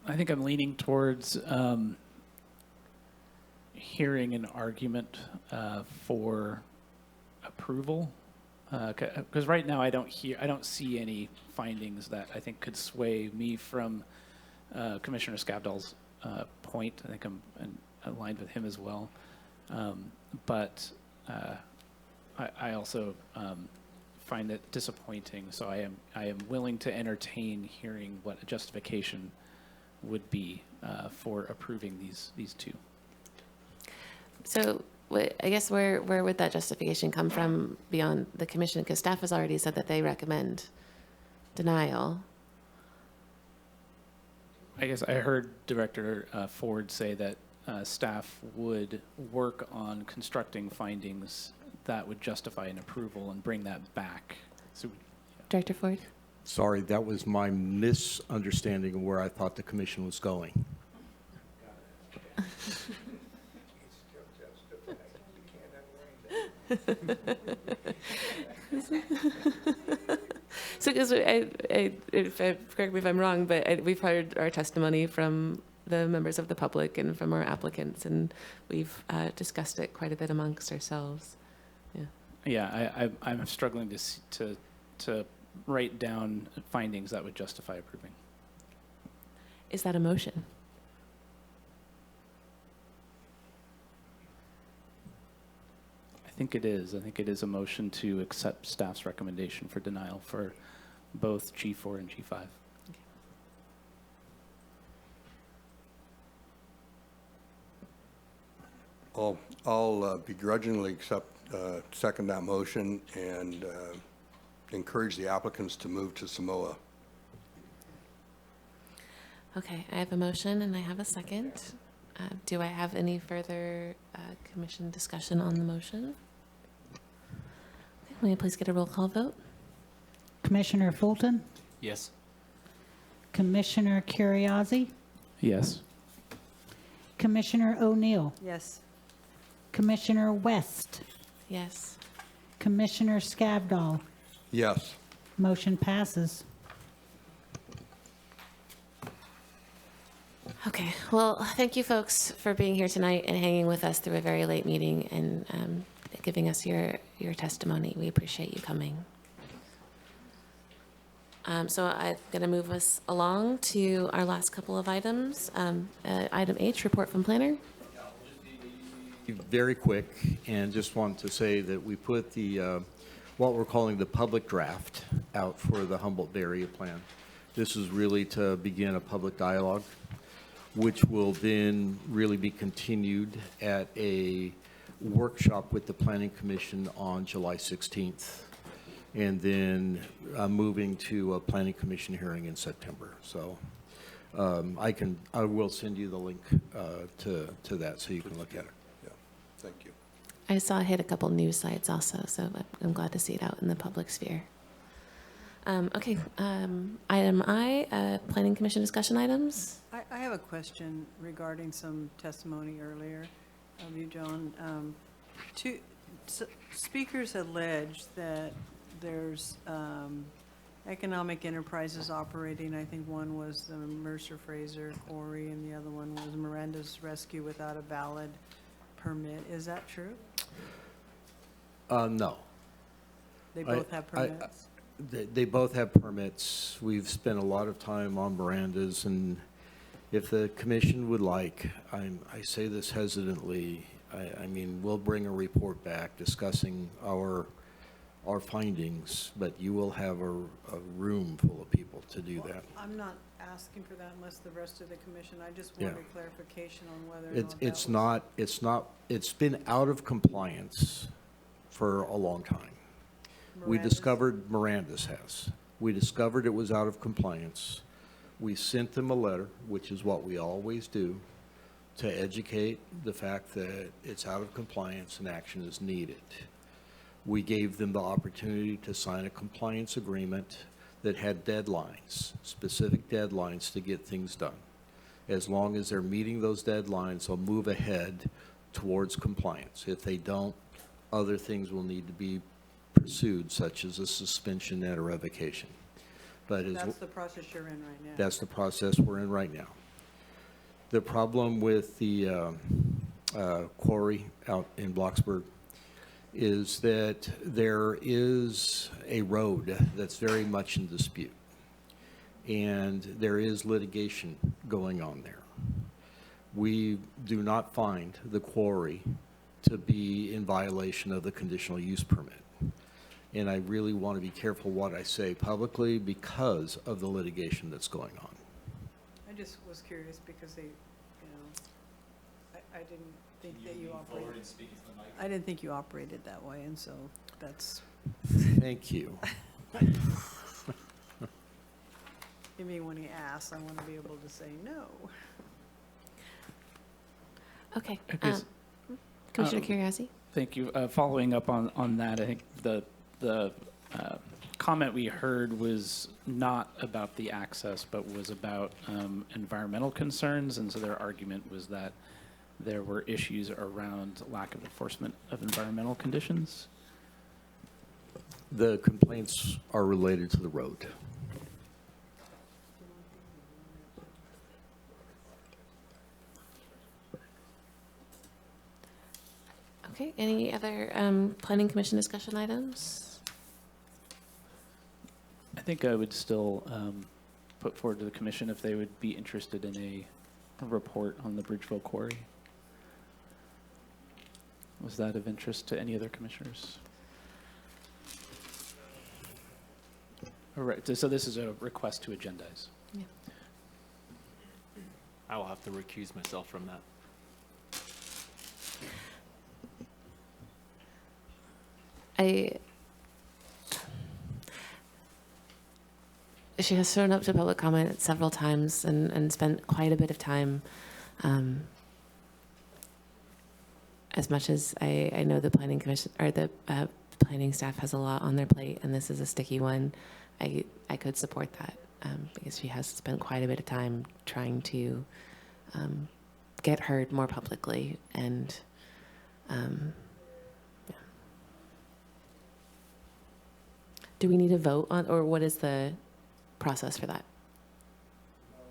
leaning towards hearing an argument for approval, because right now I don't see any findings that I think could sway me from Commissioner Skavdal's point. I think I'm aligned with him as well, but I also find it disappointing. So I am willing to entertain hearing what a justification would be for approving these two. So I guess where would that justification come from beyond the commission? Because staff has already said that they recommend denial. I guess I heard Director Ford say that staff would work on constructing findings that would justify an approval and bring that back. So, Director Ford? Sorry, that was my misunderstanding of where I thought the commission was going. So, because correct me if I'm wrong, but we've heard our testimony from the members of the public and from our applicants, and we've discussed it quite a bit amongst ourselves. Yeah. Yeah, I'm struggling to write down findings that would justify approving. Is that a motion? I think it is. I think it is a motion to accept staff's recommendation for denial for both G4 and G5. I'll begrudgingly second that motion and encourage the applicants to move to Samoa. Okay, I have a motion and I have a second. Do I have any further commission discussion on the motion? May I please get a roll call vote? Commissioner Fulton, Yes. Commissioner Curriasi, Yes. Commissioner O'Neill, Yes. Commissioner West, Yes. Commissioner Scavdall. Yes. Motion passes. Okay, well, thank you folks for being here tonight and hanging with us through a very late meeting and giving us your testimony. We appreciate you coming. So I'm going to move us along to our last couple of items. Item H, report from planner. Very quick, and just want to say that we put the, what we're calling the public draft out for the Humboldt Bay Area Plan. This is really to begin a public dialogue, which will then really be continued at a workshop with the Planning Commission on July 16th, and then moving to a Planning Commission hearing in September. So I will send you the link to that so you can look at it. Yeah. Thank you. I saw it hit a couple news sites also, so I'm glad to see it out in the public sphere. Okay, item I, Planning Commission discussion items. I have a question regarding some testimony earlier of you, John. Two speakers alleged that there's economic enterprises operating. I think one was the Mercer Fraser Quarry and the other one was Miranda's Rescue without a valid permit. Is that true? No. They both have permits? They both have permits. We've spent a lot of time on Miranda's, and if the commission would like, I say this hesitantly, I mean, we'll bring a report back discussing our findings, but you will have a room full of people to do that. I'm not asking for that unless the rest of the commission, I just Yeah. wanted clarification on whether or It's been out of compliance for a long time. We Miranda's? discovered, Miranda's has. We discovered it was out of compliance. We sent them a letter, which is what we always do, to educate the fact that it's out of compliance and action is needed. We gave them the opportunity to sign a compliance agreement that had deadlines, specific deadlines to get things done. As long as they're meeting those deadlines, they'll move ahead towards compliance. If they don't, other things will need to be pursued, such as a suspension and a revocation. But That's the process you're in right now. that's the process we're in right now. The problem with the quarry out in Blocksburg is that there is a road that's very much in dispute, and there is litigation going on there. We do not find the quarry to be in violation of the conditional use permit. And I really want to be careful what I say publicly because of the litigation that's going on. I just was curious because they, you know, I didn't think that you operated. I didn't think you operated that way, and so that's. Thank you. I mean, when he asks, I want to be able to say no. Okay. Okay, Commissioner Curriasi? Thank you. Following up on that, I think the comment we heard was not about the access, but was about environmental concerns, and so their argument was that there were issues around lack of enforcement of environmental conditions. The complaints are related to the road. Okay, any other planning commission discussion items? I think I would still put forward to the commission if they would be interested in a report on the Bridgeville Quarry. Was that of interest to any other commissioners? All right, so this is a request to agendize. Yeah. I will have to recuse myself from that. She has shown up to public comment several times and spent quite a bit of time. As much as I know the planning commission or the planning staff has a lot on their plate and this is a sticky one, I could support that because she has spent quite a bit of time trying to get heard more publicly and yeah. Do we need to vote on, or what is the process for that?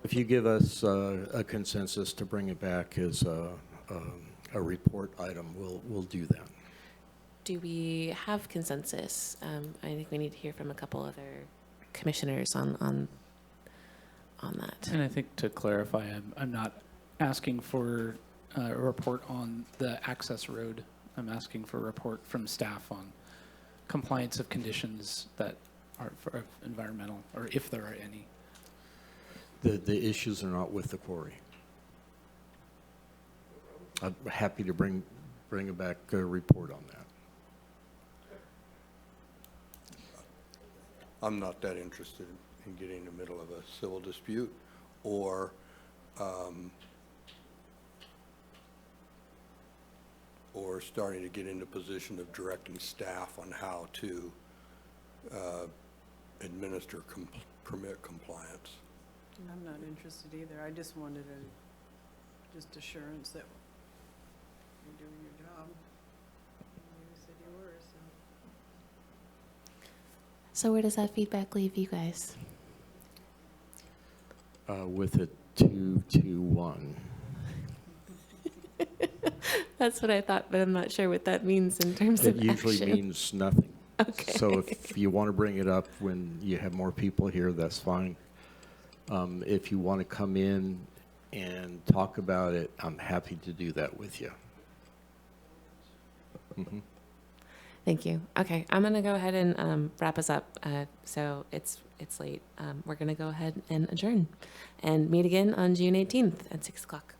If you give us a consensus to bring it back as a report item, we'll do that. Do we have consensus? I think we need to hear from a couple other commissioners on that. And I think to clarify, I'm not asking for a report on the access road. I'm asking for a report from staff on compliance of conditions that are for environmental, or if there are any. The issues are not with the quarry. I'm happy to bring back a report on that. I'm not that interested in getting in the middle of a civil dispute or starting to get into position of directing staff on how to administer permit compliance. I'm not interested either. I just wanted just assurance that you're doing your job. You said you were, so. So where does that feedback leave you guys? With a 2-1. That's what I thought, but I'm not sure what that means in terms of It usually action. means nothing. Okay. So if you want to bring it up when you have more people here, that's fine. If you want to come in and talk about it, I'm happy to do that with you. Mm-hmm. Thank you. Okay, I'm going to go ahead and wrap us up. So it's late. We're going to go ahead and adjourn and meet again on June 18th at 6 o'clock.